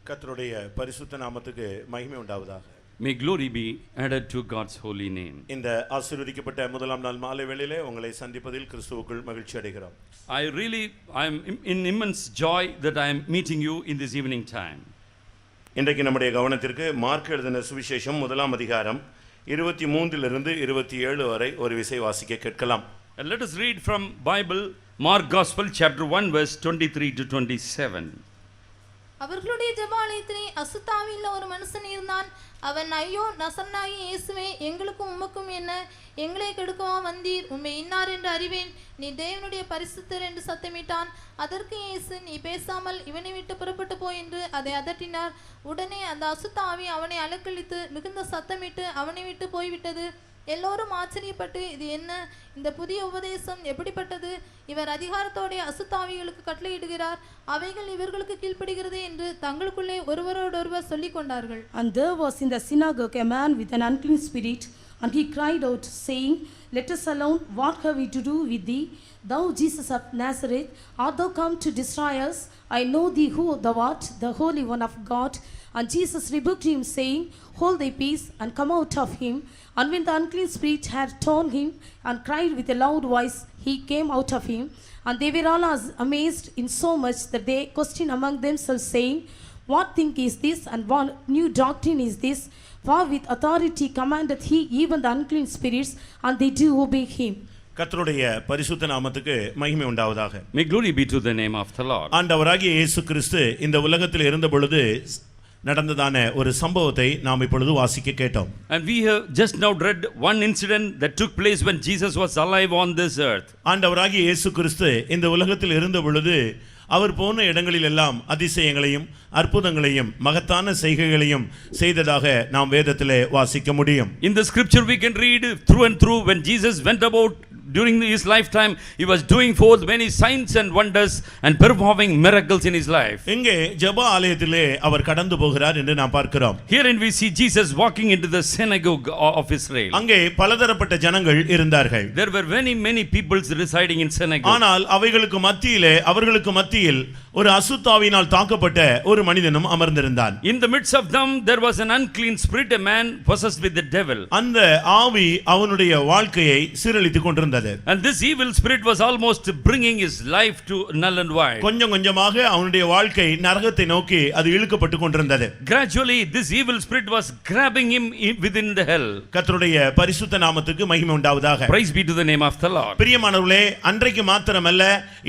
கர்த்தருடைய பரிசுத்த நாமத்துக்கு மகிமை உண்டாவதாக. May glory be added to God's holy name. இந்த ஆசீர்வதிக்கப்பட்ட முதலாம் நாள் மாலை வேளையிலே உங்களை சந்திப்பதில் கிறிஸ்துவுக்குள் மகிழ்ச்சி அடைகிறோம். I am in immense joy that I am meeting you in this evening time. இன்றைக்கு நம்முடைய கவனத்திற்கு மார்க் எழுதின சுவிசேஷம் முதலாம் அதிகாரம் 23 இலிருந்து 27 வரை ஒரு விசை வாசிக்க கேட்கலாம். And let us read from Bible Mark Gospel chapter 1 verse 23 to 27. அவர்களுடைய ஜெபாலயத்திலே அசுத்தாவியுள்ள ஒரு மனுஷன் இருந்தான். அவன், ஐயோ நசரேயனாகிய இயேசுவே, எங்களுக்கும் உமக்கும் என்ன? எங்களை கெடுக்கவா வந்தீர்? உம்மை இன்னார் என்று அறிவேன். நீ தேவனுடைய பரிசுத்தர் என்று சத்தமிட்டான். அதற்கு இயேசு, நீ பேசாமல் இவனை விட்டு புறப்பட்டு போ என்று அதை அதட்டினார். உடனே அந்த அசுத்தாவி அவனை அலக்களித்து மிகுந்த சத்தமிட்டு அவனை விட்டு போய்விட்டது. எல்லோரும் ஆச்சரியப்பட்டு, இது என்ன? இந்த புதிய உபதேசம் எப்படிப்பட்டது? இவர் அதிகாரத்தோடைய அசுத்தாவிகளுக்கு கட்டளையிடுகிறார், அவைகள் இவர்களுக்கு கீழ்ப்படுகிறது என்று தங்களுக்குள்ளே ஒருவரோடொருவர் சொல்லிக் கொண்டார்கள். And there was in the synagogue a man with an unclean spirit, and he cried out, saying, Let us alone, what have we to do with thee? Thou Jesus of Nazareth, art thou come to destroy us? I know thee who thou art, the Holy One of God. And Jesus rebuked him, saying, Hold thy peace, and come out of him. And when the unclean spirit had torn him, and cried with a loud voice, he came out of him. And they were all amazed in so much that they questioned among themselves, saying, What thing is this, and what new doctrine is this? For with authority commandeth he even the unclean spirits, and they do obey him. கர்த்தருடைய பரிசுத்த நாமத்துக்கு மகிமை உண்டாவதாக. May glory be to the name of the Lord. ஆண்டவராகிய இயேசு கிறிஸ்து இந்த உலகத்தில் இருந்த பொழுது நடந்ததான ஒரு சம்பவத்தை நாம் இப்பொழுது வாசிக்க கேட்டோம். And we have just now read one incident that took place when Jesus was alive on this earth. ஆண்டவராகிய இயேசு கிறிஸ்து இந்த உலகத்தில் இருந்த பொழுது அவர் போன இடங்களில் எல்லாம் அதிசயங்களையும் அற்புதங்களையும் மகத்தான செய்கைகளையும் செய்ததாக நாம் வேதத்திலே வாசிக்க முடியும். In the scripture we can read through and through when Jesus went about during his lifetime, he was doing forth many signs and wonders and performing miracles in his life. இங்கே ஜெப ஆலயத்திலே அவர் கடந்து போகிறார் என்று நாம் பார்க்கிறோம். Herein we see Jesus walking into the synagogue of Israel. அங்கே பலதரப்பட்ட ஜனங்கள் இருந்தார்கள். There were many people residing in synagogue. ஆனால் அவர்களுக்கு மத்தியில் ஒரு அசுத்தாவினால் தாக்கப்பட்ட ஒரு மனிதனும் அமர்ந்திருந்தான். In the midst of them there was an unclean spirit, a man possessed with the devil. அந்த ஆவி அவனுடைய வாழ்க்கையை சீரழித்துக் கொண்டிருந்தது. And this evil spirit was almost bringing his life to null and void. கொஞ்சம் கொஞ்சமாக அவனுடைய வாழ்க்கை நரகத்தை நோக்கி அது இழுக்கப்பட்டு கொண்டிருந்தது. Gradually this evil spirit was grabbing him within the hell. கர்த்தருடைய பரிசுத்த நாமத்துக்கு மகிமை உண்டாவதாக. Praise be to the name of the Lord. பிரியமானவர்களே, அன்றைக்கு மாத்திரமல்ல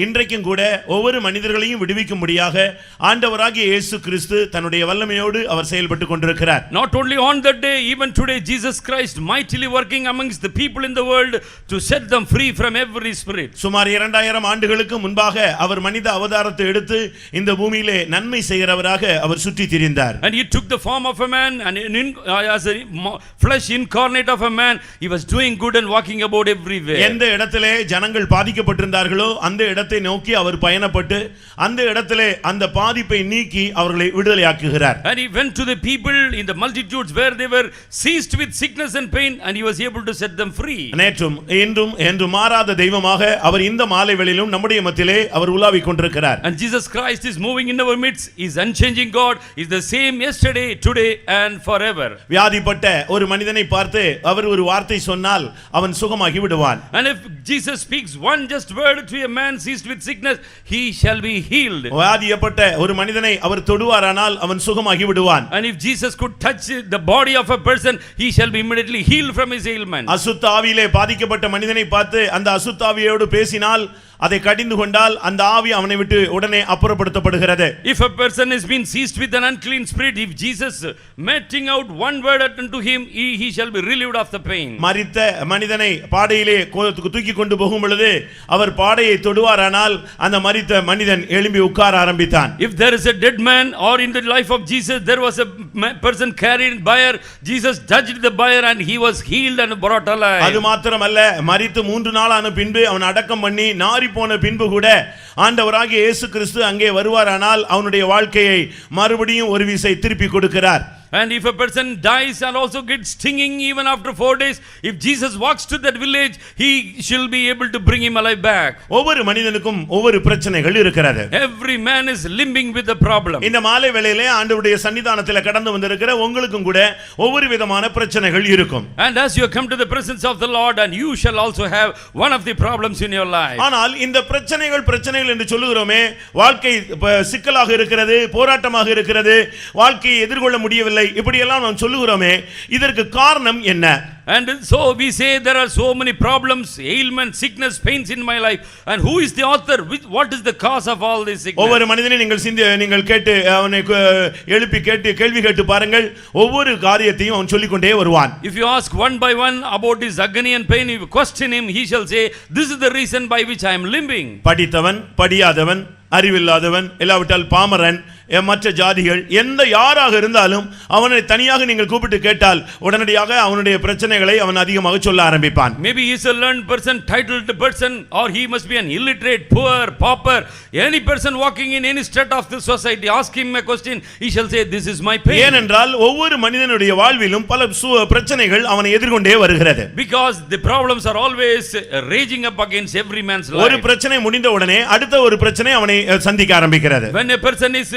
இன்றைக்கும் கூட ஒவ்வொரு மனிதர்களையும் விடுவிக்கும்படியாக ஆண்டவராகிய இயேசு கிறிஸ்து தன்னுடைய வல்லமையோடு அவர் செயல்பட்டு கொண்டிருக்கிறார். Not only on that day, even today Jesus Christ mightily working amongst the people in the world to set them free from every spirit. சுமார் 2000 ஆண்டுகளுக்கு முன்பாக அவர் மனித அவதாரத்தை எடுத்து இந்த பூமியிலே நன்மை செய்கிறவராக அவர் சுற்றி திரிந்தார். And he took the form of a man, and as a flesh incarnate of a man, he was doing good and walking about everywhere. எந்த இடத்திலே ஜனங்கள் பாதிக்கப்பட்டிருந்தார்களோ அந்த இடத்தை நோக்கி அவர் பயணப்பட்டு அந்த இடத்திலே அந்த பாதிப்பை நீக்கி அவர்களை விடுதலையாக்குகிறார். And he went to the people in the multitudes where they were seized with sickness and pain, and he was able to set them free. நேற்றும் இன்றும் என்று மாறாத தெய்வமாக அவர் இந்த மாலை வேளையிலும் நம்முடைய மத்தியிலே அவர் உலாவிக் கொண்டிருக்கிறார். And Jesus Christ is moving in our midst. He is unchanging God. He is the same yesterday, today and forever. வியாதிப்பட்ட ஒரு மனிதனை பார்த்து அவர் ஒரு வார்த்தை சொன்னால் அவன் சுகமாகி விடுவான். And if Jesus speaks one just word to a man seized with sickness, he shall be healed. வியாதிப்பட்ட ஒரு மனிதனை அவர் தொடுவாரானால் அவன் சுகமாகி விடுவான். And if Jesus could touch the body of a person, he shall be immediately healed from his ailment. அசுத்த ஆவியிலே பாதிக்கப்பட்ட மனிதனை பார்த்து அந்த அசுத்தாவியோடு பேசினால் அதை கடிந்து கொண்டால் அந்த ஆவி அவனை விட்டு உடனே அப்புறப்படுத்தப்படுகிறது. If a person has been seized with an unclean spirit, if Jesus meting out one word unto him, he shall be relieved of the pain. மரித்த மனிதனை பாடையிலே தூக்கி கொண்டு போகும் பொழுது அவர் பாடையை தொடுவாரானால் அந்த மரித்த மனிதன் எழும்பி உட்கார ஆரம்பித்தான். If there is a dead man, or in the life of Jesus there was a person carried bier, Jesus touched the bier and he was healed and brought alive. அது மாத்திரமல்ல, மரித்து 3 நாளான பின்பு அவன் அடக்கம் பண்ணி நாரி போன பின்பு கூட ஆண்டவராகிய இயேசு கிறிஸ்து அங்கே வருவாரானால் அவனுடைய வாழ்க்கையை மறுபடியும் ஒரு விசை திருப்பி கொடுக்கிறார். And if a person dies and also gets stinging even after 4 days, if Jesus walks to that village, he shall be able to bring him alive back. ஒவ்வொரு மனிதனுக்கும் ஒவ்வொரு பிரச்சனைகள் இருக்கிறது. Every man is limping with a problem. இந்த மாலை வேளையிலே ஆண்டவருடைய சன்னிதானத்திலே கடந்து வந்திருக்கிற உங்களுக்கும் கூட ஒவ்வொரு விதமான பிரச்சனைகள் இருக்கும். And as you come to the presence of the Lord, and you shall also have one of the problems in your life. ஆனால் இந்த பிரச்சனைகள் என்று சொல்லுகிறோமே, வாழ்க்கை சிக்கலாக இருக்கிறது, போராட்டமாக இருக்கிறது, வாழ்க்கையை எதிர்கொள்ள முடியவில்லை, இப்படி எல்லாம் நாம் சொல்லுகிறோமே, இதற்கு காரணம் என்ன? And so we say there are so many problems, ailments, sickness, pains in my life, and who is the author? What is the cause of all this sickness? ஒவ்வொரு மனிதனை நீங்கள் கேட்டு அவனை எழுப்பி கேட்டு கேள்வி கேட்டு பாருங்கள், ஒவ்வொரு காரியத்தையும் அவன் சொல்லிக் கொண்டே வருவான். If you ask one by one about his agony and pain, if you question him, he shall say, this is the reason by which I am limping. படித்தவன், படியாதவன், அறிவில்லாதவன், இல்லாவிட்டால் பாமரன், மற்ற ஜாதிகள், எந்த யாராக இருந்தாலும் அவனை தனியாக நீங்கள் கூப்பிட்டு கேட்டால் உடனடியாக அவனுடைய பிரச்சனைகளை அவன் அதிகமாக சொல்ல ஆரம்பிப்பான். Maybe he is a learned person, titled person, or he must be an illiterate, poor, pauper. Any person walking in any strata of the society, ask him a question, he shall say, this is my pain. ஏனென்றால் ஒவ்வொரு மனிதனுடைய வாழ்விலும் பல பிரச்சனைகள் அவனை எதிர்கொண்டே வருகிறது. Because the problems are always raging up against every man's life. ஒரு பிரச்சனை முடிந்த உடனே அடுத்த ஒரு பிரச்சனை அவனை சந்திக்க ஆரம்பிக்கிறது. When a person is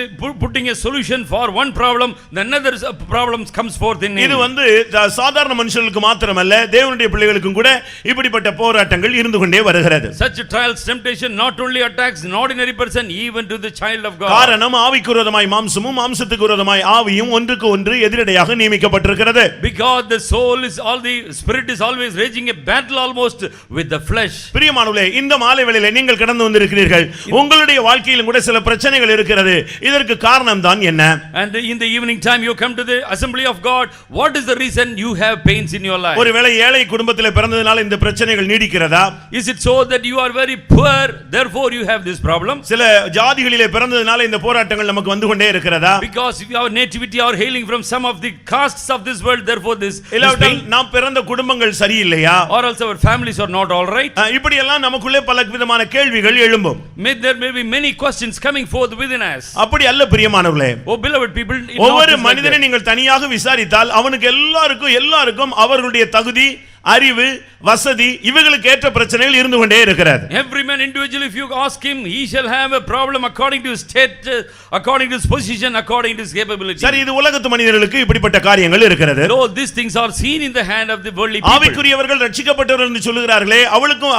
putting a solution for one problem, then another problem comes forth in him. இது சாதாரண மனுஷர்களுக்கு மாத்திரமல்ல, தேவனுடைய பிள்ளைகளுக்கும் கூட இப்படிப்பட்ட போராட்டங்கள் இருந்து கொண்டே வருகிறது. Such trials, temptation not only attacks an ordinary person, even to the child of God. காரணம் ஆவிக்கு விரோதமாய் மாம்சமும், மாம்சத்துக்கு விரோதமாய் ஆவியும் ஒன்றுக்கு ஒன்று எதிரடையாக நியமிக்கப்பட்டிருக்கிறது. Because the soul is the spirit is always raging a battle almost with the flesh. பிரியமானவர்களே, இந்த மாலை வேளையிலே நீங்கள் கடந்து வந்திருக்கிறீர்கள், உங்களுடைய வாழ்க்கையிலும் கூட சில பிரச்சனைகள் இருக்கிறது. இதற்கு காரணம் தான் என்ன? And in the evening time you come to the assembly of God, what is the reason you have pains in your life? ஒருவேளை ஏழை குடும்பத்திலே பிறந்ததனால இந்த பிரச்சனைகள் நீடிக்கிறதா? Is it so that you are very poor, therefore you have this problem? சில ஜாதிகளிலே பிறந்ததனால இந்த போராட்டங்கள் நமக்கு வந்து கொண்டே இருக்கிறதா? Because if our nativity are hailing from some of the castes of this world, therefore this இல்லாவிட்டால் நாம் பிறந்த குடும்பங்கள் சரியில்லையா? Or else our families are not all right? இப்படி எல்லாம் நமக்குள்ளே பல விதமான கேள்விகள் எழும்பும். There may be many questions coming forth within us. அப்படி அல்ல பிரியமானவர்களே. Oh beloved people, ஒவ்வொரு மனிதனை நீங்கள் தனியாக விசாரித்தால் அவனுக்கு எல்லாருக்கும் அவர்களுடைய தகுதி, அறிவு, வசதி, இவைகளுக்கு ஏற்ற பிரச்சனைகள் இருந்து கொண்டே இருக்கிறது. Every man individually, if you ask him, he shall have a problem according to his state, according to his position, according to his capability. சரி, இது உலகத்து மனிதர்களுக்கு இப்படிப்பட்ட காரியங்கள் இருக்கிறது. Though these things are seen in the hand of the worldly people. ஆவிக்குரியவர்கள் ரட்சிக்கப்பட்டவர்கள் என்று சொல்லுகிறார்களே,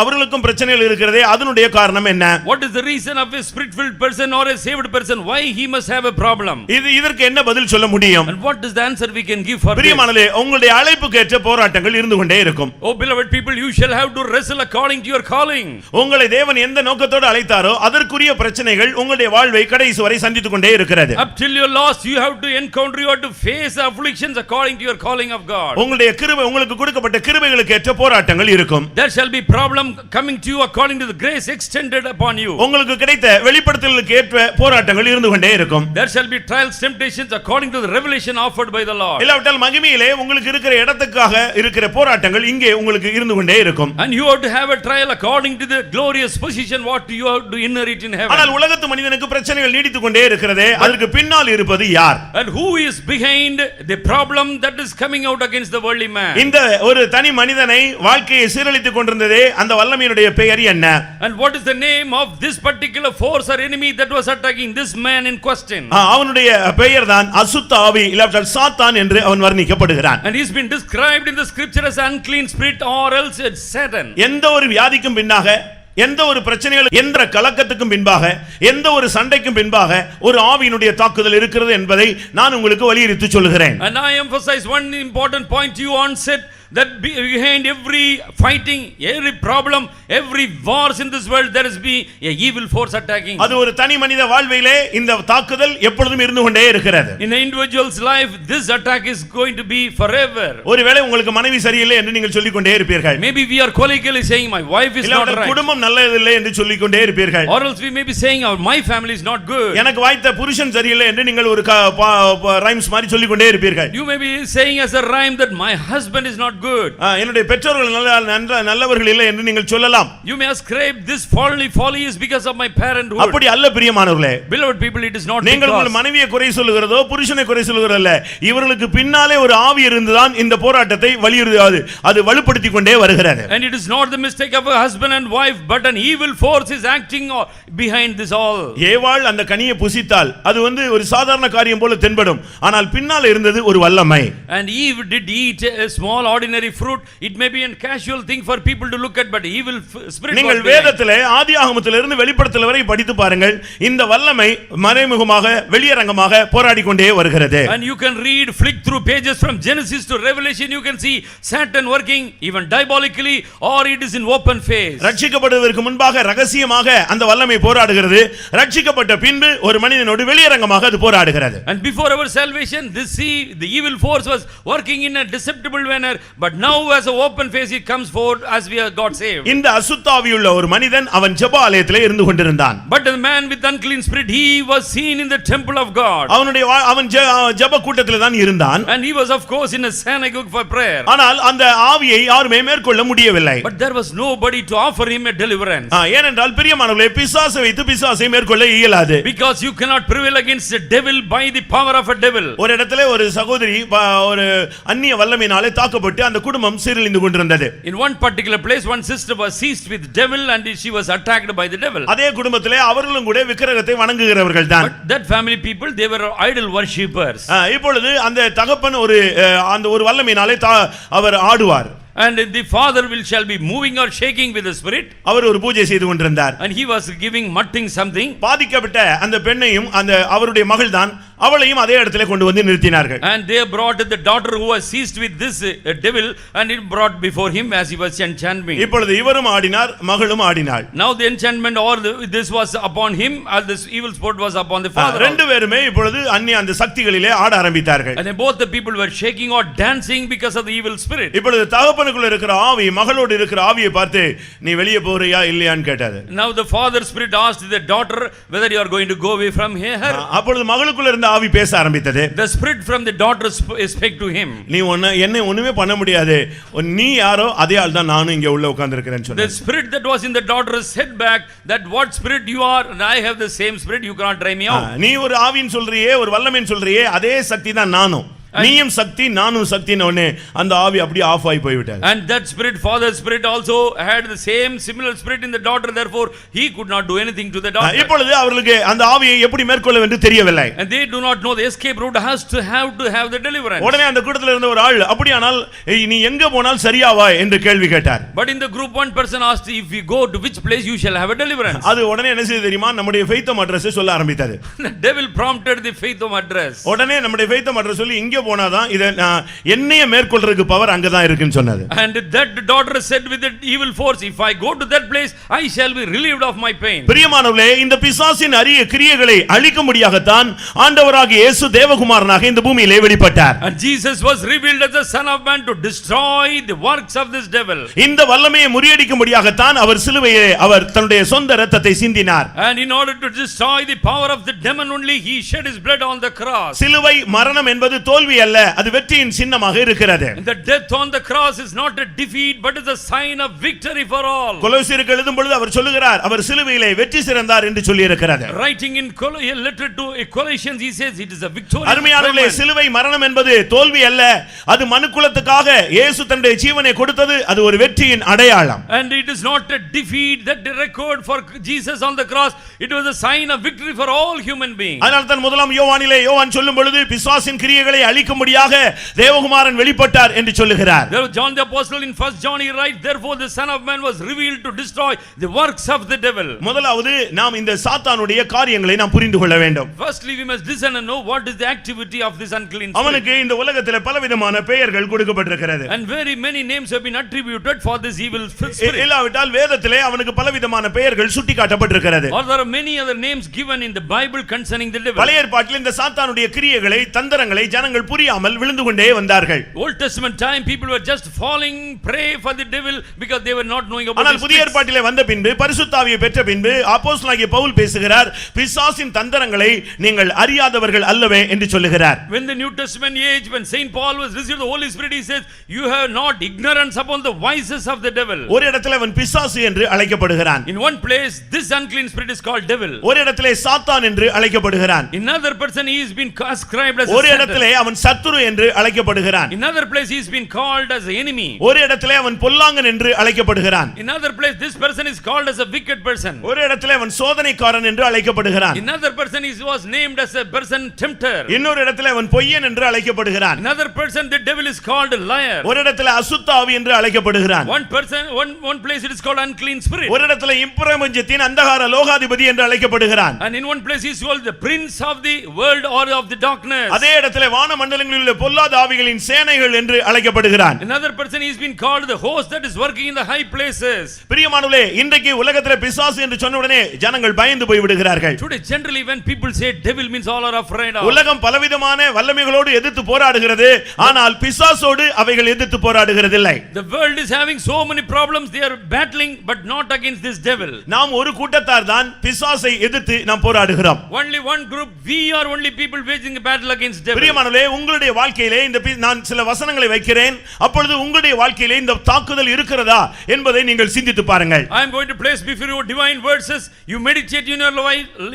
அவர்களுக்கும் பிரச்சனைகள் இருக்கிறதே, அதனுடைய காரணம் என்ன? What is the reason of a spirit-filled person or a saved person, why he must have a problem? இதற்கு என்ன பதில் சொல்ல முடியும்? And what is the answer we can give for this? பிரியமானவர்களே, உங்களுடைய அழைப்புக்கு ஏற்ற போராட்டங்கள் இருந்து கொண்டே இருக்கும். Oh beloved people, you shall have to wrestle according to your calling. உங்களை தேவன் எந்த நோக்கத்தோடு அழைத்தாரோ அதற்குரிய பிரச்சனைகள் உங்களுடைய வாழ்வை கடைசி வரை சந்தித்துக் கொண்டே இருக்கிறது. Up till your loss you have to encounter, you have to face afflictions according to your calling of God. உங்களுடைய கிருபை, உங்களுக்கு கொடுக்கப்பட்ட கிருபைகளுக்கு ஏற்ற போராட்டங்கள் இருக்கும். There shall be problem coming to you according to the grace extended upon you. உங்களுக்கு கிடைத்த வெளிப்படுத்தலுக்கு ஏற்ற போராட்டங்கள் இருந்து கொண்டே இருக்கும். There shall be trials, temptations according to the revelation offered by the Lord. இல்லாவிட்டால் மகிமையிலே உங்களுக்கு இருக்கிற இடத்துக்காக இருக்கிற போராட்டங்கள் இங்கே உங்களுக்கு இருந்து கொண்டே இருக்கும். And you have to have a trial according to the glorious position what you have to inherit in heaven. ஆனால் உலகத்து மனிதனுக்கு பிரச்சனைகள் நீடித்துக் கொண்டே இருக்கிறதே, அதற்கு பின்னால் இருப்பது யார்? And who is behind the problem that is coming out against the worldly man? இந்த ஒரு தனி மனிதனை வாழ்க்கையை சீரழித்துக் கொண்டிருந்ததே அந்த வல்லமையினுடைய பெயர் என்ன? And what is the name of this particular force or enemy that was attacking this man in question? அவனுடைய பெயர் தான் அசுத்த ஆவி, இல்லாவிட்டால் சாத்தான் என்று அவன் வர்ணிக்கப்படுகிறான். And he's been described in the scripture as unclean spirit or else it's Satan. எந்த ஒரு வியாதிக்கும் பின்னாக, எந்த ஒரு பிரச்சனைகள், எந்த கலக்கத்துக்கும் பின்பாக, எந்த ஒரு சண்டைக்கும் பின்பாக ஒரு ஆவியினுடைய தாக்குதல் இருக்கிறது என்பதை நான் உங்களுக்கு வலியுறுத்தி சொல்கிறேன். And I emphasize one important point you onset, that behind every fighting, every problem, every wars in this world, there is be a evil force attacking. அது ஒரு தனி மனித வாழ்விலே இந்த தாக்குதல் எப்பொழுதும் இருந்து கொண்டே இருக்கிறது. In the individual's life, this attack is going to be forever. ஒருவேளை உங்களுக்கு மனைவி சரியில்லை என்று நீங்கள் சொல்லிக் கொண்டே இருப்பீர்கள். Maybe we are colloquially saying my wife is not right. குடும்பம் நல்லதில்லை என்று சொல்லிக் கொண்டே இருப்பீர்கள். Or else we may be saying my family is not good. எனக்கு வாய்த்த புருஷன் சரியில்லை என்று நீங்கள் ஒரு ரைம்ஸ் மாதிரி சொல்லிக் கொண்டே இருப்பீர்கள். You may be saying as a rhyme that my husband is not good. என்னுடைய பெற்றோர்கள் நல்லவர்கள் இல்லை என்று நீங்கள் சொல்லலாம். You may ascribe this folly is because of my parenthood. அப்படி அல்ல பிரியமானவர்களே. Beloved people, it is not நீங்கள் உங்கள் மனைவியை குறை சொல்லுகிறதோ புருஷனை குறை சொல்லுகிறதோ அல்ல. இவர்களுக்கு பின்னாலே ஒரு ஆவி இருந்துதான் இந்த போராட்டத்தை அது வலுப்படுத்திக் கொண்டே வருகிறது. And it is not the mistake of a husband and wife, but an evil force is acting behind this all. ஏவாள் அந்த கனியை புசித்தால் அது ஒரு சாதாரண காரியம் போல தென்படும். ஆனால் பின்னால இருந்தது ஒரு வல்லமை. And Eve did eat a small ordinary fruit. It may be a casual thing for people to look at, but evil spirit. நீங்கள் வேதத்திலே ஆதியாகமத்திலிருந்து வெளிப்படுத்தல் வரை படித்து பாருங்கள். இந்த வல்லமை மறைமுகமாக வெளியரங்கமாக போராடி கொண்டே வருகிறது. And you can flick through pages from Genesis to Revelation, you can see Satan working even diabolically, or it is in open face. ரட்சிக்கப்படுவதற்கு முன்பாக ரகசியமாக அந்த வல்லமை போராடுகிறது. ரட்சிக்கப்பட்ட பின்பு ஒரு மனிதனோடு வெளியரங்கமாக அது போராடுகிறது. And before our salvation, the evil force was working in a deceptible manner, but now as an open face it comes forward as we got saved. இந்த அசுத்தாவியுள்ள ஒரு மனிதன் அவன் ஜெப ஆலயத்திலே இருந்து கொண்டிருந்தான். But the man with unclean spirit, he was seen in the temple of God. அவன் ஜெப கூட்டத்திலே தான் இருந்தான். And he was of course in a synagogue for prayer. ஆனால் அந்த ஆவியை யாருமே மேற்கொள்ள முடியவில்லை. But there was nobody to offer him a deliverance. ஏனென்றால் பிரியமானவர்களே, பிசாசை வைத்து பிசாசை மேற்கொள்ள இயலாது. Because you cannot prevail against the devil by the power of a devil. ஒரு இடத்திலே ஒரு சகோதரி ஒரு அந்நிய வல்லமையினாலே தாக்கப்பட்டு அந்த குடும்பம் சீரழிந்து கொண்டிருந்தது. In one particular place, one sister was seized with devil and she was attacked by the devil. அதே குடும்பத்திலே அவர்களும் கூட விக்கிரகத்தை வணங்குகிறவர்கள் தான். But that family people, they were idol worshippers. இப்பொழுது அந்த தகப்பன் அந்த ஒரு வல்லமையினாலே அவர் ஆடுவார். And the father shall be moving or shaking with the spirit. அவர் ஒரு பூஜை செய்து கொண்டிருந்தார். And he was mutting something. பாதிக்கப்பட்ட அந்த பெண்ணையும் அவருடைய மகள் தான் அவளையும் அதே இடத்திலே கொண்டு வந்து நிறுத்தினார்கள். And they brought the daughter who was seized with this devil and it brought before him as he was enchanting. இப்பொழுது இவரும் ஆடினார், மகளும் ஆடினாள். Now the enchantment or this was upon him, and this evil sport was upon the father. ரெண்டு பேருமே இப்பொழுது அந்த சக்திகளிலே ஆட ஆரம்பித்தார்கள். And both the people were shaking or dancing because of the evil spirit. இப்பொழுது தகப்பனுக்குள்ள இருக்கிற ஆவி மகளோடு இருக்கிற ஆவியை பார்த்து நீ வெளியே போறியா இல்லையான்னு கேட்டாரு. Now the father spirit asked the daughter whether you are going to go away from here. அப்பொழுது மகளுக்குள்ள இருந்த ஆவி பேச ஆரம்பித்தது. The spirit from the daughter spake to him. நீ என்ன ஒண்ணுமே பண்ண முடியாது, நீ யாரோ அதே ஆள் தான் நானும் இங்க உள்ள உட்கார்ந்திருக்கிறேன்னு சொன்னார். The spirit that was in the daughter said back that what spirit you are and I have the same spirit, you cannot drive me out. நீ ஒரு ஆவின்னு சொல்றியே, ஒரு வல்லமைன்னு சொல்றியே, அதே சக்தி தான் நானும். நீயும் சக்தி நானும் சக்தின உடனே அந்த ஆவி அப்படியே ஆஃப் ஆகி போய்விட்டார். And that spirit, father spirit also had the same similar spirit in the daughter, therefore he could not do anything to the daughter. இப்பொழுது அவர்களுக்கு அந்த ஆவியை எப்படி மேற்கொள்ள வேண்டும் தெரியவில்லை. And they do not know the escape route has to have the deliverance. உடனே அந்த கூட்டத்தில் இருந்த ஒரு ஆள் அப்படியானால் நீ எங்க போனால் சரியாவா என்று கேள்வி கேட்டார். But in the group one person asked, if we go to which place you shall have a deliverance. அது உடனே என்ன செய்து தெரியுமா, நம்முடைய ஃபெய்த்தம் அட்ரஸ் சொல்ல ஆரம்பித்தாரு. The devil prompted the faithom address. உடனே நம்முடைய ஃபெய்த்தம் அட்ரஸ் சொல்லி இங்க போனாதான் இத என்னைய மேற்கொள்றதுக்கு பவர் அங்க தான் இருக்குன்னு சொன்னாரு. And that daughter said with the evil force, if I go to that place I shall be relieved of my pain. பிரியமானவர்களே, இந்த பிசாசின் அரிய கிரியைகளை அழிக்கும்படியாகத்தான் ஆண்டவராகிய இயேசு தேவகுமாரனாக இந்த பூமியிலே வெளிப்பட்டார். And Jesus was revealed as the son of man to destroy the works of this devil. இந்த வல்லமையை முறியடிக்கும்படியாகத்தான் அவர் சிலுவையிலே அவர் தன்னுடைய சொந்த இரத்தத்தை சிந்தினார். And in order to destroy the power of the demon only, he shed his blood on the cross. சிலுவை மரணம் என்பது தோல்வி அல்ல, அது வெற்றியின் சின்னமாக இருக்கிறது. And the death on the cross is not a defeat but is a sign of victory for all. கொலோசியருக்கு எழுதும் பொழுது அவர் சொல்லுகிறார், அவர் சிலுவையிலே வெற்றி சிறந்தார் என்று சொல்லி இருக்கிறார். Writing in a letter to Colossians, he says it is a victory. அருமையானவர்களே, சிலுவை மரணம் என்பது தோல்வி அல்ல, அது மனுக்குலத்துக்காக இயேசு தன்னுடைய ஜீவனை கொடுத்தது, அது ஒரு வெற்றியின் அடையாளம். And it is not a defeat that the record for Jesus on the cross, it was a sign of victory for all human beings. அதனால தான் முதலாம் யோவானிலே யோவான் சொல்லும் பொழுது பிசாசின் கிரியைகளை அழிக்கும்படியாக தேவகுமாரன் வெளிப்பட்டார் என்று சொல்லுகிறார். John the apostle in 1 John he writes, therefore the son of man was revealed to destroy the works of the devil. முதலாவது நாம் இந்த சாத்தானுடைய காரியங்களை நாம் புரிந்து கொள்ள வேண்டும். Firstly we must listen and know what is the activity of this unclean spirit. அவனுக்கு இந்த உலகத்திலே பலவிதமான பெயர்கள் கொடுக்கப்பட்டிருக்கிறது. And very many names have been attributed for this evil spirit. இல்லாவிட்டால் வேதத்திலே அவனுக்கு பலவிதமான பெயர்கள் சுட்டிக்காட்டப்பட்டிருக்கிறது. Or there are many other names given in the Bible concerning the devil. பழைய ஏற்பாட்டில் இந்த சாத்தானுடைய கிரியைகளை தந்திரங்களை ஜனங்கள் புரியாமல் விழுந்து கொண்டே வந்தார்கள். Old Testament time people were just falling prey for the devil because they were not knowing about ஆனால் the புதிய spirits. ஏற்பாட்டிலே வந்த பின்பு பரிசுத்த ஆவியை பெற்ற பின்பு அப்போஸ்தலனாகிய பவுல் பேசுகிறார், பிசாசின் தந்திரங்களை நீங்கள் அறியாதவர்கள் அல்லவே என்று சொல்லுகிறார். When the New Testament age, when Saint Paul was received the Holy Spirit, he says, you have not ignorance upon the vices of the devil. ஒரு இடத்திலே அவன் பிசாசு என்று அழைக்கப்படுகிறான். In one place this unclean spirit is called devil. ஒரு இடத்திலே சாத்தான் என்று அழைக்கப்படுகிறான். In another person he is been ascribed as ஒரு a இடத்திலே அவன் சத்துரு என்று அழைக்கப்படுகிறான். In another place he is been called as an enemy. ஒரு இடத்திலே அவன் பொல்லாங்கன் என்று அழைக்கப்படுகிறான். In another place this person is called as a wicked person. ஒரு இடத்திலே அவன் சோதனைக்காரன் என்று அழைக்கப்படுகிறான். In another person he was named as a person tempter. இன்னொரு இடத்திலே அவன் பொய்யன் என்று அழைக்கப்படுகிறான். In another person the devil is called a liar. ஒரு இடத்திலே அசுத்த ஆவி என்று அழைக்கப்படுகிறான். One place it is called unclean spirit. ஒரு இடத்திலே இப்பிரபஞ்சத்தின் அந்தகார லோகாதிபதி என்று அழைக்கப்படுகிறான். And in one place he is called the prince of the world or of the darkness. அதே இடத்திலே வான மண்டலங்களில் உள்ள பொல்லாத ஆவிகளின் சேனைகள் என்று அழைக்கப்படுகிறான். Another person he has been called the host that is working in the high places. பிரியமானவர்களே, இன்றைக்கு உலகத்திலே பிசாசு என்று சொன்ன உடனே ஜனங்கள் பயந்து போய் விடுகிறார்கள். Today generally when people say devil means all are afraid of. உலகம் பலவிதமான வல்லமைகளோடு எதிர்த்து போராடுகிறது, ஆனால் பிசாசோடு அவைகள் எதிர்த்து போராடுகிறதில்லை. The world is having so many problems, they are battling but not against this devil. நாம் ஒரு கூட்டத்தார் தான் பிசாசை எதிர்த்து நாம் போராடுகிறோம். Only one group, we are only people waging a battle against devil. பிரியமானவர்களே, உங்களுடைய வாழ்க்கையிலே இந்த நான் சில வசனங்களை வைக்கிறேன், அப்பொழுது உங்களுடைய வாழ்க்கையிலே இந்த தாக்குதல் இருக்கிறதா என்பதை நீங்கள் சிந்தித்து பாருங்கள். I am going to place before you divine verses. You meditate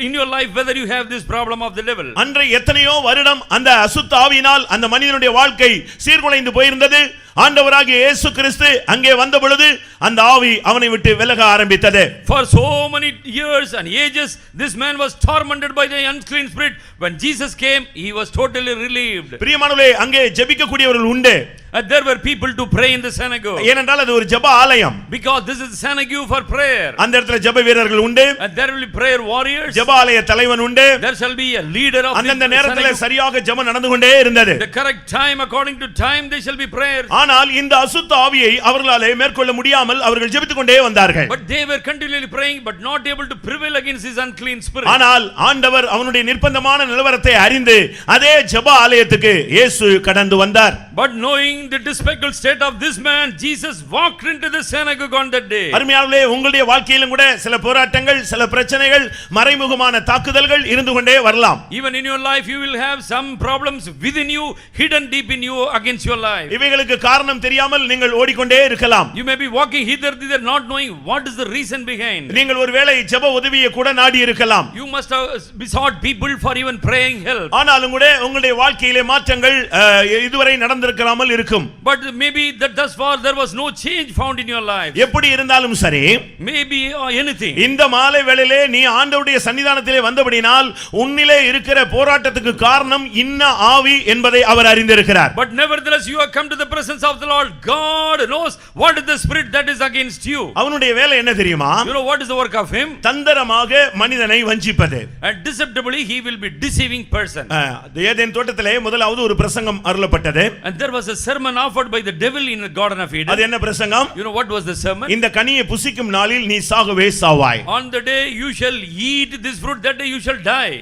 in your life whether you have this problem of the devil. அன்றை எத்தனையோ வருடம் அந்த அசுத்த ஆவியினால் அந்த மனிதனுடைய வாழ்க்கை சீர்குலைந்து போயிருந்தது. ஆண்டவராகிய இயேசு கிறிஸ்து அங்கே வந்த பொழுது அந்த ஆவி அவனை விட்டு விலக ஆரம்பித்தது. For so many years and ages this man was tormented by the unclean spirit. When Jesus came he was totally relieved. பிரியமானவர்களே, அங்கே ஜெபிக்க கூடியவர்கள் உண்டு. And there were people to pray in the synagogue. ஏனென்றால் அது ஒரு ஜெப ஆலயம். Because this is synagogue for prayer. அந்த இடத்துல ஜெப வீரர்கள் உண்டு. And there will be prayer warriors. ஜெப ஆலய தலைவன் உண்டு. There shall be a leader of அந்த the நேரத்திலே synagogue. சரியாக ஜெபம் நடந்து கொண்டே இருந்தது. The correct time according to time there shall be prayers. ஆனால் இந்த அசுத்த ஆவியை அவர்களாலே மேற்கொள்ள முடியாமல் அவர்கள் ஜெபித்துக் கொண்டே வந்தார்கள். But they were continually praying but not able to prevail against his unclean spirit. ஆனால் ஆண்டவர் அவனுடைய நிர்பந்தமான நிலவரத்தை அறிந்து அதே ஜெப ஆலயத்துக்கு இயேசு கடந்து வந்தார். But knowing the despicable state of this man, Jesus walked into the synagogue on that day. அருமையானவர்களே, உங்களுடைய வாழ்க்கையிலும் கூட சில போராட்டங்கள், சில பிரச்சனைகள், மறைமுகமான தாக்குதல்கள் இருந்து கொண்டே வரலாம். Even in your life you will have some problems within you, hidden deep in you against your life. இவைகளுக்கு காரணம் தெரியாமல் நீங்கள் ஓடிக்கொண்டே இருக்கலாம். You may be walking hither thither not knowing what is the reason behind. நீங்கள் ஒருவேளை ஜெப உதவியை கூட நாடி இருக்கலாம். You must have besought people for even praying help. ஆனாலும் கூட உங்களுடைய வாழ்க்கையிலே மாற்றங்கள் இதுவரை நடந்திருக்காமல் இருக்கும். But maybe that thus far there was no change found in your life. எப்படி இருந்தாலும் சரி, Maybe anything. இந்த மாலை வேளையிலே நீ ஆண்டவருடைய சன்னிதானத்திலே வந்தபடினால் உன்னிலே இருக்கிற போராட்டத்துக்கு காரணம் இன்ன ஆவி என்பதை அவர் அறிந்திருக்கிறார். But nevertheless you have come to the presence of the Lord. God knows what is the spirit that is against you. அவனுடைய வேலை என்ன தெரியுமா? You know what is the work of him? தந்திரமாக மனிதனை வஞ்சிப்பது. And deceptively he will be deceiving person. Eden தோட்டத்திலே முதலாவது ஒரு பிரசங்கம் அருளப்பட்டது. And there was a sermon offered by the devil in the garden of Eden. அது என்ன பிரசங்கம்? You know what was the sermon? இந்த கனியை புசிக்கும் நாளில் நீ சாகவே சாவாய். On the day you shall eat this fruit, that day you shall die.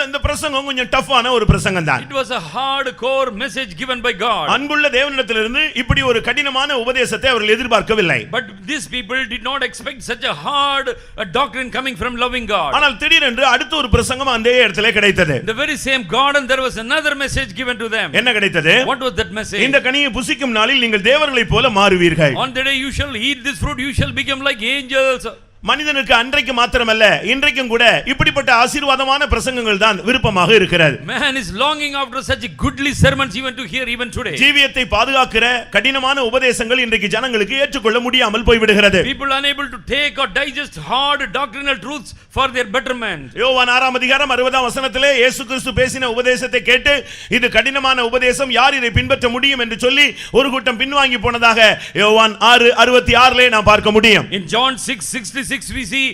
இந்த பிரசங்கம் கொஞ்சம் டஃப்பான ஒரு பிரசங்கம் தான். It was a hardcore message given by God. அன்புள்ள தேவனிடத்திலிருந்து இப்படி ஒரு கடினமான உபதேசத்தை அவர்கள் எதிர்பார்க்கவில்லை. But these people did not expect such a hard doctrine coming from loving God. ஆனால் திடீரென்று அடுத்த ஒரு பிரசங்கம் அந்த இடத்திலே கிடைத்தது. The very same garden there was another message given to them. என்ன கிடைத்தது? What was that message? இந்த கனியை புசிக்கும் நாளில் நீங்கள் தேவர்களைப் போல மாறுவீர்கள். On the day you shall eat this fruit, you shall become like angels. மனிதனுக்கு அன்றைக்கு மாத்திரமல்ல, இன்றைக்கும் கூட இப்படிப்பட்ட ஆசீர்வாதமான பிரசங்கங்கள் தான் விருப்பமாக இருக்கிறது. Man is longing after such goodly sermons even to hear even today. ஜீவியத்தை பாதுகாக்கிற கடினமான உபதேசங்கள் இன்றைக்கு ஜனங்களுக்கு ஏற்றுக்கொள்ள முடியாமல் போய்விடுகிறது. People unable to take or digest hard doctrinal truths for their betterment. யோவான் 6 அதிகாரம் 60 வசனத்திலே இயேசு கிறிஸ்து பேசின உபதேசத்தை கேட்டு இது கடினமான உபதேசம், யார் இதை பின்பற்ற முடியும் என்று சொல்லி ஒரு கூட்டம் பின்வாங்கி போனதாக யோவான் 6:66 நாம் பார்க்க முடியும். In John 6:66 26 we see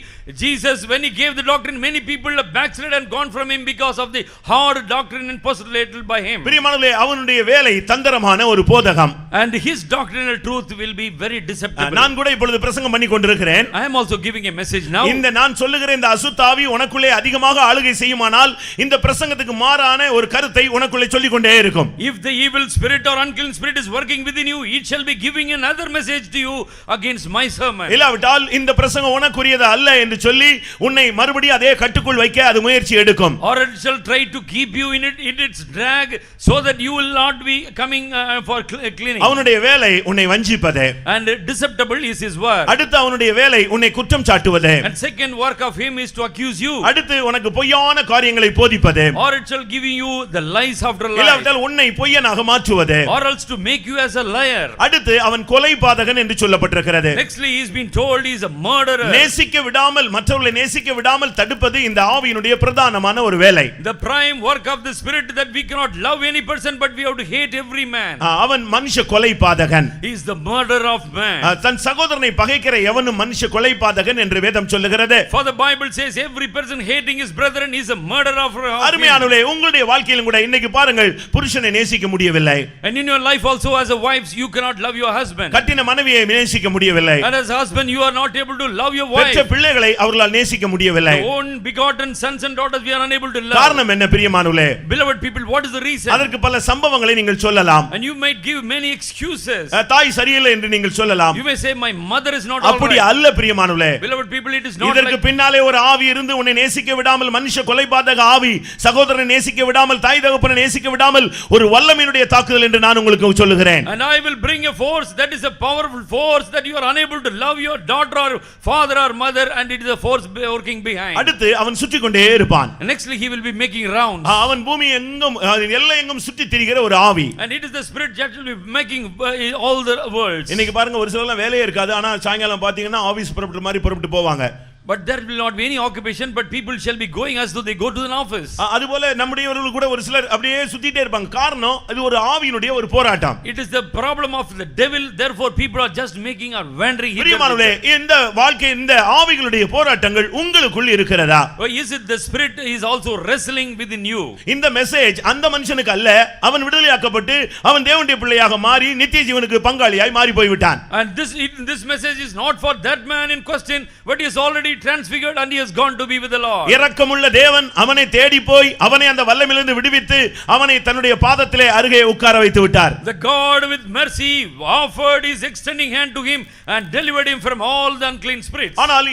Jesus when he gave the doctrine, many people have backslid and gone from him because of the hard doctrine and postulated by him. பிரியமானவர்களே, அவனுடைய வேலை தந்திரமான ஒரு போதகம். And his doctrinal truth will be very deceptive. நான் கூட இப்பொழுது பிரசங்கம் பண்ணி கொண்டிருக்கிறேன். I am also giving a message now. இந்த நான் சொல்லுகிற இந்த அசுத்த ஆவி உனக்குள்ளே அதிகமாக ஆளுகை செய்யுமானால் இந்த பிரசங்கத்துக்கு மாறான ஒரு கருத்தை உனக்குள்ளே சொல்லிக் கொண்டே இருக்கும். If the evil spirit or unclean spirit is working within you, it shall be giving another message to you against my sermon. இல்லாவிட்டால் இந்த பிரசங்கம் உனக்குரியது அல்ல என்று சொல்லி உன்னை மறுபடியும் அதே கட்டுக்குள் வைக்க அது முயற்சி எடுக்கும். Or it shall try to keep you in its drag so that you will not be coming for cleaning. அவனுடைய வேலை உன்னை வஞ்சிப்பதே. And deceptible is his work. அடுத்து அவனுடைய வேலை உன்னை குற்றம் சாட்டுவதே. And second work of him is to accuse you. அடுத்து உனக்கு பொய்யான காரியங்களை போதிப்பதே. Or it shall give you the lies after lies. இல்லாவிட்டால் உன்னை பொய்யனாக மாற்றுவதே. Or else to make you as a liar. அடுத்து அவன் கொலைபாதகன் என்று சொல்லப்பட்டிருக்கிறது. Nextly he is being told he is a murderer. நேசிக்க விடாமல் மற்றவர்களை நேசிக்க விடாமல் தடுப்பது இந்த ஆவியினுடைய பிரதானமான ஒரு வேலை. The prime work of the spirit that we cannot love any person but we have to hate every man. அவன் மனுஷ கொலைபாதகன். He is the murderer of man. தன் சகோதரனை பகைக்கிற எவனும் மனுஷ கொலைபாதகன் என்று வேதம் சொல்லுகிறது. For the Bible says every person hating his brethren is a murderer of him. அருமையானவர்களே, உங்களுடைய வாழ்க்கையிலும் கூட இன்னைக்கு பாருங்கள், புருஷனை நேசிக்க முடியவில்லை. And in your life also as a wife you cannot love your husband. கட்டின மனைவியை நேசிக்க முடியவில்லை. And as a husband you are not able to love your wife. பெற்ற பிள்ளைகளை அவர்களால் நேசிக்க முடியவில்லை. Your own begotten sons and daughters we are unable to love. காரணம் என்ன பிரியமானவர்களே? Beloved people, what is the reason? அதற்கு பல சம்பவங்களை நீங்கள் சொல்லலாம். And you might give many excuses. தாய் சரியில்லை என்று நீங்கள் சொல்லலாம். You may say my mother is not all அப்படி right. அல்ல பிரியமானவர்களே. Beloved people, it is not இதற்கு like பின்னாலே ஒரு ஆவி இருந்து உன்னை நேசிக்க விடாமல் மனுஷ கொலைபாதக ஆவி, சகோதரனை நேசிக்க விடாமல் தாய் தகப்பனை நேசிக்க விடாமல் ஒரு வல்லமையினுடைய தாக்குதல் என்று நான் உங்களுக்கு சொல்லுகிறேன். And I will bring a force that is a powerful force that you are unable to love your daughter or father or mother, and it is a force working behind. அடுத்து அவன் சுற்றி கொண்டே இருப்பான். And nextly he will be making rounds. அவன் பூமி எங்கும் எல்லை எங்கும் சுற்றி திரிகிற ஒரு ஆவி. And it is the spirit that will be making all the worlds. இன்னைக்கு பாருங்க, ஒரு சிலர்லாம் வேலையே இருக்காது, ஆனா சாயங்காலம் பாத்தீங்கன்னா ஆபீஸ் புறப்பட்டு மாதிரி புறப்பட்டு போவாங்க. But there will not be any occupation, but people shall be going as though they go to an office. அதுபோல நம்முடையவர்கள் கூட ஒரு சிலர் அப்படியே சுத்திட்டே இருப்பாங்க. காரணம் இது ஒரு ஆவியினுடைய ஒரு போராட்டம். It is the problem of the devil, therefore people are just making or wandering. பிரியமானவர்களே, இந்த வாழ்க்கை இந்த ஆவிகளுடைய போராட்டங்கள் உங்களுக்குள் இருக்கிறதா? Is it the spirit is also wrestling within you? இந்த மெசேஜ் அந்த மனுஷனுக்கு அல்ல, அவன் விடுதலையாக்கப்பட்டு அவன் தேவனுடைய பிள்ளையாக மாறி நித்திய ஜீவனுக்கு பங்காளியாய் மாறி போய் விட்டான். And this message is not for that man in question, but he is already transfigured and he has gone to be with the Lord. இரக்கமுள்ள தேவன் அவனை தேடி போய் அவனை அந்த வல்லமையிலிருந்து விடுவித்து அவனை தன்னுடைய பாதத்திலே அருகே உட்கார வைத்து விட்டார். The God with mercy offered his extending hand to him and delivered him from all the unclean spirits. ஆனால்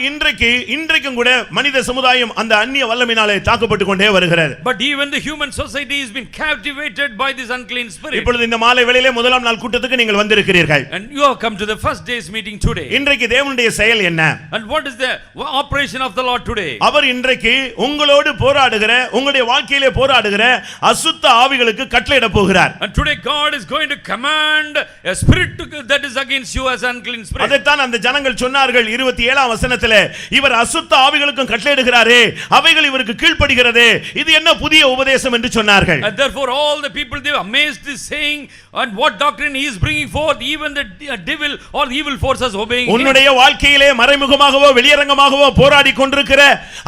இன்றைக்கும் கூட மனித சமுதாயம் அந்த அந்நிய வல்லமையினாலே தாக்கப்பட்டு கொண்டே வருகிறது. But even the human society has been captivated by this unclean spirit. இப்பொழுது இந்த மாலை வேளையிலே முதலாம் நாள் கூட்டத்துக்கு நீங்கள் வந்திருக்கிறீர்கள். And you have come to the first day's meeting today. இன்றைக்கு தேவனுடைய செயல் என்ன? And what is the operation of the Lord today? அவர் இன்றைக்கு உங்களோடு போராடுகிற, உங்களுடைய வாழ்க்கையிலே போராடுகிற அசுத்த ஆவிகளுக்கு கட்டளையிட போகிறார். And today God is going to command a spirit that is against you as unclean spirit. அதைத்தான் அந்த ஜனங்கள் சொன்னார்கள் 27ஆம் வசனத்திலே, இவர் அசுத்த ஆவிகளுக்கும் கட்டளையிடுகிறாரே, அவைகள் இவருக்கு கீழ்ப்படிகிறதே, இது என்ன புதிய உபதேசம் என்று சொன்னார்கள். And therefore all the people they were amazed this saying, and what doctrine he is bringing forth, even the devil or the evil forces obeying him. உன்னுடைய வாழ்க்கையிலே மறைமுகமாகவோ வெளியரங்கமாகவோ போராடி கொண்டிருக்கிற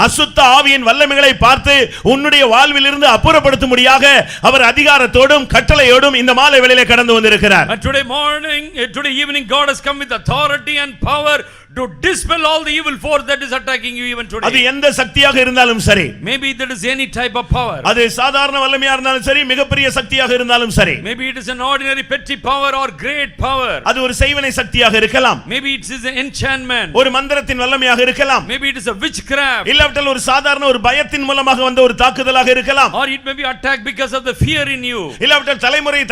அசுத்த ஆவியின் வல்லமைகளை பார்த்து உன்னுடைய வாழ்விலிருந்து அப்புறப்படுத்தும்படியாக அவர் அதிகாரத்தோடும் கட்டளையோடும் இந்த மாலை வேளையிலே கடந்து வந்திருக்கிறார். And today evening God has come with authority and power to dispel all the evil force that is attacking you even today. அது எந்த சக்தியாக இருந்தாலும் சரி, maybe that is any type of power, அது சாதாரண வல்லமையா இருந்தாலும் சரி, மிகப்பெரிய சக்தியாக இருந்தாலும் சரி, maybe it is an ordinary petty power or great power, அது ஒரு செய்வனை சக்தியாக இருக்கலாம், maybe it is an enchantment, ஒரு மந்திரத்தின் வல்லமையாக இருக்கலாம், maybe it is a witchcraft, இல்லாவிட்டால் ஒரு சாதாரண ஒரு பயத்தின் மூலமாக வந்த ஒரு தாக்குதலாக இருக்கலாம், or it may be attack because of the fear in you, இல்லாவிட்டால்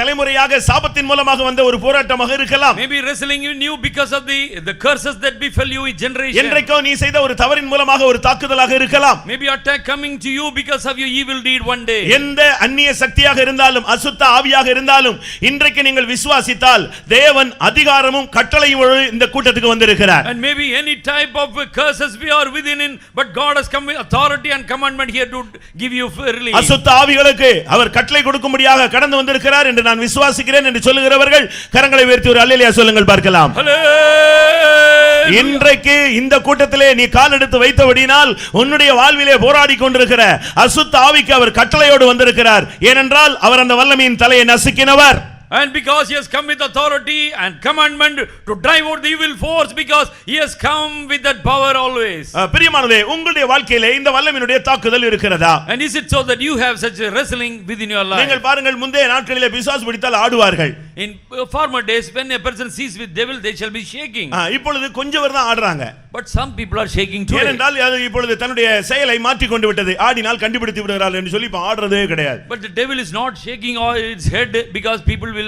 தலைமுறையாக சாபத்தின் மூலமாக வந்த ஒரு போராட்டமாக இருக்கலாம், maybe wrestling in you because of the curses that befell you in generation, என்றைக்கோ நீ செய்த ஒரு தவறின் மூலமாக ஒரு தாக்குதலாக இருக்கலாம், maybe attack coming to you because of your evil deed one day. எந்த அந்நிய சக்தியாக இருந்தாலும் அசுத்த ஆவியாக இருந்தாலும் இன்றைக்கு நீங்கள் விசுவாசித்தால் தேவன் அதிகாரமும் கட்டளையும் இந்த கூட்டத்துக்கு வந்திருக்கிறார். And maybe any type of curses we are within in, but God has come with authority and commandment here to give you relief. அசுத்த ஆவிகளுக்கு அவர் கட்டளை கொடுக்கும்படியாக கடந்து வந்திருக்கிறார் என்று நான் விசுவாசிக்கிறேன் என்று சொல்லுகிறவர்கள் கரங்களை உயர்த்தி ஒரு அல்லேலூயா சொல்லுங்கள் பார்க்கலாம். Hallelujah. இன்றைக்கு இந்த கூட்டத்திலே நீ கால் எடுத்து வைத்தபடினால் உன்னுடைய வாழ்விலே போராடி கொண்டிருக்கிற அசுத்த ஆவிக்கு அவர் கட்டளையோடு வந்திருக்கிறார். ஏனென்றால் அவர் அந்த வல்லமையின் தலையை நசுக்கினவர். And because he has come with authority and commandment to drive out the evil force, because he has come with that power always. பிரியமானவர்களே, உங்களுடைய வாழ்க்கையிலே இந்த வல்லமையினுடைய தாக்குதல் இருக்கிறதா? And is it so that you have such a wrestling within your life? நீங்கள் பாருங்கள், முந்தைய நாட்களிலே பிசாசு பிடித்தால் ஆடுவார்கள். In former days, when a person sees with devil, they shall be shaking. இப்பொழுது கொஞ்சம் பேர் தான் ஆடுறாங்க. But some people are shaking too. ஏனென்றால் அது இப்பொழுது தன்னுடைய செயலை மாற்றி கொண்டு விட்டது. ஆடினால் கண்டுபிடித்து விடுகிறார்கள் என்று சொல்லி இப்ப ஆடுறதே கிடையாது. But the devil is not shaking its head because people will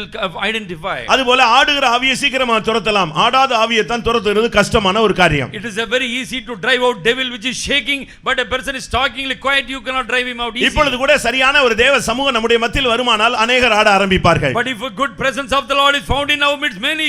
identify. அதுபோல ஆடுகிற ஆவியை சீக்கிரமா துரத்தலாம். ஆடாத ஆவியை தான் துரத்துறது கஷ்டமான ஒரு காரியம். It is a very easy to drive out devil which is shaking, but a person is talking like quiet, you cannot drive him out easily. இப்பொழுது கூட சரியான ஒரு தேவ சமூகம் நம்முடைய மத்தியில் வருமானால் அநேகர் ஆட ஆரம்பிப்பார்கள். But if a good presence of the Lord is found in our midst, many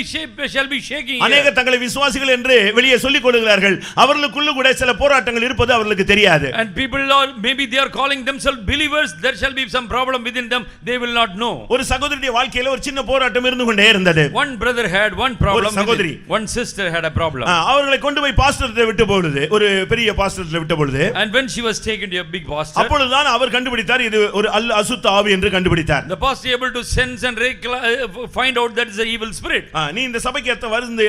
shall be shaking. அநேகர் தங்களை விசுவாசிகள் என்று வெளியே சொல்லிக் கொள்கிறார்கள். அவர்களுக்குள்ள கூட சில போராட்டங்கள் இருப்பது அவர்களுக்கு தெரியாது. And people are, maybe they are calling themselves believers, there shall be some problem within them, they will not know. ஒரு சகோதரியுடைய வாழ்க்கையில ஒரு சின்ன போராட்டம் இருந்து கொண்டே இருந்தது. One brother had one problem, சகோதரி, one sister had a problem. அவர்களை கொண்டு போய் பாஸ்டர்ட்ட விட்டு பொழுது, ஒரு பெரிய பாஸ்டர்ட்ட விட்டு பொழுது, and when she was taken to a big pastor, அப்பொழுதுதான் அவர் கண்டுபிடித்தார் இது ஒரு அசுத்த ஆவி என்று கண்டுபிடித்தார். the pastor able to sense and find out that is an evil spirit. நீ இந்த சபைக்கு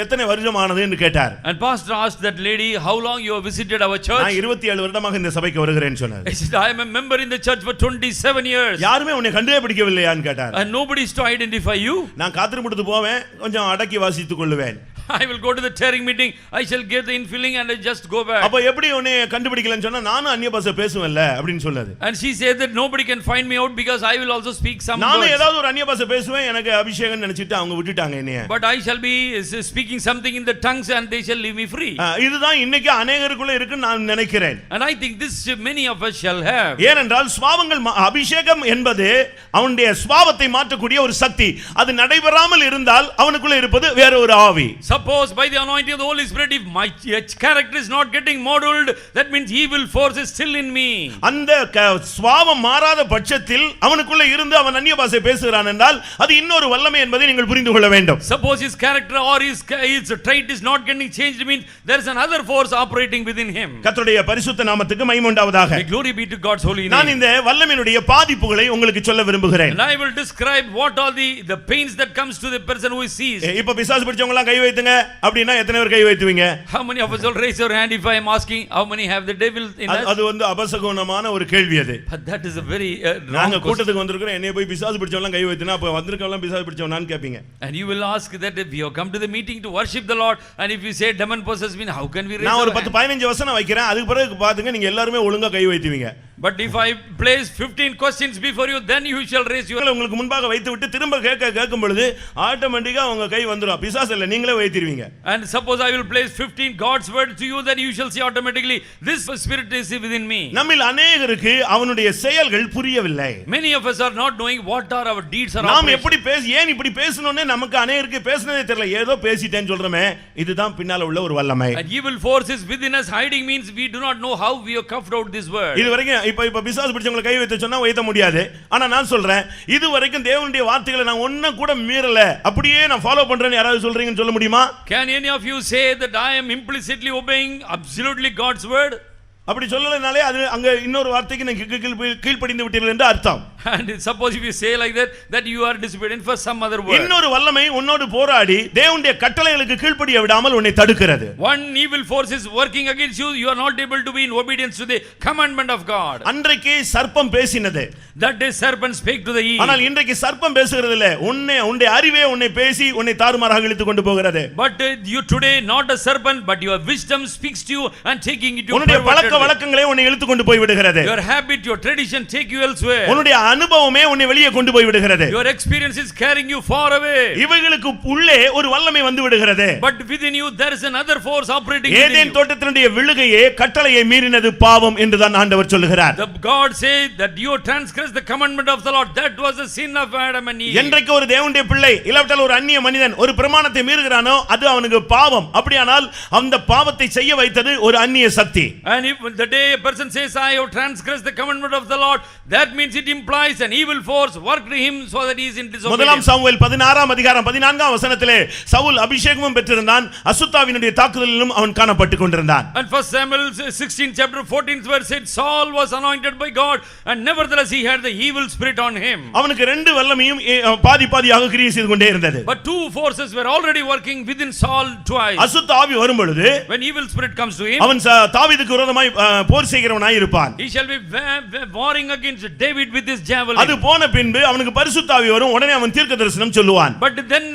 எத்தனை வருஷம் ஆனது என்று கேட்டார். And pastor asked that lady, how long you have visited our church? நான் 27 வருடமாக இந்த சபைக்கு வருகிறேன்னு சொன்னார். I said, I am a member in the church for 27 years. யாருமே உன்னை கண்டே பிடிக்கவில்லையான்னு கேட்டார். And nobody is to identify you. நான் காத்திருமுடுத்து போவேன், கொஞ்சம் அடக்கி வாசித்துக் கொள்வேன். I will go to the tearing meeting, I shall get the infilling and I just go back. அப்ப எப்படி உன்னை கண்டுபிடிக்கலன்னு சொன்னா நானும் அந்நிய பாஷை பேசுவேன்ல அப்படினு சொல்லாது. And she said that nobody can find me out because I will also speak some words. நானும் ஏதாவது ஒரு அந்நிய பாஷை பேசுவேன், எனக்கு அபிஷேகம் நினைச்சிட்டு அவங்க விட்டுட்டாங்க என்னைய. But I shall be speaking something in the tongues and they shall leave me free. இதுதான் இன்னைக்கு அநேகருக்குள்ள இருக்குன்னு நான் நினைக்கிறேன். And I think this many of us shall have. ஏனென்றால் சுவாவங்கள் அபிஷேகம் என்பது அவனுடைய சுபாவத்தை மாற்றக்கூடிய ஒரு சக்தி. அது நடைபெறாமல் இருந்தால் அவனுக்குள்ள இருப்பது வேற ஒரு ஆவி. Suppose by the anointing of the Holy Spirit, if my character is not getting modeled, that means evil force is still in me. அந்த சுபாவம் மாறாத பட்சத்தில் அவனுக்குள்ள இருந்து அவன் அந்நிய பாஷை பேசுகிறான் என்றால் அது இன்னொரு வல்லமை என்பதை நீங்கள் புரிந்து கொள்ள வேண்டும். Suppose his character or his trait is not getting changed, means there is another force operating within him. கர்த்தருடைய பரிசுத்த நாமத்துக்கு மகிமை உண்டாவதாக. Glory be to God's holy name. நான் இந்த வல்லமையினுடைய பாதிப்புகளை உங்களுக்கு சொல்ல விரும்புகிறேன். And I will describe what are the pains that comes to the person who is seized. இப்ப பிசாசு பிடிச்சவங்க எல்லாம் கை வைத்துங்க அப்படினா எத்தனை பேர் கை வைத்துவீங்க? How many of us will raise your hand if I am asking how many have the devil in us? அது வந்து அபசகுனமான ஒரு கேள்வி அது. But that is a very நாங்க கூட்டத்துக்கு வந்திருக்கோம், என்னைய போய் பிசாசு பிடிச்சவங்க எல்லாம் கை வைத்துனா அப்ப வந்திருக்கவங்க பிசாசு பிடிச்சவனான்னு கேப்பீங்க. And you will ask that if you have come to the meeting to worship the Lord and if you say demon possessed mean how can we raise? நான் ஒரு 10-15 வசனம் வைக்கிறேன், அதுக்கு பிறகு பாத்துங்க நீங்க எல்லாரும் ஒழுங்கா கை வைத்துவீங்க. But if I place 15 questions before you, then you shall raise your. உங்களுக்கு முன்பாக வைத்து விட்டு திரும்ப கேட்கும் பொழுது ஆட்டோமேட்டிக்கா உங்க கை வந்துரும். பிசாசு இல்ல, நீங்களே வைத்திருவீங்க. And suppose I will place 15 God's word to you, then you shall see automatically this spirit is within me. நம்மில் அநேகருக்கு அவனுடைய செயல்கள் புரியவில்லை. Many of us are not knowing what are our deeds are. நாம் எப்படி ஏன் இப்படி பேசணும்னே நமக்கு அநேகருக்கு பேசனதே தெரியல. ஏதோ பேசிட்டேன்னு சொல்றமே, இதுதான் பின்னால உள்ள ஒரு வல்லமை. And evil forces within us hiding means we do not know how we have cuffed out this word. இதுவரைக்கும் இப்ப பிசாசு பிடிச்சவங்களை கை வைத்து சொன்னா வைத்த முடியாது. ஆனா நான் சொல்றேன், இதுவரைக்கும் தேவனுடைய வார்த்தைகளை நான் ஒண்ணு கூட மீறல, அப்படியே நான் ஃபாலோ பண்றேன்னு யாராவது சொல்றீங்கன்னு சொல்ல முடியுமா? Can any of you say that I am implicitly obeying absolutely God's word? அப்படி சொல்லலனாலே அது அங்க இன்னொரு வார்த்தைக்கு நீங்க கீழ்ப்படிந்து விட்டீர்கள் என்று அர்த்தம். And suppose if you say like that you are disobedient for some other word. இன்னொரு வல்லமை உன்னோடு போராடி தேவனுடைய கட்டளைகளுக்கு கீழ்ப்படிய விடாமல் உன்னை தடுக்கிறது. One evil force is working against you, you are not able to be in obedience to the commandment of God. அன்றைக்கு சர்ப்பம் பேசினது. That day serpent spake to the Eve. ஆனால் இன்றைக்கு சர்ப்பம் பேசுகிறது இல்ல, உன்னுடைய அறிவே உன்னை பேசி உன்னை தாறுமாறாக இழுத்து கொண்டு போகிறது. But you today not a serpent, but your wisdom speaks to you and taking it to you. உன்னுடைய பழக்க வழக்கங்களே உன்னை இழுத்து கொண்டு போய் விடுகிறது. Your habit, your tradition take you elsewhere. உன்னுடைய அனுபவமே உன்னை வெளியே கொண்டு போய் விடுகிறது. Your experience is carrying you far away. இவைகளுக்கு உள்ளே ஒரு வல்லமை வந்து விடுகிறது. But within you there is another force operating within you. Eden தோட்டத்தினுடைய விழுகையே கட்டளையை மீறினது பாவம் என்று தான் ஆண்டவர் சொல்கிறார். The God said that you transgress the commandment of the Lord, that was the sin of Adam and Eve. என்றைக்கு ஒரு தேவனுடைய பிள்ளை இல்லாவிட்டால் ஒரு அந்நிய மனிதன் ஒரு பிரமாணத்தை மீறுகிறானோ அது அவனுக்கு பாவம். அப்படியானால் அந்த பாவத்தை செய்ய வைத்தது ஒரு அந்நிய சக்தி. And if the day a person says I have transgressed the commandment of the Lord, that means it implies Antichrist, an evil force, worked him so that he is in முதலாம் disobedience. சாமுவேல் 16ஆம் அதிகாரம் 14ஆம் வசனத்திலே சவுல் அபிஷேகமும் பெற்றிருந்தான், அசுத்தாவினுடைய தாக்குதலிலும் அவன் காணப்பட்டு கொண்டிருந்தான். And 1 Samuel 16 chapter 14th verse said Saul was anointed by God and nevertheless he had the evil spirit on him. அவனுக்கு ரெண்டு வல்லமையும் பாதி பாதியாக கிரியை செய்து கொண்டே இருந்தது. But two forces were already working within Saul twice. அசுத்த ஆவி வரும் பொழுது When evil spirit comes to him, அவன் தாவீதுக்கு விரோதமாய் போர் செய்கிறவனாய் இருப்பான். he shall be warring against David with his javelin. அது போன பின்பு அவனுக்கு பரிசுத்த ஆவி வரும், உடனே அவன் தீர்க்கதரிசனம் சொல்லுவான். But then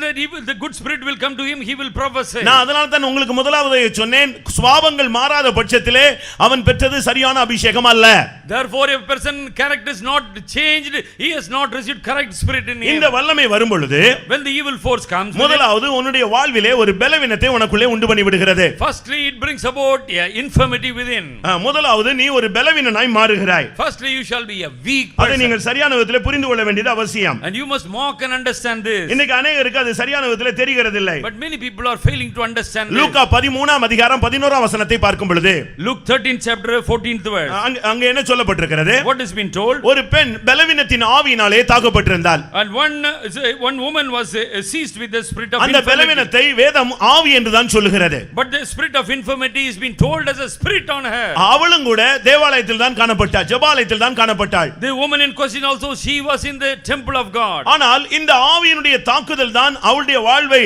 the good spirit will come to him, he will prophesy. நான் அதனால தான் உங்களுக்கு முதலாவது சொன்னேன், சுபாவங்கள் மாறாத பட்சத்திலே அவன் பெற்றது சரியான அபிஷேகம் அல்ல. Therefore if a person character is not changed, he has not received correct spirit in him. இந்த வல்லமை வரும் பொழுது When the evil force comes, முதலாவது உன்னுடைய வாழ்விலே ஒரு பலவீனத்தை உனக்குள்ளே உண்டு பண்ணி விடுகிறது. firstly it brings about infirmity within. முதலாவது நீ ஒரு பலவீனனாய் மாறுகிறாய். Firstly you shall be a weak அதை person. நீங்கள் சரியான விதத்திலே புரிந்து கொள்ள வேண்டியது அவசியம். And you must mock and understand this. இன்னைக்கு அநேகருக்கு அது சரியான விதத்திலே தெரிகிறது இல்லை. But many people are failing to understand this. லூக்கா 13ஆம் அதிகாரம் 11ஆம் வசனத்தை பார்க்கும் பொழுது Luke 13th chapter 14th verse. அங்க என்ன சொல்லப்பட்டிருக்கிறது? What has been told? ஒரு பெண் பலவீனத்தின் ஆவியினாலே தாக்கப்பட்டிருந்தாள். And one woman was seized with the spirit of அந்த infirmity. பலவீனத்தை வேதம் ஆவி என்று தான் சொல்லுகிறது. But the spirit of infirmity is being told as a spirit on her. அவளும் கூட தேவாலயத்தில் தான் காணப்பட்டாள், ஜெபாலயத்தில் தான் காணப்பட்டாள். The woman in question also, she was in the temple of God. ஆனால் இந்த ஆவியினுடைய தாக்குதல் தான் அவளுடைய வாழ்வை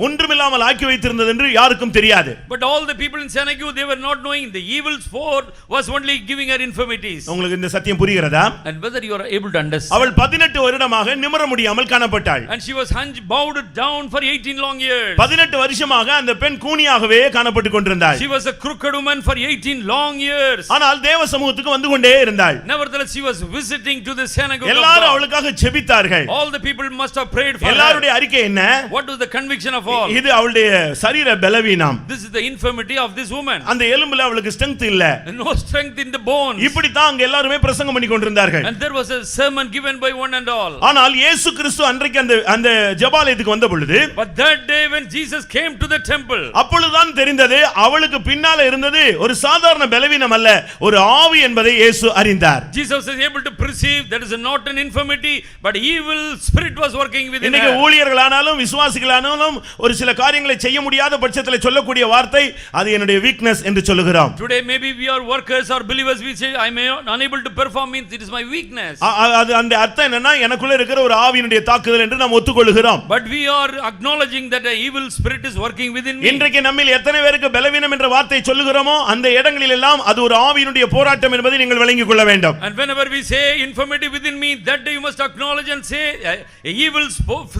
ஒன்றுமில்லாமல் ஆக்கி வைத்திருந்தது என்று யாருக்கும் தெரியாது. But all the people in Senegu, they were not knowing the evil force was only giving her infirmities. உங்களுக்கு இந்த சத்தியம் புரிகிறதா? And whether you are able to understand. அவள் 18 வருடமாக நிமிர முடியாமல் காணப்பட்டாள். And she was bowed down for 18 long years. 18 வருஷமாக அந்த பெண் கூனியாகவே காணப்பட்டு கொண்டிருந்தாள். She was a crooked woman for 18 long years. ஆனால் தேவ சமூகத்துக்கு வந்து கொண்டே இருந்தாள். Nevertheless she was visiting to the synagogue. எல்லாரும் அவளுக்காக ஜெபித்தார்கள். All the people must have prayed for her. எல்லாருடைய அறிக்கை என்ன? What was the conviction of all? இது அவளுடைய சரீர பலவீனம். This is the infirmity of this woman. அந்த எலும்புல அவளுக்கு ஸ்ட்ரெngth இல்ல. No strength in the bones. இப்படி தான் அங்க எல்லாரும் பிரசங்கம் பண்ணி கொண்டிருந்தார்கள். And there was a sermon given by one and all. ஆனால் இயேசு கிறிஸ்து அன்றைக்கு அந்த ஜெபாலயத்துக்கு வந்த பொழுது, But that day when Jesus came to the temple, அப்பொழுதுதான் தெரிந்தது அவளுக்கு பின்னால இருந்தது ஒரு சாதாரண பலவீனம் அல்ல, ஒரு ஆவி என்பதை இயேசு அறிந்தார். Jesus is able to perceive that is not an infirmity but evil spirit was working within இன்னைக்கு her. ஊழியர்களானாலும் விசுவாசிகளானாலும் ஒரு சில காரியங்களை செய்ய முடியாத பட்சத்தில் சொல்லக்கூடிய வார்த்தை அது என்னுடைய வீக்னஸ் என்று சொல்லுகிறோம். Today maybe we are workers or believers, we say I may not unable to perform, means it is my weakness. அது அந்த அர்த்தம் என்னன்னா எனக்குள்ள இருக்கிற ஒரு ஆவியினுடைய தாக்குதல் என்று நாம் ஒத்துக்கொள்கிறோம். But we are acknowledging that a evil spirit is working within me. இன்றைக்கு நம்மில் எத்தனை பேருக்கு பலவீனம் என்ற வார்த்தை சொல்லுகிறோமோ அந்த இடங்களில் எல்லாம் அது ஒரு ஆவியினுடைய போராட்டம் என்பதை நீங்கள் விளங்கிக் கொள்ள வேண்டும். And whenever we say infirmity within me, that day you must acknowledge and say a evil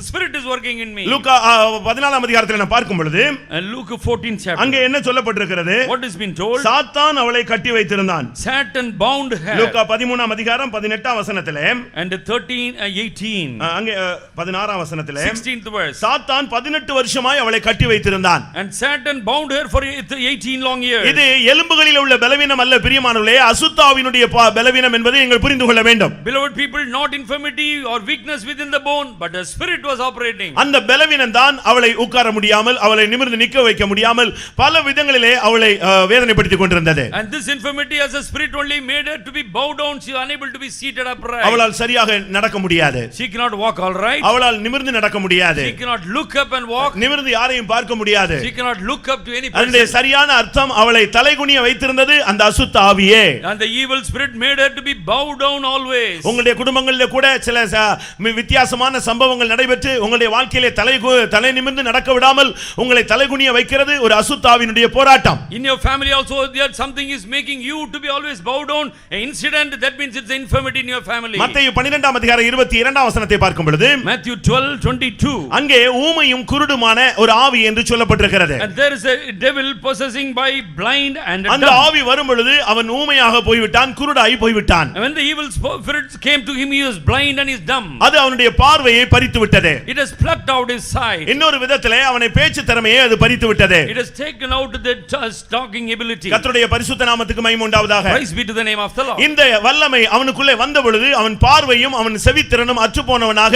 spirit is working in me. லூக்கா 14ஆம் அதிகாரத்தில் நான் பார்க்கும் பொழுது Luke 14th chapter. அங்கே என்ன சொல்லப்பட்டிருக்கிறது? What has been told? சாத்தான் அவளை கட்டி வைத்திருந்தான். Satan bound her. லூக்கா 13ஆம் அதிகாரம் 18ஆம் வசனத்திலே And 18 அங்கே 16ஆம் வசனத்திலே 16th verse. சாத்தான் 18 வருஷமாய் அவளை கட்டி வைத்திருந்தான். And Satan bound her for 18 long years. இது எலும்புகளில் உள்ள பலவீனம் அல்ல பிரியமானவர்களே, அசுத்த ஆவியினுடைய பலவீனம் என்பதை நீங்கள் புரிந்து கொள்ள வேண்டும். Beloved people, not infirmity or weakness within the bone, but a spirit was operating. அந்த பலவீனம் தான் அவளை உட்கார முடியாமல், அவளை நிமிர்ந்து நிற்க வைக்க முடியாமல் பல விதங்களிலே அவளை வேதனைப்படுத்திக் கொண்டிருந்தது. And this infirmity as a spirit only made her to be bowed down. She was unable to be seated upright. அவளால் சரியாக நடக்க முடியாது. She cannot walk all right. அவளால் நிமிர்ந்து நடக்க முடியாது. She cannot look up and walk. நிமிர்ந்து யாரையும் பார்க்க முடியாது. She cannot look up to any அதனுடைய person. சரியான அர்த்தம் அவளை தலைகுனிய வைத்திருந்தது அந்த அசுத்த ஆவியே. And the evil spirit made her to be bowed down always. உங்களுடைய குடும்பங்களிலே கூட சில வித்தியாசமான சம்பவங்கள் நடைபெற்று உங்களுடைய வாழ்க்கையிலே தலை நிமிர்ந்து நடக்க விடாமல் உங்களை தலைகுனிய வைக்கிறது ஒரு அசுத்த ஆவியினுடைய போராட்டம். In your family also there something is making you to be always bowed down. An incident, that means it's an infirmity in your family. மத்தேயு 12ஆம் அதிகாரம் 22ஆம் வசனத்தை பார்க்கும் பொழுது Matthew 12:22. அங்கே ஊமையும் குருடுமான ஒரு ஆவி என்று சொல்லப்பட்டிருக்கிறது. And there is a devil possessing by blind and அந்த dumb. ஆவி வரும் பொழுது அவன் ஊமையாக போய்விட்டான், குருடாய் போய்விட்டான். And when the evil spirits came to him, he was blind and is dumb. அது அவனுடைய பார்வையை பறித்து விட்டது. It has plucked out his sight. இன்னொரு விதத்திலே அவனை பேச்சு திறமையை அது பறித்து விட்டது. It has taken out the talking ability. கர்த்தருடைய பரிசுத்த நாமத்துக்கு மகிமை உண்டாவதாக. Praise be to the name of the Lord. இந்த வல்லமை அவனுக்குள்ளே வந்த பொழுது அவன் பார்வையும் அவன் செவித்திறனும் அற்றுப்போனவனாக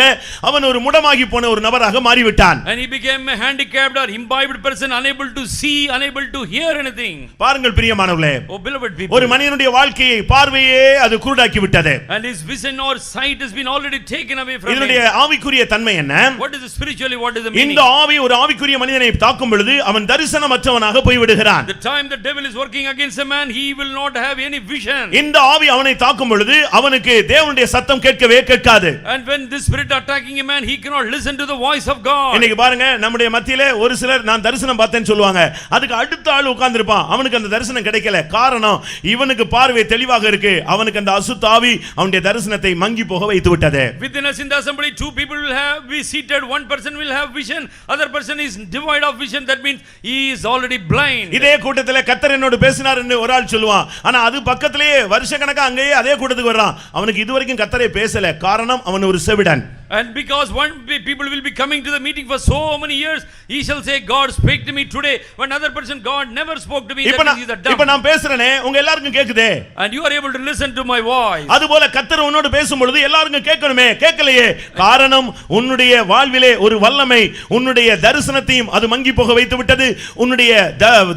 அவன் ஒரு முடமாகி போன ஒரு நபராக மாறிவிட்டான். And he became a handicapped or imbibed person, unable to see, unable to hear anything. பாருங்கள் பிரியமானவர்களே, Oh beloved people, ஒரு மனிதனுடைய வாழ்க்கையை பார்வையே அது குருடாக்கி விட்டது. and And his vision or sight has been already taken away from him. இதனுடைய ஆவிக்குரிய தன்மை என்ன? What is the spiritually, what is the meaning? இந்த ஆவி ஒரு ஆவிக்குரிய மனிதனை தாக்கும் பொழுது அவன் தரிசனமற்றவனாக போய் விடுகிறான். The time the devil is working against a man, he will not have any vision. இந்த ஆவி அவனை தாக்கும் பொழுது அவனுக்கு தேவனுடைய சத்தம் கேட்கவே கேட்காது. And when this spirit attacking a man, he cannot listen to the voice of God. இன்னைக்கு பாருங்க, நம்முடைய மத்தியிலே ஒரு சிலர் நான் தரிசனம் பார்த்தேன்னு சொல்லுவாங்க. அதுக்கு அடுத்த ஆள் உட்கார்ந்திருப்பான், அவனுக்கு அந்த தரிசனம் கிடைக்கல. காரணம், இவனுக்கு பார்வை தெளிவாக இருக்கு, அவனுக்கு அந்த அசுத்த ஆவி அவனுடைய தரிசனத்தை மங்கி போக வைத்து விட்டது. Within us in the assembly, two people will have be seated, one person will have vision, other person is devoid of vision. That means he is already blind. இதே கூட்டத்திலே கர்த்தர் என்னோடு பேசினார் என்று ஒரு ஆள் சொல்லுவான். ஆனா அது பக்கத்திலேயே வருஷக்கணக்கா அங்கேயே அதே கூட்டத்துக்கு வர்றான். அவனுக்கு இதுவரைக்கும் கர்த்தரே பேசல. காரணம், அவன் ஒரு செவிடன். And because one people will be coming to the meeting for so many years, he shall say, God spake to me today. One other person, God never spoke to me. That means he's a dumb. இப்ப நான் பேசுறேனே, உங்க எல்லாருக்கும் கேக்குதே. And you are able to listen to my voice. அதுபோல கர்த்தர் உன்னோடு பேசும் பொழுது எல்லாருக்கும் கேட்கணுமே, கேட்கலையே. காரணம், உன்னுடைய வாழ்விலே ஒரு வல்லமை உன்னுடைய தரிசனத்தையும் அது மங்கி போக வைத்து விட்டது. உன்னுடைய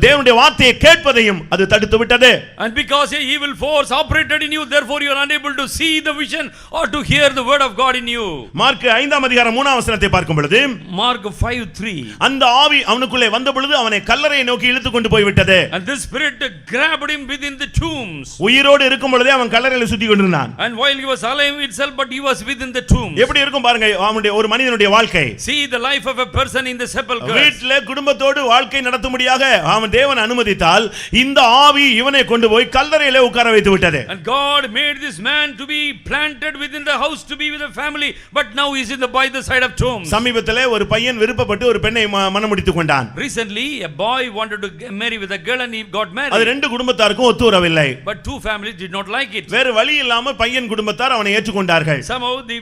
தேவனுடைய வார்த்தையை கேட்பதையும் அது தடுத்து விட்டது. And because a evil force operated in you, therefore you are unable to see the vision or to hear the word of God in you. Mark 5ஆம் அதிகாரம் 3ஆம் வசனத்தை பார்க்கும் பொழுது, Mark 5:3, அந்த ஆவி அவனுக்குள்ளே வந்த பொழுது அவனை கல்லறையை நோக்கி இழுத்து கொண்டு போய் விட்டது. and this spirit grabbed him within the tombs. உயிரோடு இருக்கும் பொழுதே அவன் கல்லறையில சுத்தி கொண்டிருந்தான். And while he was alive itself, but he was within the tombs. எப்படி இருக்கும் பாருங்க அவனுடைய ஒரு மனிதனுடைய வாழ்க்கை. See the life of a person in the sepulchre. வீட்டிலே குடும்பத்தோடு வாழ்க்கை நடத்தும்படியாக அவன் தேவன் அனுமதித்தால் இந்த ஆவி இவனை கொண்டு போய் கல்லறையிலே உட்கார வைத்து விட்டது. And God made this man to be planted within the house to be with a family, but now he is by the side of tombs. சமீபத்திலே ஒரு பையன் விருப்பப்பட்டு ஒரு பெண்ணை மணமுடித்துக் கொண்டான். Recently a boy wanted to marry with a girl and he got married. அது ரெண்டு குடும்பத்தாருக்கும் ஒத்து வரவில்லை. But two families did not like it. வேற வழி இல்லாம பையன் குடும்பத்தார் அவனை ஏற்றுக்கொண்டார்கள். Somehow the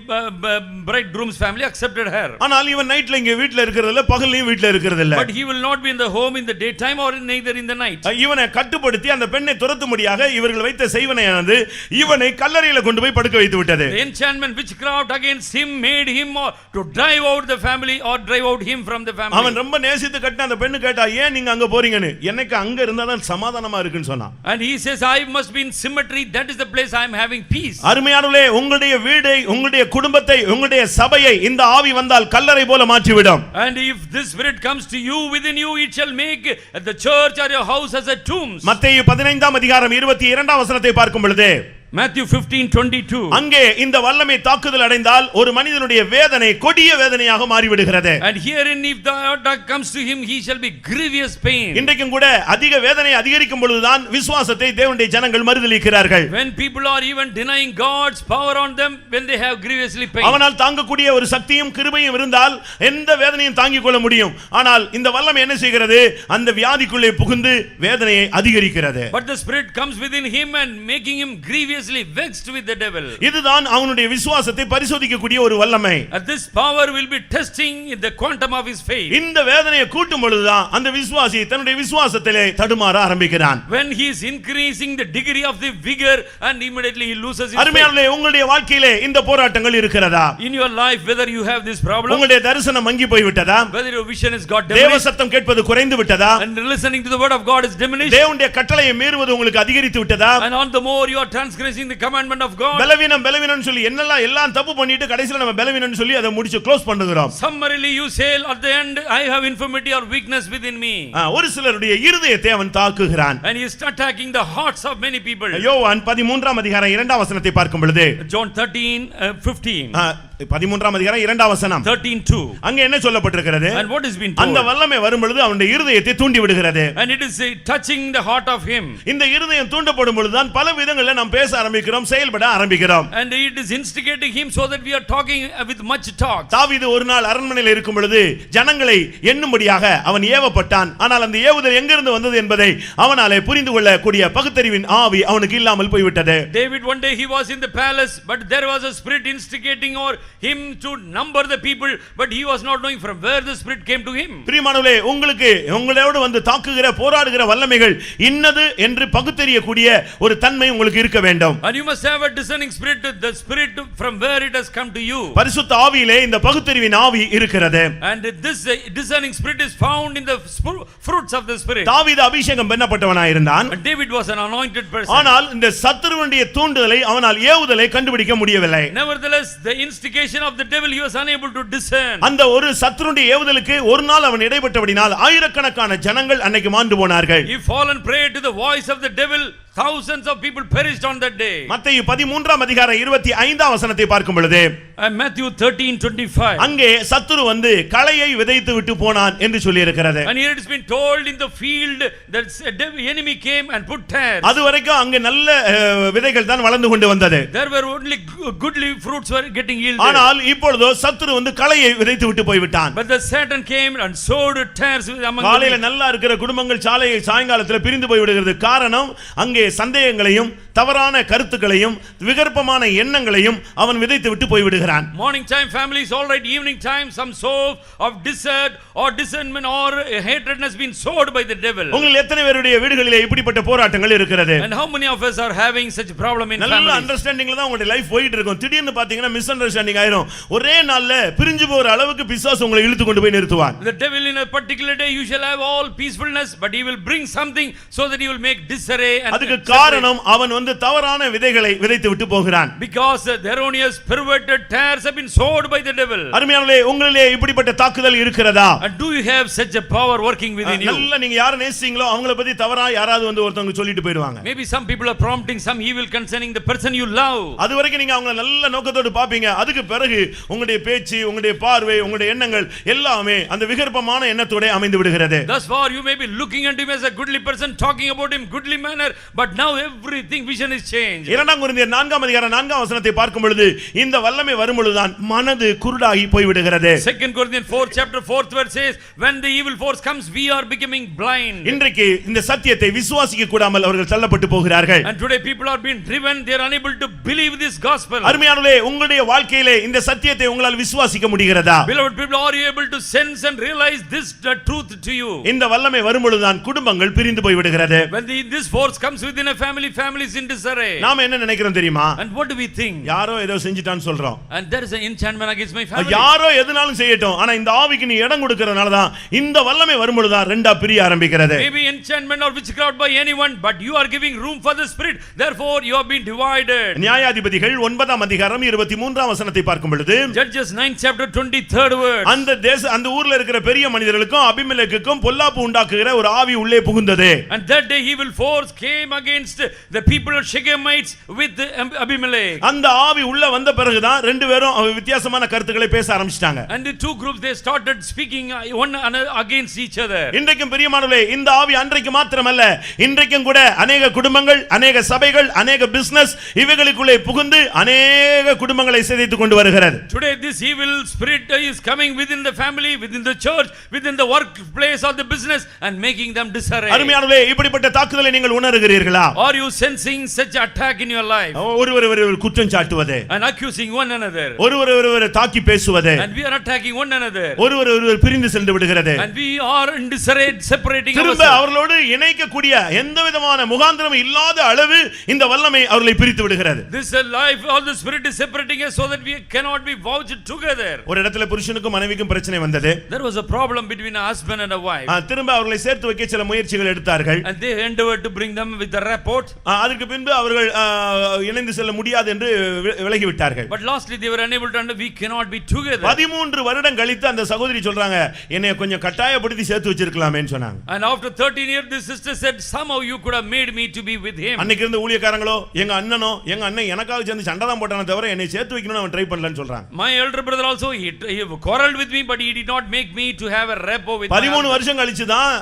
bridegroom's family accepted her. ஆனால் இவன் நைட்ல இங்க வீட்ல இருக்குறதில்ல, பகல்லையும் வீட்ல இருக்குறதில்ல. But he will not be in the home in the daytime or neither in the night. இவனை கட்டுப்படுத்தி அந்த பெண்ணை துரத்தும்படியாக இவர்கள் வைத்த செய்வனையானது இவனை கல்லறையில கொண்டு போய் படுக்க வைத்து விட்டது. The enchantment witchcraft against him made him to drive out the family or drive out him from the family. அவன் ரொம்ப நேசித்து கட்டின அந்த பெண்ணு கேட்டா, ஏன் நீங்க அங்க போறீங்கன்னு. எனக்கு அங்க இருந்தா தான் சமாதானமா இருக்குன்னு சொன்னான். And he says, I must be in symmetry, that is the place I am having peace. அருமையானவர்களே, உங்களுடைய வீடை, உங்களுடைய குடும்பத்தை, உங்களுடைய சபையை இந்த ஆவி வந்தால் கல்லறை போல மாற்றிவிடும். And if this spirit comes to you, within you, it shall make the church or your house as a tomb. மத்தேயு 15ஆம் அதிகாரம் 22ஆம் வசனத்தை பார்க்கும் பொழுது, Matthew 15:22, அங்கே இந்த வல்லமை தாக்குதல் அடைந்தால் ஒரு மனிதனுடைய வேதனை கொடிய வேதனையாக மாறிவிடுகிறது. and herein if the attack comes to him, he shall be grievous pain. இன்றைக்கும் கூட அதிக வேதனை அதிகரிக்கும் பொழுதுதான் விசுவாசத்தை தேவனுடைய ஜனங்கள் மறுதலிக்கிறார்கள். When people are even denying God's power on them, when they have grievously pain. அவனால் தாங்கக்கூடிய ஒரு சக்தியும் கிருபையும் இருந்தால் எந்த வேதனையும் தாங்கிக் கொள்ள முடியும். ஆனால் இந்த வல்லமை என்ன செய்கிறது? அந்த வியாதிக்குள்ளே புகுந்து வேதனையை அதிகரிக்கிறது. But the spirit comes within him and making him grievously vexed with the devil. இதுதான் அவனுடைய விசுவாசத்தை பரிசோதிக்கக்கூடிய ஒரு வல்லமை. And this power will be testing the quantum of his faith. இந்த வேதனையை கூட்டும் பொழுதுதான் அந்த விசுவாசி தன்னுடைய விசுவாசத்திலே தடுமாற ஆரம்பிக்கிறான். When he is increasing the degree of the vigor and immediately he loses his faith. அருமையானவர்களே, உங்களுடைய வாழ்க்கையிலே இந்த போராட்டங்கள் இருக்கிறதா? In your life, whether you have this problem, உங்களுடைய தரிசனம் மங்கி போய் விட்டதா? whether your vision has got தேவ diminished சத்தம் கேட்பது குறைந்து விட்டதா? and listening to the word of God is diminished, தேவனுடைய கட்டளையை மீறுவது உங்களுக்கு அதிகரித்து விட்டதா? and on the more you are transgressing the commandment of God. பலவீனம் சொல்லி எல்லாம் தப்பு பண்ணிட்டு கடைசில நம்ம பலவீனம் சொல்லி அதை முடிச்சு க்ளோஸ் பண்ணுகிறோம். Summarily you say at the end, I have infirmity or weakness within me. ஒரு சிலருடைய இருதயத்தை அவன் தாக்குகிறான். And he is attacking the hearts of many people. யோவான் 13ஆம் அதிகாரம் 2ஆம் வசனத்தை பார்க்கும் பொழுது, John 13:15. 13ஆம் அதிகாரம் 2ஆம் வசனம் 13:2. அங்க என்ன சொல்லப்பட்டிருக்கிறது? And what has been told? அந்த வல்லமை வரும் பொழுது அவனுடைய இருதயத்தை தூண்டி விடுகிறது. And it is touching the heart of him. இந்த இருதயம் தூண்டப்படும் பொழுதுதான் பல விதங்களில் நாம் பேச ஆரம்பிக்கிறோம், செயல்பட ஆரம்பிக்கிறோம். And it is instigating him so that we are talking with much talk. தாவீது ஒரு நாள் அரண்மனையில் இருக்கும் பொழுது ஜனங்களை எண்ணும்படியாக அவன் ஏவப்பட்டான். ஆனால் அந்த ஏவுதல் எங்கிருந்து வந்தது என்பதை அவனாலே புரிந்து கொள்ளக்கூடிய பகுத்தறிவின் ஆவி அவனுக்கு இல்லாமல் போய்விட்டது. David, one day he was in the palace, but there was a spirit instigating or him to number the people, but he was not knowing from where the spirit came to him. பிரியமானவர்களே, உங்களோடு வந்து தாக்குகிற போராடுகிற வல்லமைகள் இன்னது என்று பகுத்தறியக்கூடிய ஒரு தன்மை உங்களுக்கு இருக்க வேண்டும். வேண்டும். And you must have a discerning spirit, the spirit from where it has come to you. பரிசுத்த ஆவியிலே இந்த பகுத்தறிவின் ஆவி இருக்கிறது. And this discerning spirit is found in the fruits of the spirit. தாவீது அபிஷேகம் பண்ணப்பட்டவனாய் இருந்தான். And David was an anointed person. ஆனால் இந்த சத்துருவினுடைய தூண்டுதலை அவனால் ஏவுதலை கண்டுபிடிக்க முடியவில்லை. Nevertheless, the instigation of the devil he was unable to discern. அந்த ஒரு சத்துருடைய ஏவுதலுக்கு ஒரு நாள் அவன் இடைப்பட்டபடினால் ஆயிரக்கணக்கான ஜனங்கள் அன்னைக்கு மாண்டு போனார்கள். He fallen prey to the voice of the devil. Thousands of people perished on that day. மத்தேயு 13ஆம் அதிகாரம் 25ஆம் வசனத்தை பார்க்கும் பொழுது Matthew 13:25. அங்கே சத்துரு வந்து களையை விதைத்து விட்டு போனான் என்று சொல்லி இருக்கிறது. And here it has been told in the field that the enemy came and put tares. அதுவரைக்கும் அங்கே நல்ல விதைகள் தான் வளர்ந்து கொண்டு வந்தது. There were only goodly fruits were getting yielded. ஆனால் இப்பொழுதோ சத்துரு வந்து களையை விதைத்து விட்டு போய் விட்டான். But the Satan came and sowed tares among காலையில them. நல்லா இருக்கிற குடும்பங்கள் சாயங்காலத்தில் பிரிந்து போய் விடுகிறது. காரணம் அங்கே சந்தேகங்களையும் தவறான கருத்துக்களையும் விகற்பமான எண்ணங்களையும் அவன் விதைத்து விட்டு போய் விடுகிறான். Morning time family is all right, evening time some sow of dissert or discernment or hatred has been sowed by the devil. உங்கள் எத்தனை பேருடைய வீடுகளிலே இப்படிப்பட்ட போராட்டங்கள் இருக்கிறது? And how many of us are having such a problem in நல்ல families? அண்டர்ஸ்டாண்டிங்ல தான் உங்களுடைய லைஃப் போயிட்டு இருக்கும். திடீர்னு பாத்தீங்கன்னா மிஸ் அண்டர்ஸ்டாண்டிங் ஆயிரும். ஒரே நாள்ல பிரிஞ்சு போற அளவுக்கு பிசாசு உங்களை இழுத்து கொண்டு போய் நிறுத்துவான். The devil in a particular day you shall have all peacefulness, but he will bring something so that he will make disarray and அதுக்கு காரணம் அவன் வந்து தவறான விதைகளை விதைத்து விட்டு போகிறான். because the erroneous perverted tares have been sowed by the devil. அருமையானவர்களே, உங்களிலே இப்படிப்பட்ட தாக்குதல் இருக்கிறதா? And do you have such a power working within you? நல்ல நீங்க யாரை நேசிங்களோ அவங்கள பத்தி தவறா யாராவது வந்து ஒருத்தங்க சொல்லிட்டு போயிடுவாங்க. Maybe some people are prompting some evil concerning the person you love. அது வரைக்கும் நீங்க அவங்கள நல்ல நோக்கத்தோடு பாப்பீங்க. அதுக்கு பிறகு உங்களுடைய பேச்சு, உங்களுடைய பார்வை, உங்களுடைய எண்ணங்கள் எல்லாமே அந்த விகற்பமான எண்ணத்தோட அமைந்து விடுகிறது. Thus far you may be looking at him as a goodly person, talking about him goodly manner, but now everything vision is changed. 2 கொரிந்தியர் 4ஆம் அதிகாரம் 4ஆம் வசனத்தை பார்க்கும் பொழுது இந்த வல்லமை வரும் பொழுதுதான் மனது குருடாகி போய் விடுகிறது. 2 Corinthians 4 chapter 4th verse says, when the evil force comes we are becoming blind. இன்றைக்கு இந்த சத்தியத்தை விசுவாசிக்க கூடாமல் அவர்கள் தள்ளப்பட்டு போகிறார்கள். And today people are being driven, they are unable to believe this gospel. அருமையானவர்களே, உங்களுடைய வாழ்க்கையிலே இந்த சத்தியத்தை உங்களால் விசுவாசிக்க முடிகிறதா? Beloved people, are you able to sense and realize this the truth to you? இந்த வல்லமை வரும் பொழுதுதான் குடும்பங்கள் பிரிந்து போய் விடுகிறது. When this force comes within a family, family is in disarray. நாம என்ன நினைக்கிறோம் தெரியுமா? And what do we think? யாரோ ஏதோ செஞ்சிட்டான்னு சொல்றோம். And there is an enchantment against my family. யாரோ எதுனாலும் செய்யட்டும், ஆனா இந்த ஆவிக்கு நீ இடம் கொடுக்கிறதுனால தான் இந்த வல்லமை வரும் பொழுதுதான் ரெண்டா பிரிய ஆரம்பிக்கிறது. Maybe enchantment or witchcraft by anyone, but you are giving room for the spirit, therefore you have been divided. நியாயாதிபதிகள் 9ஆம் அதிகாரம் 23ஆம் வசனத்தை பார்க்கும் பொழுது Judges 9 chapter 23rd verse. அந்த ஊர்ல இருக்கிற பெரிய மனிதர்களுக்கும் அபிமெலேக்குக்கும் பொல்லாப்பு உண்டாக்குகிற ஒரு ஆவி உள்ளே புகுந்தது. And that day evil force came against the people of Shechemites with Abimelech. அந்த ஆவி உள்ள வந்த பிறகுதான் ரெண்டு பேரும் வித்தியாசமான கருத்துக்களை பேச ஆரம்பிச்சிட்டாங்க. And the two groups they started speaking one against each other. இன்றைக்கும் பிரியமானவர்களே, இந்த ஆவி அன்றைக்கு மாத்திரமல்ல, இன்றைக்கும் கூட अनेक குடும்பங்கள், अनेक சபைகள், अनेक பிசினஸ் இவைகளுக்குள்ளே புகுந்து अनेक குடும்பங்களை சிதைத்துக் கொண்டு வருகிறது. Today this evil spirit is coming within the family, within the church, within the workplace or the business and making them disarray. அருமையானவர்களே, இப்படிப்பட்ட தாக்குதலை நீங்கள் உணர்கிறீர்களா? Are you sensing such attack in your life? ஒருவர் குற்றம் சாட்டுவது, and accusing one another, ஒருவர் தாக்கி பேசுவது, and we are attacking one another, ஒருவர் பிரிந்து சென்று விடுகிறது, and we are in disarray, separating திரும்ப அவர்களோடு இணைக்கக்கூடிய எந்த விதமான முகாந்திரம் இல்லாத அளவு இந்த வல்லமை அவர்களை பிரித்து விடுகிறது. This life, all the spirit is separating us so that we cannot be vouched together. ஒரு இடத்துல புருஷனுக்கும் மனைவிக்கும் பிரச்சனை வந்தது. There was a problem between a husband and a wife. திரும்ப அவர்களை சேர்த்து வைக்க சில முயற்சிகள் எடுத்தார்கள். And they endeavored to bring them with the rapport. அதற்கு பின்பு அவர்கள் இணைந்து செல்ல முடியாது என்று விலகி விட்டார்கள். But lastly they were unable to we cannot be together. 13 வருடம் கழித்து அந்த சகோதரி சொல்றாங்க, என்னை கொஞ்சம் கட்டாயப்படுத்தி சேர்த்து வச்சிருக்கலாமேன்னு சொன்னாங்க. And after 13 years this sister said somehow you could have made me to be with him. அன்னைக்கு இருந்த ஊழியக்காரங்களோ எங்க அண்ணன் எனக்காக சேர்ந்து சண்டை தான் போட்டானே தவிர என்னை சேர்த்து வைக்கணும்னு அவன் ட்ரை பண்ணலன்னு சொல்றாங்க. My elder brother also he quarreled with me but he did not make me to have a rapport with 13 வருஷம் கழிச்சு தான்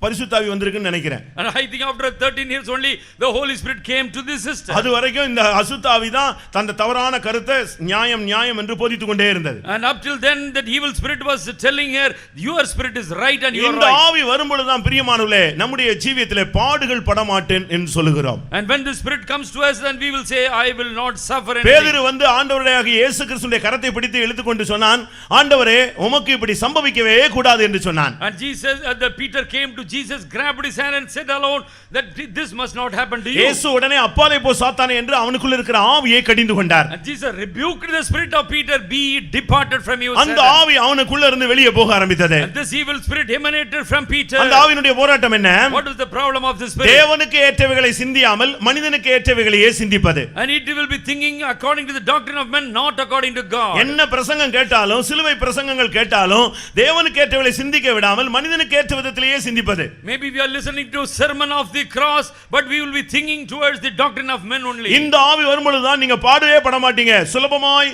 பரிசுத்தாவி வந்திருக்குன்னு நினைக்கிறேன். And I think after 13 years only the Holy Spirit came to this sister. அது வரைக்கும் இந்த அசுத்தாவி தான் தந்த தவறான கருத்தை நியாயம் என்று போதித்துக் கொண்டே இருந்தது. And up till then that evil spirit was telling her your spirit is right and you are right. இந்த ஆவி வரும்போது தான் பிரியமானவர்களே நம்முடைய ஜீவியத்திலே பாடுகள் படமாட்டேன் என்று சொல்லுகிறோம். And when the spirit comes to us then we will say I will not suffer anything. பேதுரு வந்து ஆண்டவராகிய இயேசு கிறிஸ்துவின் கரத்தை பிடித்து இழுத்துக்கொண்டு சொன்னான், ஆண்டவரே உமக்கு இப்படி சம்பவிக்கவே கூடாது என்று சொன்னான். And Jesus the Peter came to Jesus grabbed his hand and said alone that this must not happen to you. இயேசு உடனே அப்பாலே போ சாத்தானே என்று அவனுக்குள்ள இருக்கிற ஆவியை கடிந்து கொண்டார். And Jesus rebuked the spirit of Peter, be departed from you. அந்த ஆவி அவனுக்குள்ள இருந்து வெளியே போக ஆரம்பித்தது. And this evil spirit emanated from Peter. அந்த ஆவியினுடைய போராட்டம் என்ன? What is the problem of this spirit? தேவனுக்கு ஏற்றவைகளை சிந்தியாமல் மனிதனுக்கு ஏற்றவைகளையே சிந்திப்பது. And it will be thinking according to the doctrine of men, not according to God. என்ன பிரசங்கம் கேட்டாலும் சிலுவை பிரசங்கங்கள் கேட்டாலும் தேவனுக்கு ஏற்றவைகளை சிந்திக்க விடாமல் மனிதனுக்கு ஏற்ற விதத்திலேயே சிந்திப்பது. Maybe we are listening to sermon of the cross, but we will be thinking towards the doctrine of men only. இந்த ஆவி வரும்பொழுது தான் நீங்க பாடவே பட மாட்டீங்க. சுலபமாய்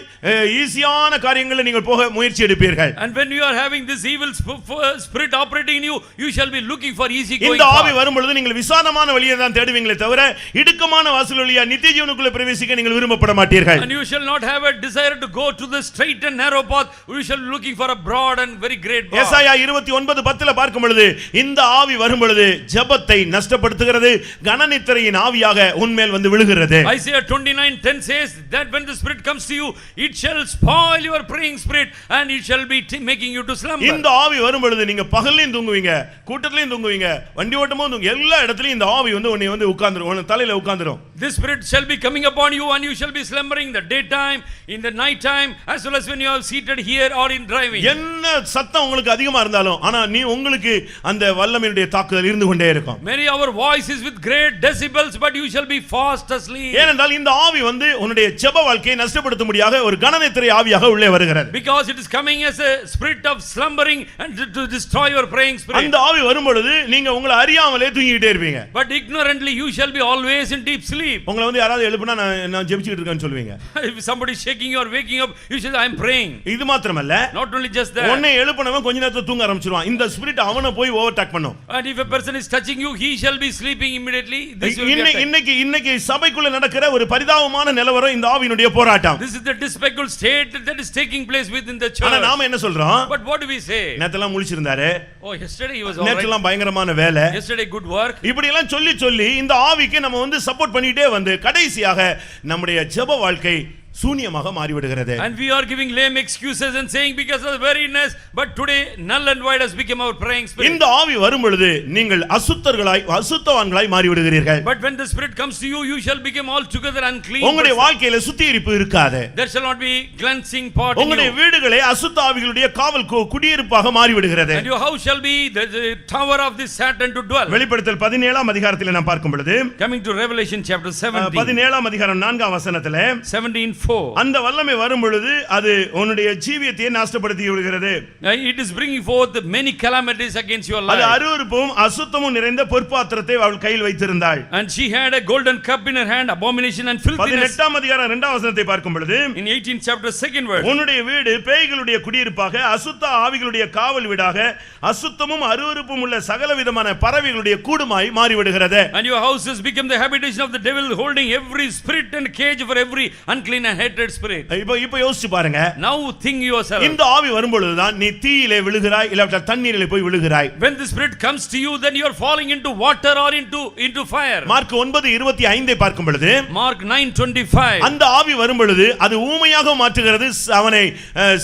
ஈஸியான காரியங்களை நீங்கள் போக முயற்சி எடுப்பீர்கள். And when you are having this evil spirit operating in you, you shall be looking for easy going. இந்த ஆவி வரும்பொழுது நீங்கள் விசாலமான வழியை தான் தேடுவீங்களே தவிர இடுக்கமான வாசல் வழியா நித்திய ஜீவனுக்குள்ள பிரவேசிக்க நீங்கள் விரும்பப்பட மாட்டீர்கள். And you shall not have a desire to go to the straight and narrow path. You shall be looking for a broad and very great path. ஏசாயா 29:10 பார்க்கும் பொழுது இந்த ஆவி வரும்பொழுது ஜெபத்தை நஷ்டப்படுத்துகிறது, கனநித்திரையின் ஆவியாக உன்மேல் வந்து விழுகிறது. Isaiah 29:10 says that when the spirit comes to you, it shall spoil your praying spirit and it shall be making you to slumber. இந்த ஆவி வரும்பொழுது நீங்க பகல்லையும் தூங்குவீங்க, கூட்டத்திலையும் தூங்குவீங்க, வண்டி ஓட்டமும் தூங்குவீங்க, எல்லா இடத்துலயும் இந்த ஆவி வந்து உன்னை வந்து உட்கார்ந்துரும், உன் தலையில உட்கார்ந்துரும். This spirit shall be coming upon you and you shall be slumbering the daytime, in the night time, as well as when you are seated here or in driving. என்ன சத்தம் உங்களுக்கு அதிகமா இருந்தாலும் ஆனா நீ உங்களுக்கு அந்த வல்லமையுடைய தாக்குதல் இருந்து கொண்டே இருக்கும். Many our voice is with great decibels, but you shall be fast asleep. ஏனென்றால் இந்த ஆவி வந்து உன்னுடைய ஜெப வாழ்க்கையை நஷ்டப்படுத்தும்படியாக ஒரு கனநித்திரை ஆவியாக உள்ளே வருகிறது. Because it is coming as a spirit of slumbering and to destroy your praying spirit. அந்த ஆவி வரும்பொழுது நீங்க உங்களை அறியாமலே தூங்கிட்டே இருப்பீங்க. But ignorantly you shall be always in deep sleep. உங்களை வந்து யாராவது எழுப்புனா நான் ஜெபிச்சிட்டு இருக்கேன்னு சொல்லுவீங்க. If somebody is shaking you or waking up, you shall I am praying. இது மாத்திரமல்ல, not only just that, உன்னை எழுப்புனவன் கொஞ்ச நேரத்துல தூங்க ஆரம்பிச்சிடுவான். இந்த ஸ்பிரிட் அவனை போய் ஓவர்டேக் பண்ணும். And if a person is touching you, he shall be sleeping immediately. This will be இன்னைக்கு சபைக்குள்ள நடக்கிற ஒரு பரிதாபமான நிலவரம் இந்த ஆவியினுடைய போராட்டம். This is the despicable state that is taking place within the church. ஆனா நாம என்ன சொல்றோம்? But what do we say? நேத்தெல்லாம் முழிச்சிருந்தாரு. Oh, yesterday he was all right. நேத்தெல்லாம் பயங்கரமான வேலை. Yesterday good work. இப்படி எல்லாம் சொல்லி இந்த ஆவிக்கு நம்ம வந்து சப்போர்ட் பண்ணிட்டே வந்து கடைசியாக நம்முடைய ஜெப வாழ்க்கை சூனியமாக மாறிவிடுகிறது. And we are giving lame excuses and saying because of the weariness, but today null and void has become our praying spirit. இந்த ஆவி வரும் பொழுது நீங்கள் அசுத்தவான்களாய் மாறிவிடுகிறீர்கள். But when the spirit comes to you, you shall become altogether unclean. உங்களுடைய வாழ்க்கையில சுத்திகரிப்பு இருக்காது. There shall not be cleansing part in you. உங்களுடைய வீடுகளே அசுத்த ஆவிகளுடைய காவல் குடியிருப்பாக மாறிவிடுகிறது. And your house shall be the tower of the Satan to dwell. வெளிப்படுத்தல் 17ஆம் அதிகாரத்தில் நாம் பார்க்கும் பொழுது, coming to Revelation chapter 17, 17ஆம் அதிகாரம் 4ஆம் வசனத்திலே 17:4, அந்த வல்லமை வரும் பொழுது அது உன்னுடைய ஜீவியத்தை நாசப்படுத்தி விடுகிறது. it is bringing forth many calamities against your life. அது அருவருப்பும் அசுத்தமும் நிறைந்த பொற்பாத்திரத்தை அவள் கையில் வைத்திருந்தாள். And she had a golden cup in her hand, abomination and filthiness. 18ஆம் அதிகாரம் 2ஆம் வசனத்தை பார்க்கும் பொழுது, in 18th chapter 2nd verse, உன்னுடைய வீடு பேய்களுடைய குடியிருப்பாக, அசுத்த ஆவிகளுடைய காவல் வீடாக, அசுத்தமும் அருவருப்பும் உள்ள சகலவிதமான பறவைகளுடைய கூடுமாய் மாறிவிடுகிறது. And your house has become the habitation of the devil, holding every spirit and cage for every unclean and hated spirit. இப்போ யோசிச்சு பாருங்க. Now think yourself. இந்த ஆவி வரும் பொழுது தான் நீ தீயிலே விழுகிறாய், இல்ல தண்ணீரிலே போய் விழுகிறாய். When the spirit comes to you, then you are falling into water or into fire. Mark 9:25 பார்க்கும் பொழுது, Mark 9:25, அந்த ஆவி வரும் பொழுது அது ஊமையாக மாற்றுகிறது, அவனை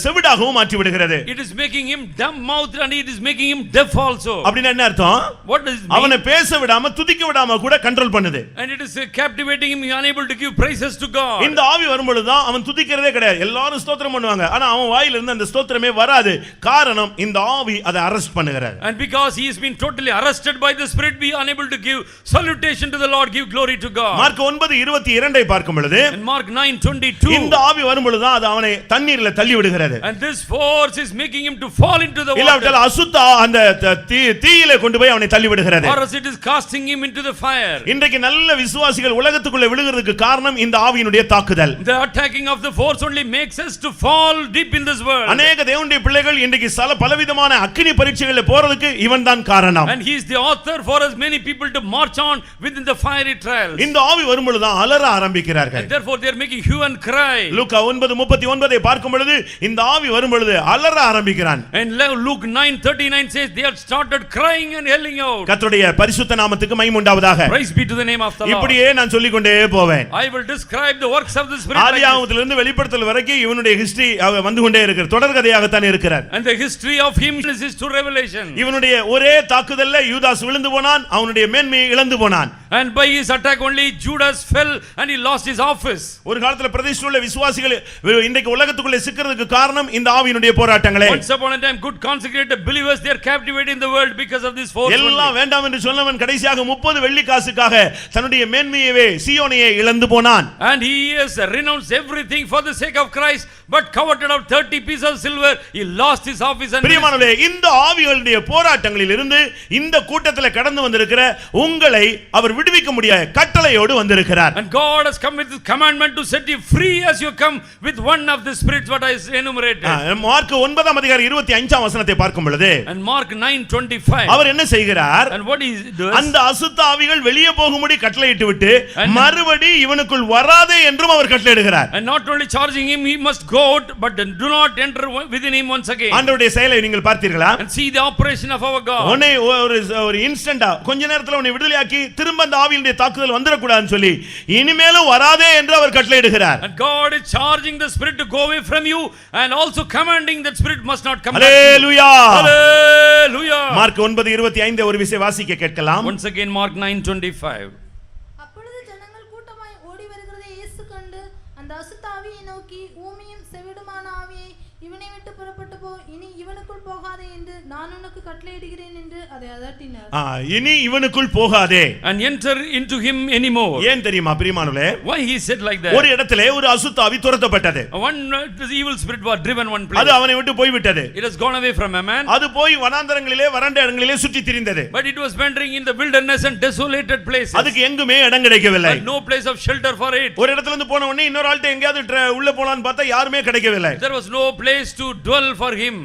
செவிடாகவும் மாற்றி விடுகிறது. it is making him dumb mouthed and it is making him deaf also. அப்படினா என்ன அர்த்தம்? What does it mean? அவனை பேச விடாம துதிக்க விடாம கூட கண்ட்ரோல் பண்ணுது. And it is captivating him, unable to give praises to God. இந்த ஆவி வரும் பொழுது தான் அவன் துதிக்கிறதே கிடையாது. எல்லாரும் ஸ்தோத்திரம் பண்ணுவாங்க, ஆனா அவன் வாயில இருந்து அந்த ஸ்தோத்திரமே வராது. காரணம் இந்த ஆவி அதை அரெஸ்ட் பண்ணுகிறது. And because he has been totally arrested by the spirit, be unable to give salutation to the Lord, give glory to God. Mark 9:22 பார்க்கும் பொழுது, in Mark 9:22, இந்த ஆவி வரும் பொழுது தான் அது அவனை தண்ணீரில தள்ளி விடுகிறது. and this force is making him to fall into the water. இல்லாவிட்டால் அசுத்த அந்த தீயிலே கொண்டு போய் அவனை தள்ளி விடுகிறது. or else it is casting him into the fire. இன்றைக்கு நல்ல விசுவாசிகள் உலகத்துக்குள்ள விழுகிறதுக்கு காரணம் இந்த ஆவியினுடைய தாக்குதல். The attacking of the force only makes us to fall deep in this world. அநேக தேவனுடைய பிள்ளைகள் இன்றைக்கு பலவிதமான அக்கினி பரீட்சைகளில் போறதுக்கு இவன் தான் காரணம். And he is the author for us many people to march on within the fiery trials. இந்த ஆவி வரும் பொழுது தான் அலற ஆரம்பிக்கிறார்கள். And therefore they are making hue and cry. லூக்கா 9:39 பார்க்கும் பொழுது இந்த ஆவி வரும் பொழுது அலற ஆரம்பிக்கிறான். And Luke 9:39 says they had started crying and yelling out. கர்த்தருடைய பரிசுத்த நாமத்துக்கு மகிமை உண்டாவதாக. Praise be to the name of the Lord. இப்படியே நான் சொல்லிக் கொண்டே போவேன். I will describe the works of the spirit ஆதியாகமத்திலிருந்து வெளிப்படுத்தல் வரைக்கும் இவனுடைய ஹிஸ்டரி வந்து கொண்டே இருக்கிறது, தொடர்கதையாகத்தான் இருக்கிறார். And the history of him is to Revelation. இவனுடைய ஒரே தாக்குதல்ல யூதாஸ் விழுந்து போனான், அவனுடைய மேன்மையை இழந்து போனான். And by his attack only Judas fell and he lost his office. ஒரு காலத்துல பிரதிஷ்டை உள்ள விசுவாசிகள் இன்றைக்கு உலகத்துக்குள்ளே சிக்கிறதுக்கு காரணம் இந்த ஆவியினுடைய போராட்டங்களே. Once upon a time good consecrated believers, they are captivated in the world because of this force. எல்லாம் வேண்டாம் என்று சொன்னவன் கடைசியாக 30 வெள்ளி காசுக்காக தன்னுடைய மேன்மையவே சீயோனையே இழந்து போனான். And he has renounced everything for the sake of Christ, but coveted of 30 pieces of silver, he lost his office. And பிரியமானவர்களே, இந்த ஆவிகளுடைய போராட்டங்களில் இருந்து இந்த கூட்டத்தில் கடந்து வந்திருக்கிற உங்களை அவர் விடுவிக்க முடியாத கட்டளையோடு வந்திருக்கிறார். And God has come with his commandment to set you free as you come with one of the spirits what I enumerated. Mark 9 அதிகாரம் 25 வசனத்தை பார்க்கும் பொழுது, and Mark 9:25, அவர் என்ன செய்கிறார்? and what he does, அந்த அசுத்த ஆவிகள் வெளியே போகும்படி கட்டளையிட்டு விட்டு மறுபடி இவனுக்குள் வராதே என்றும் அவர் கட்டளையிடுகிறார். and not only charging him he must go out, but do not enter within him once again. ஆண்டவருடைய செயலை நீங்கள் பார்த்தீர்களா? and see the operation of our God. உன்னை ஒரு இன்ஸ்டன்ட்டா கொஞ்ச நேரத்துல உன்னை விடுதலையாக்கி திரும்ப அந்த ஆவியினுடைய தாக்குதல் வந்துட கூடாதுன்னு சொல்லி இனிமேலும் வராதே என்று அவர் கட்டளையிடுகிறார். and God is charging the spirit to go away from you and also commanding that spirit must not come Hallelujah. back. Hallelujah. Mark 9:25 ஒரு விசை வாசிக்க கேட்கலாம். once again Mark 9:25. அப்பொழுது ஜனங்கள் கூட்டமாய் ஓடி வருகிறதை இயேசு கண்டு அந்த அசுத்த ஆவியை நோக்கி, ஊமையும் செவிடுமான ஆவியை இவனை விட்டு புறப்பட்டு போ, இனி இவனுக்குள் போகாதே என்று நான் உனக்கு கட்டளையிடுகிறேன் என்று அதை அதட்டினார். இனி இவனுக்குள் போகாதே and enter into him anymore. ஏன் தெரியுமா பிரியமானவர்களே? why he said like that? ஒரு இடத்திலே ஒரு அசுத்த ஆவி துரத்தப்பட்டது. one the evil spirit was driven one place. அது அவனை விட்டு போய் விட்டது. it has gone away from a man. அது போய் வனாந்தரங்களிலே வறண்ட இடங்களிலே சுற்றி திரிந்தது. but it was wandering in the wilderness and desolated places. அதுக்கு எங்குமே இடம் கிடைக்கவில்லை. no place of shelter for it. ஒரு இடத்துல இருந்து போன உடனே இன்னொரு ஆள்கிட்ட எங்கயாவது உள்ள போலான்னு பார்த்தா யாருமே கிடைக்கவில்லை. there was no place to dwell for him.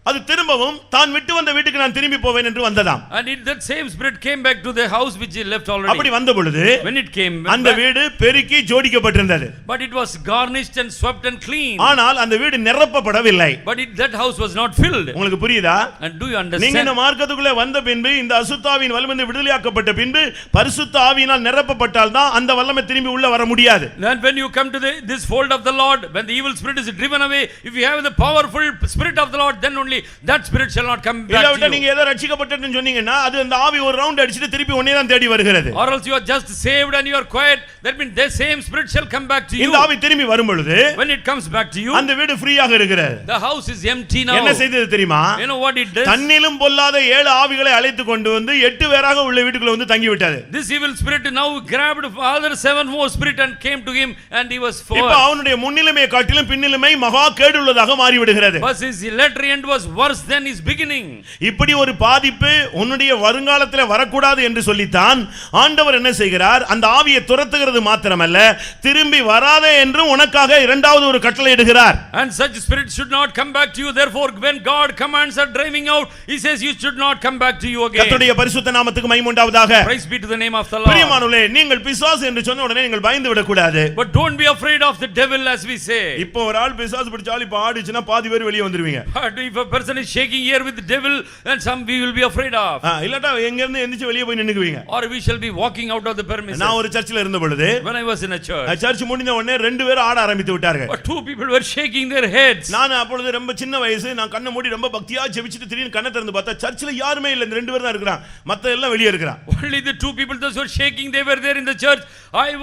அது திரும்பவும் தான் விட்டு வந்த வீட்டுக்கு நான் திரும்பி போவேன் என்று வந்ததாம். and that same spirit came back to the house which he left already. அப்படி வந்த பொழுது when it came அந்த வீடு பெருக்கி ஜோடிக்கப்பட்டிருந்தது. but it was garnished and swept and clean. ஆனால் அந்த வீடு நிரப்பப்படவில்லை. but that house was not filled. உங்களுக்கு புரியுதா? and do you understand? நீங்க இந்த மார்க்கத்துக்குள்ளே வந்த பின்பு இந்த அசுத்த ஆவியின் வல்லமை விடுதலையாக்கப்பட்ட பின்பு பரிசுத்த ஆவியினால் நிரப்பப்பட்டால் தான் அந்த வல்லமை திரும்பி உள்ள வர முடியாது. then when you come to this fold of the Lord, when the evil spirit is driven away, if you have the powerful spirit of the Lord, then only that spirit shall not come back to you. நீங்க ஏதோ ரட்சிக்கப்பட்டேன்னு சொன்னீங்கன்னா அது அந்த ஆவி ஒரு round அடிச்சிட்டு திருப்பி உன்னை தான் தேடி வருகிறது. or else you are just saved and you are quiet, that means the same spirit shall come back to you. இந்த ஆவி திரும்பி வரும் பொழுது when it comes back to you, அந்த வீடு ஃப்ரீயாக இருக்கிறது. the house is empty now. என்ன செய்தது தெரியுமா? you know what it does? தன்னிலும் பொல்லாத 7 ஆவிகளை அழைத்து கொண்டு வந்து 8 பேராக உள்ள வீட்டுக்குள்ள வந்து தங்கி விட்டது. this evil spirit now grabbed other 7 more spirit and came to him and he was forced. இப்போ அவனுடைய முன்னிலைமை காட்டிலும் பின்னிலைமை மகா கேடுள்ளதாக மாறி விடுகிறது. but his latter end was worse than his beginning. இப்படி ஒரு பாதிப்பு உன்னுடைய வருங்காலத்தில் வரக்கூடாது என்று சொல்லித்தான் ஆண்டவர் என்ன செய்கிறார்? அந்த ஆவியை துரத்துகிறது மாத்திரமல்ல, திரும்பி வராதே என்று உனக்காக இரண்டாவது ஒரு கட்டளை இடுகிறார். and such spirit should not come back to you. therefore when God commands are driving out, he says you should not come back to you again. கர்த்தருடைய பரிசுத்த நாமத்துக்கு மகிமை உண்டாவதாக. praise be to the name of the Lord. பிரியமானவர்களே, நீங்கள் பிசாசு என்று சொன்ன உடனே நீங்கள் பயந்து விட கூடாது. but don't be afraid of the devil as we say. இப்போ ஒரு ஆள் பிசாசு பிடிச்சாலும் இப்ப ஆடிச்சுனா பாதி பேர் வெளிய வந்துருவீங்க. but if a person is shaking here with the devil, and some we will be afraid of. இல்லட்டா எங்க இருந்து எந்திச்சு வெளிய போய் நின்னுக்குவீங்க. or we shall be walking out of the premises. நான் ஒரு சர்ச்சில் இருந்த பொழுது when I was in a church, church முடிஞ்ச உடனே 2 பேர் ஆட ஆரம்பித்து விட்டார்கள். but 2 people were shaking their heads. நான் அப்பொழுது ரொம்ப சின்ன வயசு, நான் கண்ணை மூடி ரொம்ப பக்தியா ஜெபிச்சிட்டு திடீர்னு கண்ணை திறந்து பார்த்தா சர்ச்சில் யாருமே இல்ல, இந்த 2 பேர் தான் இருக்கறாங்க, மத்த எல்லாம் வெளிய இருக்கறாங்க. only the 2 people that were shaking, they were there in the church. I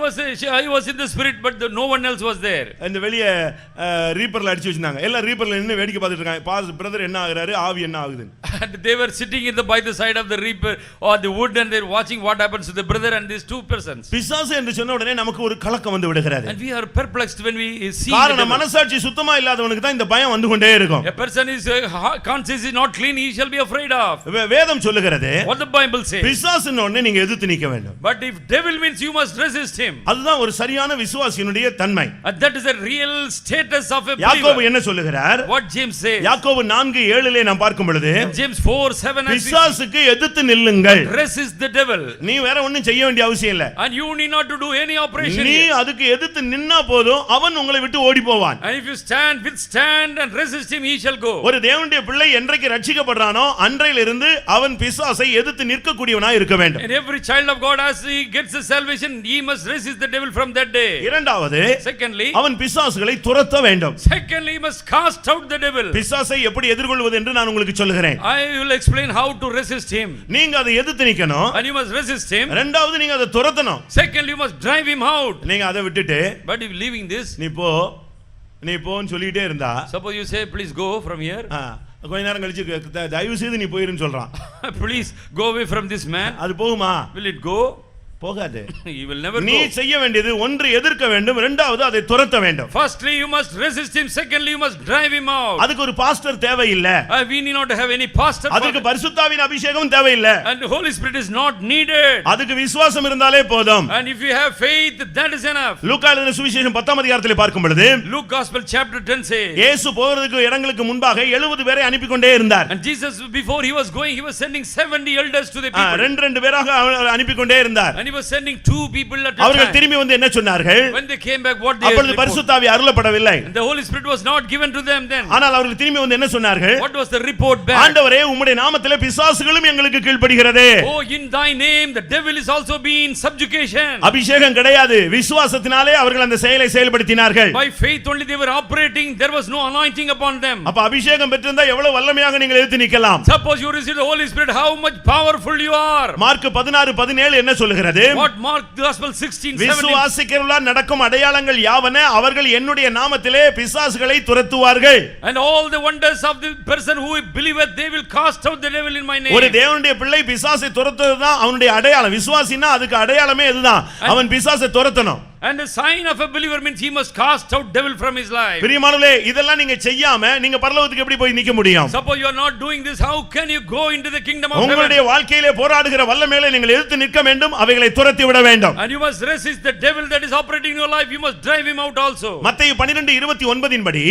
was in the spirit, but no one else was there. இந்த வெளிய ரீப்பர்ல அடிச்சு வச்சிருந்தாங்க. எல்லாம் ரீப்பர்ல நின்னு வேடிக்கை பார்த்துட்டு இருக்காங்க. பிரதர் என்ன ஆகுறாரு, ஆவி என்ன ஆகுது. and they were sitting by the side of the reaper or the wood and they were watching what happens to the brother and these 2 persons. பிசாசு என்று சொன்ன உடனே நமக்கு ஒரு கலக்கம் வந்து விடுகிறது. and we are perplexed when we see காரணம் மனசாட்சி சுத்தமா இல்லாதவனுக்கு தான் இந்த பயம் வந்து கொண்டே இருக்கும். a person is conscience is not clean, he shall be afraid of. வேதம் சொல்லுகிறது, what the Bible says, பிசாசுன்னு உடனே நீங்க எதிர்த்து நிக்க வேண்டும். but if devil means you must resist him. அதுதான் ஒரு சரியான விசுவாசியினுடைய தன்மை. and that is a real status of a believer. யாக்கோபு என்ன சொல்லுகிறார்? what James says, யாக்கோபு 4 4:7 நாம் பார்க்கும் பொழுது James 4:7 பிசாசுக்கு எதிர்த்து நில்லுங்கள். resist the devil. நீ வேற ஒண்ணும் செய்ய வேண்டிய அவசியம் இல்ல. And you need not to do any operation. நீ அதுக்கு எதிர்த்து நின்னா போதும் அவன் உங்களை விட்டு ஓடி போவான். And if you withstand and resist him, he shall go. ஒரு தேவனுடைய பிள்ளை என்றைக்கு ரட்சிக்கப்படுறானோ அன்றையிலிருந்து அவன் பிசாசை எதிர்த்து நிற்கக்கூடியவனாய் இருக்க வேண்டும். And every child of God, as he gets the salvation, he must resist the devil from that day. இரண்டாவது, Secondly, அவன் பிசாசுகளை துரத்த வேண்டும். secondly, he must cast out the devil. பிசாசை எப்படி எதிர்கொள்வது என்று நான் உங்களுக்கு சொல்லுகிறேன். I will explain how to resist him. நீங்க அதை எதிர்த்து நிக்கணும். And you must resist him. இரண்டாவது, நீங்க அதை துரத்தணும். Secondly, you must drive him out. நீங்க அதை விட்டுட்டு But if leaving this, நீ போன்னு சொல்லிட்டே இருந்தா, suppose you say, please go from here. கொஞ்ச நேரம் கழிச்சு தயவு செய்து நீ போயிருன்னு சொல்றான். Please go away from this man. அது போகுமா? Will it go? போகாது. You will never நீ go. செய்ய வேண்டியது ஒன்று எதிர்க்க வேண்டும், இரண்டாவது அதை துரத்த வேண்டும். Firstly, you must resist him. Secondly, you must drive him out. அதுக்கு ஒரு பாஸ்டர் தேவையில்லை. We need not have any pastor. அதுக்கு பரிசுத்தாவின் அபிஷேகம் தேவையில்லை. And the Holy Spirit is not needed. அதுக்கு விசுவாசம் இருந்தாலே போதும். And if you have faith, that is enough. லூக்கா எழுதின சுவிசேஷம் 10ஆம் அதிகாரத்தில் பார்க்கும் பொழுது Luke Gospel chapter 10 says, இயேசு போகிறதுக்கு இடங்களுக்கு முன்பாக 70 பேரை அனுப்பி கொண்டே இருந்தார். and Jesus, before he was going, he was sending 70 elders to the people. ரெண்டு பேராக அனுப்பி கொண்டே இருந்தார். And he was sending 2 people at a அவர்கள் time. திரும்பி வந்து என்ன சொன்னார்கள்? When they came back, what they அப்பொழுது report? பரிசுத்தாவி அருளப்படவில்லை. And the Holy Spirit was not given to them then. ஆனால் அவர்கள் திரும்பி வந்து என்ன சொன்னார்கள்? What was the report back? ஆண்டவரே, உம்முடைய நாமத்திலே பிசாசுகளும் எங்களுக்கு கீழ்ப்படிகிறதே. Oh, in thy name the devil is also being subjugation. அபிஷேகம் கிடையாது, விசுவாசத்தினாலே அவர்கள் அந்த செயலை செயல்படுத்தினார்கள். By faith only they were operating, there was no anointing upon them. அப்ப அபிஷேகம் பெற்றிருந்தா எவ்வளவு வல்லமையாக நீங்கள் எதிர்த்து நிக்கலாம். Suppose you receive the Holy Spirit, how much powerful you are. Mark 16:17 என்ன சொல்லுகிறது? What Mark Gospel 16:17. விசுவாசிக்கிறவர்களால் நடக்கும் அடையாளங்கள் யாவன, அவர்கள் என்னுடைய நாமத்திலே பிசாசுகளை துரத்துவார்கள். And all the wonders of the person who believeth, they will cast out the devil in my name. ஒரு தேவனுடைய பிள்ளை பிசாசை துரத்துவதுதான் அவனுடைய அடையாளம். விசுவாசினா அதுக்கு அடையாளமே இதுதான், அவன் பிசாசை துரத்தணும். And the sign of a believer means he must cast out devil from his life. பிரியமானவர்களே, இதெல்லாம் நீங்க செய்யாம நீங்க பரலோகத்துக்கு எப்படி போய் நிக்க முடியும்? Suppose you are not doing this, how can you go into the kingdom of heaven? உங்களுடைய வாழ்க்கையிலே போராடுகிற வல்லமையை நீங்கள் எதிர்த்து நிற்க வேண்டும், அவைகளை துரத்தி விட வேண்டும். And you must resist the devil that is operating in your life, you must drive him out also. மத்தேயு 12:29 படி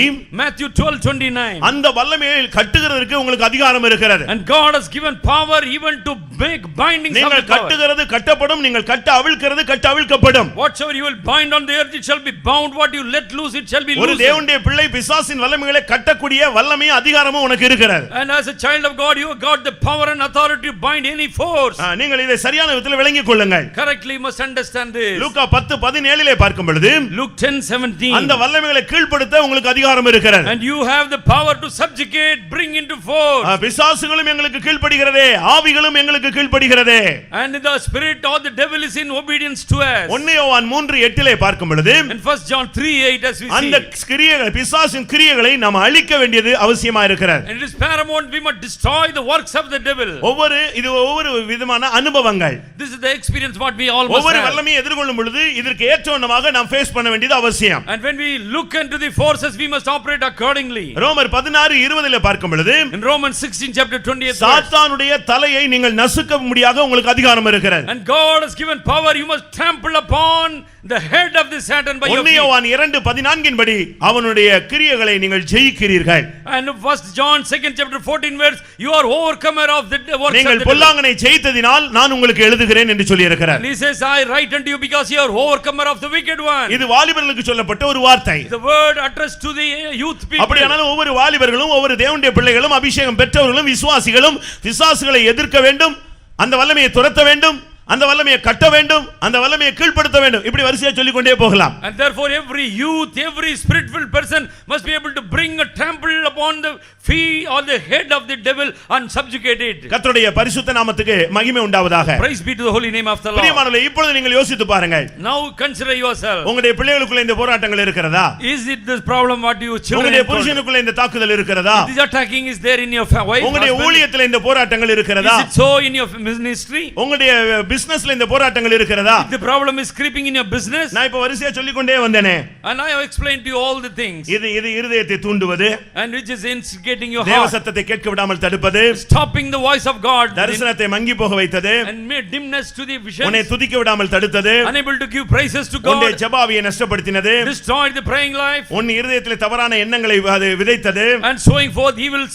Matthew 12:29. அந்த வல்லமையை கட்டுகிறதற்கு உங்களுக்கு அதிகாரம் இருக்கிறது. And God has given power even to make bindings of நீங்கள் the power. கட்டுகிறது கட்டப்படும், நீங்கள் கட்ட அவிழ்க்கிறது கட்ட அவிழ்க்கப்படும். Whatsoever you will bind on the earth, it shall be bound. What you let loose, it shall be ஒரு loosed. தேவனுடைய பிள்ளை பிசாசின் வல்லமைகளை கட்டக்கூடிய வல்லமையும் அதிகாரமும் உனக்கு இருக்கிறது. And as a child of God, you have got the power and authority to bind any force. நீங்கள் இதை சரியான விதத்தில் விளங்கிக் கொள்ளுங்கள். Correctly, you must understand this. லூக்கா 10:17 பார்க்கும் பொழுது Luke 10:17. அந்த வல்லமைகளை கீழ்ப்படுத்த உங்களுக்கு அதிகாரம் இருக்கிறது. And you have the power to subjugate, bring into force. பிசாசுகளும் எங்களுக்கு கீழ்ப்படுகிறதே, ஆவிகளும் எங்களுக்கு கீழ்ப்படுகிறதே. And the spirit or the devil is in obedience to us. 1 யோவான் 3:8 பார்க்கும் பொழுது And 1 John 3:8 as we அந்த see. கிரியைகள், பிசாசின் கிரியைகளை நாம் அழிக்க வேண்டியது அவசியமா இருக்கிறது. And it is paramount we must destroy the works of the devil. ஒவ்வொரு விதமான அனுபவங்கள், This is the experience what we all must ஒவ்வொரு have. வல்லமையை எதிர்கொள்ளும் பொழுது இதற்கு ஏற்றவண்ணமாக நாம் ஃபேஸ் பண்ண வேண்டியது அவசியம். And when we look into the forces, we must operate accordingly. ரோமர் 16:20 பார்க்கும் பொழுது In Romans 16 chapter 20th verse. சாத்தானுடைய தலையை நீங்கள் நசுக்க முடியாத உங்களுக்கு அதிகாரம் இருக்கிறது. And God has given power, you must trample upon the head of the Satan by your 1 feet. யோவான் 2:14 படி அவனுடைய கிரியைகளை நீங்கள் ஜெயிக்கிறீர்கள். And 1 John 2nd chapter 14 verse, you are overcomer of the works of நீங்கள் the devil. பொல்லாங்கனை ஜெயித்ததினால் நான் உங்களுக்கு எழுதுகிறேன் என்று சொல்லி இருக்கிறார். And he says, I write unto you because you are overcomer of the wicked one. இது வாலிபர்களுக்கு சொல்லப்பட்ட ஒரு வார்த்தை. The word addressed to the youth people. அப்படியானால் ஒவ்வொரு வாலிபர்களும் ஒவ்வொரு தேவனுடைய பிள்ளைகளும் அபிஷேகம் பெற்றவர்களும் விசுவாசிகளும் பிசாசுகளை எதிர்க்க வேண்டும், அந்த வல்லமையை துரத்த வேண்டும், அந்த வல்லமையை கட்ட வேண்டும், அந்த வல்லமையை கீழ்ப்படுத்த வேண்டும். இப்படி வரிசையா சொல்லிக் கொண்டே போகலாம். And therefore every youth, every spirit-filled person must be able to bring a trample upon the feet or the head of the devil and subjugate it. கர்த்தருடைய பரிசுத்த நாமத்துக்கு மகிமை உண்டாவதாக. Praise be to the holy name of the Lord. பிரியமானவர்களே, இப்பொழுது நீங்கள் யோசித்து பாருங்கள். Now consider yourself. உங்களுடைய பிள்ளைகளுக்குள்ள இந்த போராட்டங்கள் இருக்கிறதா? Is it this problem what you children? உங்களுடைய புருஷனுக்குள்ள இந்த தாக்குதல் இருக்கிறதா? This attacking is there in your wife? உங்களுடைய ஊழியத்தில் இந்த போராட்டங்கள் இருக்கிறதா? Is it so in your ministry? உங்களுடைய பிசினஸ்ல இந்த போராட்டங்கள் இருக்கிறதா? The problem is creeping in your business. நான் இப்ப வரிசையா சொல்லிக் கொண்டே வந்தேனே. And I have explained to you all the things. இது இருதயத்தை தூண்டுவது, and which is instigating your தேவ heart, சத்தத்தை கேட்க விடாமல் தடுப்பது, stopping the voice of God within, தரிசனத்தை மங்கி போக வைத்தது, and made dimness to the உன்னை visions, துதிக்க விடாமல் தடுத்தது, unable to give praises to உன்னுடைய God, ஜெபாவியை நஷ்டப்படுத்தினது, destroyed the praying life, உன் இருதயத்திலே தவறான எண்ணங்களை அது விதைத்தது, and sowing forth evil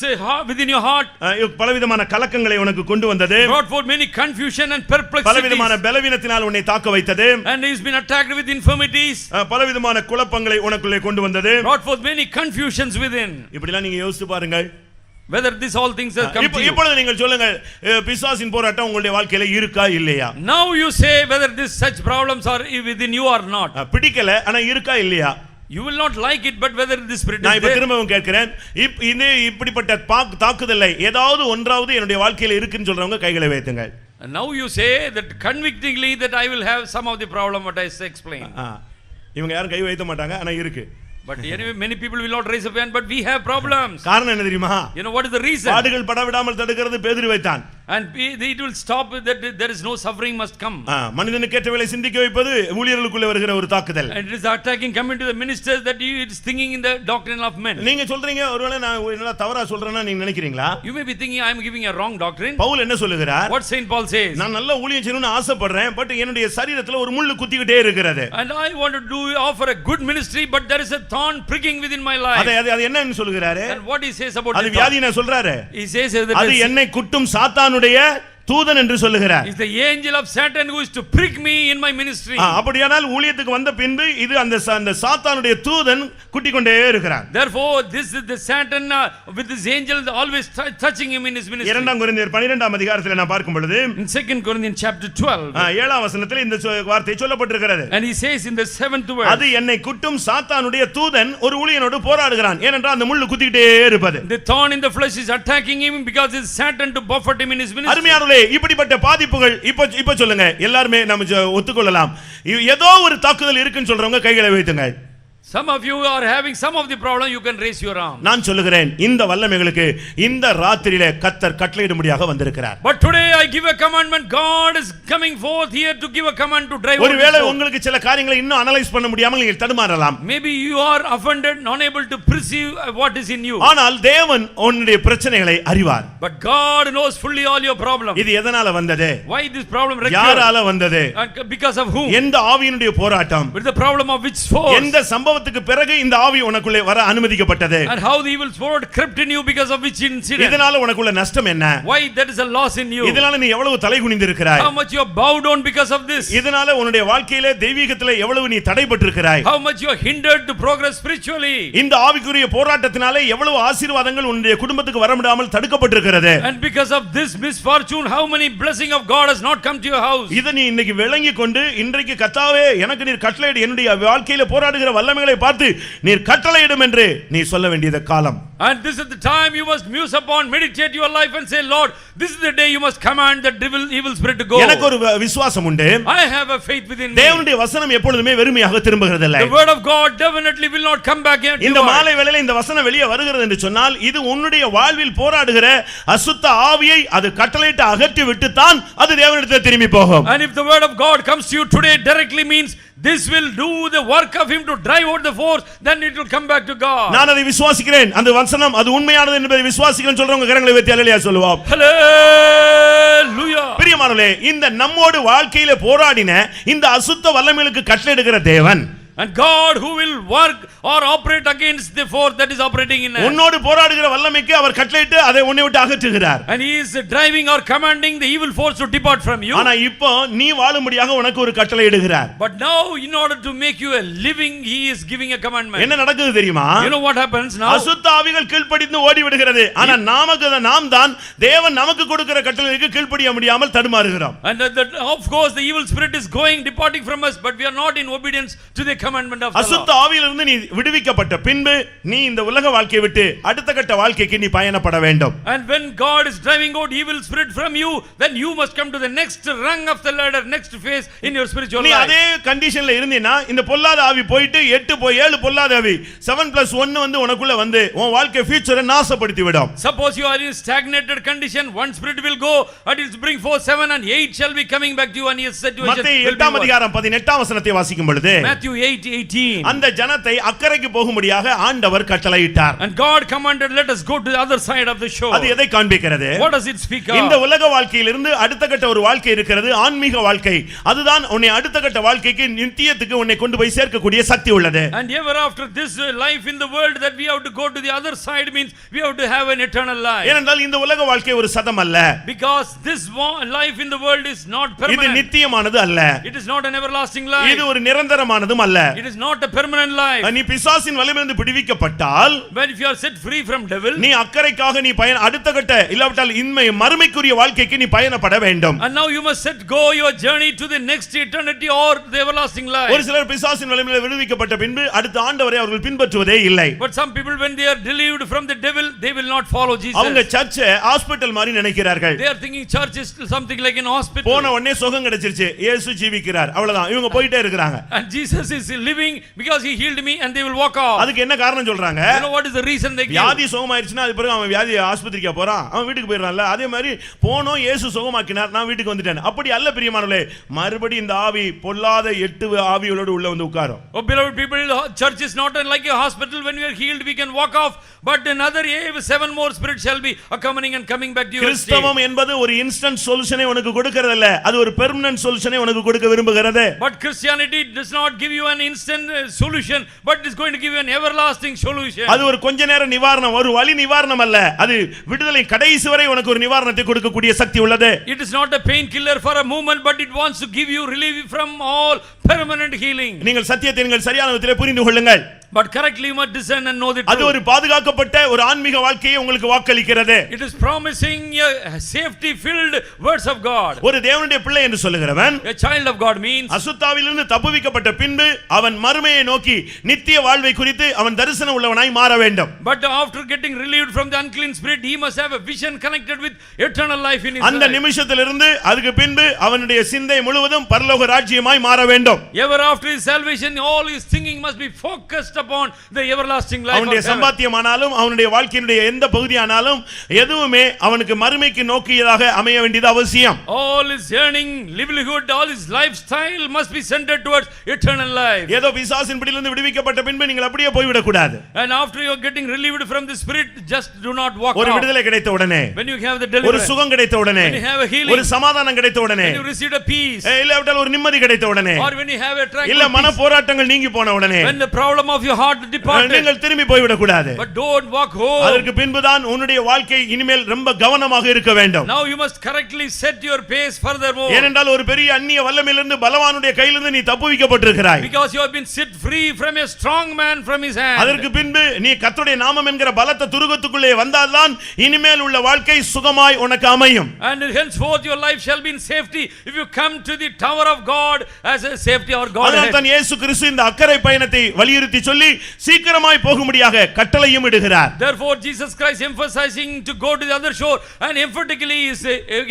within your heart, பலவிதமான கலக்கங்களை உனக்கு கொண்டு வந்தது, brought forth many confusion and perplexities, பலவிதமான பலவீனத்தினால் உன்னை தாக்க வைத்தது, and he's been attacked with infirmities, பலவிதமான குழப்பங்களை உனக்குள்ளே கொண்டு வந்தது. brought forth many confusions within. இப்படிலாம் நீங்க யோசிச்சு பாருங்கள். Whether this all things have come to you. இப்பொழுது நீங்கள் சொல்லுங்க, பிசாசின் போராட்டம் உங்களுடைய வாழ்க்கையில இருக்கா இல்லையா? Now you say whether this such problems are within you or not. பிடிக்கல, ஆனா இருக்கா இல்லையா? You will not like it, but whether this spirit நான் is இப்ப there. திரும்பவும் கேட்கிறேன், இப்படிப்பட்ட தாக்குதலை ஏதாவது ஒன்றாவது என்னுடைய வாழ்க்கையில இருக்குன்னு சொல்றவங்க கைகளை வைத்துங்க. And now you say that convictingly that I will have some of the problem what I explained. இவங்க யாரும் கை வைக்க மாட்டாங்க, ஆனா இருக்கு. But anyway, many people will not raise up hand, but we have problems. காரணம் என்ன தெரியுமா? You know what is the reason? பாடுகள் பட விடாமல் தடுக்கிறது பேதுரு வைத்தான். And it will stop that there is no suffering must come. மனிதனுக்கு ஏற்றவேளை சிந்திக்க வைப்பது ஊழியர்களுக்குள்ளே வருகிற ஒரு தாக்குதல். And it is attacking coming to the ministers that he is thinking in the doctrine of men. நீங்க சொல்றீங்க, ஒருவேளை நான் என்ன தவறா சொல்றேன்னா நீங்க நினைக்கிறீங்களா? You may be thinking I am giving a wrong doctrine. Pavul என்ன சொல்லுகிறார்? What Saint Paul says? நான் நல்ல ஊழியம் செய்யணும்னு ஆசைப்படுறேன், பட் என்னுடைய சரீரத்துல ஒரு முள்ளு குத்திக்கிட்டே இருக்கிறது. And I want to offer a good ministry, but there is a thorn pricking within my life. அது என்னன்னு சொல்லுகிறாரு? And what he says about அது வியாதினா சொல்றாரு. He says that அது என்னை குட்டும் சாத்தானுடைய தூதன் என்று சொல்லுகிறார். is the angel of Satan who is to prick me in my ministry. அப்படியானால் ஊழியத்துக்கு வந்த பின்பு இது அந்த சாத்தானுடைய தூதன் குட்டிக் கொண்டே இருக்கிறான். Therefore this is the Satan with his angel always touching him in his ministry. 2 கொரிந்தியர் 12ஆம் அதிகாரத்தில் நான் பார்க்கும் பொழுது in 2 Corinthians chapter 12 7ஆம் வசனத்தில் இந்த வார்த்தை சொல்லப்பட்டிருக்கிறது. and he says in the 7th verse, அது என்னை குட்டும் சாத்தானுடைய தூதன் ஒரு ஊழியனோடு போராடுகிறான், ஏனென்றால் அந்த முள்ளு குத்திக்கிட்டே இருப்பது. the thorn in the flesh is attacking him because it's Satan to buffet him in his ministry. அருமையானவர்களே, இப்படிப்பட்ட பாதிப்புகள் இப்ப சொல்லுங்க, எல்லாரும் நம்ம ஒத்துக்கொள்ளலாம். ஏதோ ஒரு தாக்குதல் இருக்குன்னு சொல்றவங்க கைகளை வைத்துங்க. Some of you are having some of the problem, you can raise your arm. நான் சொல்லுகிறேன், இந்த வல்லமைகளுக்கு இந்த ராத்திரியிலே கர்த்தர் கட்டளையிடும்படியாக வந்திருக்கிறார். But today I give a commandment. God is coming forth here to give a command to drive out. ஒருவேளை உங்களுக்கு சில காரியங்களை இன்னும் அனலைஸ் பண்ண முடியாமல் நீங்கள் தடுமாறலாம். Maybe you are offended, unable to perceive what is in you. ஆனால் தேவன் உன்னுடைய பிரச்சனைகளை அறிவார். But God knows fully all your problems. இது எதனால வந்தது? Why this problem occurred? யாரால வந்தது? Because of whom? எந்த ஆவியினுடைய போராட்டம்? With the problem of which force? எந்த சம்பவத்துக்கு பிறகு இந்த ஆவி உனக்குள்ளே வர அனுமதிக்கப்பட்டது? And how the evil spirit crept in you because of which incident? இதனால உனக்குள்ள நஷ்டம் என்ன? Why there is a loss in you? இதனால நீ எவ்வளவு தலை குனிந்து இருக்கிறாய்? How much you are bowed down because of this? இதனால உன்னுடைய வாழ்க்கையிலே தெய்வீகத்திலே எவ்வளவு நீ தடைபட்டிருக்கிறாய்? How much you are hindered to progress spiritually? இந்த ஆவிக்குரிய போராட்டத்தினாலே எவ்வளவு ஆசீர்வாதங்கள் உன்னுடைய குடும்பத்துக்கு வர விடாமல் தடுக்கப்பட்டிருக்கிறது? And because of this misfortune, how many blessing of God has not come to your house? இதை நீ இன்னைக்கு விளங்கிக் கொண்டு இன்றைக்கு கர்த்தாவே எனக்கு நீர் கட்டளையிடு, என்னுடைய வாழ்க்கையில போராடுகிற வல்லமைகளை பார்த்து நீர் கட்டளையிடும் என்று நீ சொல்ல வேண்டியது காலம். And this is the time you must muse upon, meditate your life and say, Lord, this is the day you must command the evil spirit to go. எனக்கு ஒரு விசுவாசம் உண்டு. I have a faith within me. தேவனுடைய வசனம் எப்பொழுதுமே வெறுமையாக திரும்புகிறது இல்லை. The word of God definitely will not come back empty. இந்த மாலை வேளையில இந்த வசனம் வெளியே வருகிறது என்று சொன்னால் இது உன்னுடைய வாழ்வில் போராடுகிற அசுத்த ஆவியை அது கட்டளையிட்டு அகற்றி விட்டு தான் அது தேவனிடத்தில் திரும்பி போகும். And if the word of God comes to you today directly means this will do the work of him to drive out the force, then it will come back to God. நான் அதை விசுவாசிக்கிறேன். அந்த வசனம் அது உண்மையானது என்பதை விசுவாசிக்கிறேன் சொல்றவங்க கரங்களை வைத்து அல்லேலூயா சொல்லுவோம். Hallelujah. பிரியமானவர்களே, இந்த நம்மோடு வாழ்க்கையில போராடின இந்த அசுத்த வல்லமைகளுக்கு கட்டளையிடுகிற தேவன், and God who will work or operate against the force that is operating in us, உன்னோடு போராடுகிற வல்லமைக்கு அவர் கட்டளையிட்டு அதை உன்னை விட்டு அகற்றுகிறார். and he is driving or commanding the evil force to depart from you. ஆனா இப்போ நீ வாழும்படியாக உனக்கு ஒரு கட்டளையிடுகிறார். But now in order to make you a living, he is giving a commandment. என்ன நடக்குது தெரியுமா? You know what happens now? அசுத்த ஆவிகள் கீழ்ப்படிந்து ஓடி விடுகிறது. ஆனா நாம் தான் தேவன் நமக்கு கொடுக்கிற கட்டளைக்கு கீழ்ப்படிய முடியாமல் தடுமாறுகிறோம். And of course the evil spirit is departing from us, but we are not in obedience to the commandment of the அசுத்த Lord. ஆவியிலிருந்து நீ விடுவிக்கப்பட்ட பின்பு நீ இந்த உலக வாழ்க்கையை விட்டு அடுத்த கட்ட வாழ்க்கைக்கு நீ பயணப்பட வேண்டும். And when God is driving out evil spirit from you, then you must come to the next rung of the ladder, next phase in your spiritual நீ life. அதே கண்டிஷன்ல இருந்தீனா இந்த பொல்லாத ஆவி போயிட்டு 7 பொல்லாத ஆவி 7+1 வந்து உனக்குள்ள வந்து உன் வாழ்க்கை ஃபியூச்சரை நாசப்படுத்தி விடும். Suppose you are in stagnated condition, one spirit will go and it will bring forth 7 and 8 shall be coming back to you, and your situation மத்தேயு will be 8ஆம் அதிகாரம் 18ஆம் வசனத்தை வாசிக்கும் பொழுது Matthew 8:18. அந்த ஜனத்தை அக்கறைக்கு போகும்படியாக ஆண்டவர் கட்டளையிட்டார். And God commanded, let us go to the other side of the shore. அது எதை காண்பிக்கிறது? What does it speak of? இந்த உலக வாழ்க்கையிலிருந்து அடுத்த கட்ட ஒரு வாழ்க்கை இருக்கிறது, ஆன்மீக வாழ்க்கை. அதுதான் உன்னை அடுத்த கட்ட வாழ்க்கைக்கு நித்தியத்துக்கு உன்னை கொண்டு போய் சேர்க்கக்கூடிய சக்தி உள்ளது. And ever after this life in the world that we have to go to the other side means we have to have an eternal life. ஏனென்றால் இந்த உலக வாழ்க்கை ஒரு சதம் அல்ல. Because this life in the world is not இது permanent. நித்தியமானது அல்ல. It is not an everlasting life. இது ஒரு நிரந்தரமானதும் அல்ல. It is not a permanent life. நீ பிசாசின் வலையிலிருந்து விடுவிக்கப்பட்டால், When if you are set free from devil, நீ அக்கறைக்காக நீ அடுத்த கட்ட இல்லாவிட்டால் இன்மை மறுமைக்குரிய வாழ்க்கைக்கு நீ பயணப்பட வேண்டும். and now you must set go your journey to the next eternity or the everlasting life. ஒரு சிலர் பிசாசின் வலையிலிருந்து விடுவிக்கப்பட்ட பின்பு அடுத்த ஆண்டவரை அவர்கள் பின்பற்றுவதே இல்லை. But some people when they are delivered from the devil, they will not follow Jesus. அவங்க சர்ச்சை ஹாஸ்பிடல் மாதிரி நினைக்கிறார்கள். They are thinking church is something like an hospital. போன உடனே சுகம் கிடைச்சிருச்சு, இயேசு ஜீவிக்கிறார், அவ்வளவுதான். இவங்க போயிட்டே இருக்காங்க. And Jesus is living because he healed me and they will walk off. அதுக்கு என்ன காரணம் சொல்றாங்க? You know what is the reason they give? வியாதி சுகமாயிருச்சுனா அது பிறகு அவன் வியாதி ஆஸ்பத்திரிக்கு போறான், அவன் வீட்டுக்கு போயிடறான்ல. அதே மாதிரி போனோம் இயேசு சுகமாக்கினார், நான் வீட்டுக்கு வந்துட்டேன். அப்படி அல்ல பிரியமானவர்களே, மறுபடி இந்த ஆவி பொல்லாத 8 ஆவிகளோடு உள்ள வந்து உட்காரும். Oh beloved people, church is not like a hospital. When we are healed we can walk off, but another 7 more spirits shall be accompanying and coming back to your state. கிறிஸ்தவம் என்பது ஒரு இன்ஸ்டன்ட் சொல்யூஷனை உனக்கு கொடுக்கிறது இல்ல, அது ஒரு permanent சொல்யூஷனை உனக்கு கொடுக்க விரும்புகிறது. But Christianity does not give you an instant solution, but it is going to give you an everlasting solution. அது ஒரு கொஞ்ச நேர நிவாரணம், ஒரு வலி நிவாரணம் அல்ல, அது விடுதலை கடைசி வரை உனக்கு ஒரு நிவாரணத்தை கொடுக்கக்கூடிய சக்தி உள்ளது. It is not a painkiller for a moment, but it wants to give you relief from all permanent healing. நீங்கள் சத்தியத்தை நீங்கள் சரியான விதத்திலே புரிந்து கொள்ளுங்கள். But correctly you must discern and know the அது truth. ஒரு பாதுகாக்கப்பட்ட ஒரு ஆன்மீக வாழ்க்கையை உங்களுக்கு வாக்களிக்கிறது. It is promising a safety filled words of God. ஒரு தேவனுடைய பிள்ளை என்று சொல்லுகிறவன் A child of God means அசுத்தாவிலிருந்து தப்புவிக்கப்பட்ட பின்பு அவன் மறுமையை நோக்கி நித்திய வாழ்வை குறித்து அவன் தரிசனம் உள்ளவனாய் மாற வேண்டும். but after getting relieved from the unclean spirit he must have a vision connected with eternal life in his அந்த life. நிமிஷத்திலிருந்து அதுக்கு பின்பு அவனுடைய சிந்தை முழுவதும் பரலோக ராஜ்யமாய் மாற வேண்டும். Ever after his salvation all his thinking must be focused upon the everlasting life of அவனுடைய heaven. சம்பாத்தியமானாலும் அவனுடைய வாழ்க்கையினுடைய எந்த பகுதியானாலும் எதுவுமே அவனுக்கு மறுமைக்கு நோக்கியதாக அமைய வேண்டியது அவசியம். all his yearning livelihood all his lifestyle must be centered towards eternal life. ஏதோ பிசாசின் பிடியிலிருந்து விடுவிக்கப்பட்ட பின்பு நீங்கள் அப்படியே போய் விட கூடாது. and after you are getting relieved from the spirit just do not walk ஒரு out. விடுதலை கிடைத்த உடனே, when you have the ஒரு deliverance, சுகம் கிடைத்த உடனே, when you have a healing, ஒரு சமாதானம் கிடைத்த உடனே, when you receive a peace, இல்லாவிட்டால் ஒரு நிம்மதி கிடைத்த உடனே, or when you have a tranquil இல்ல மன peace, போராட்டங்கள் நீங்கி போன உடனே, when the problem of your heart departed, நீங்கள் திரும்பி போய் விட கூடாது. but don't walk home. அதற்கு பின்புதான் உன்னுடைய வாழ்க்கை இனிமேல் ரொம்ப கவனமாக இருக்க வேண்டும். now you must correctly set your pace furthermore. ஏனென்றால் ஒரு பெரிய அந்நிய வல்லமையிலிருந்து பலவானுடைய கையிலிருந்து நீ தப்புவிக்கப்பட்டிருக்கிறாய். because you have been set free from a strong man from his hand. அதற்கு பின்பு நீ கர்த்தருடைய நாமம் என்கிற பலத்த துருகத்துக்குள்ளே வந்தால்தான் இனிமேல் உள்ள வாழ்க்கை சுகமாய் உனக்கு அமையும். and henceforth your life shall be in safety if you come to the tower of God as a safety or God. அதனால் தான் இயேசு கிறிஸ்து இந்த அக்கறை பயணத்தை வலியுறுத்தி சொல்லி சீக்கிரமாய் போகும்படியாக கட்டளையும் இடுகிறார். therefore Jesus Christ emphasizing to go to the other shore and emphatically is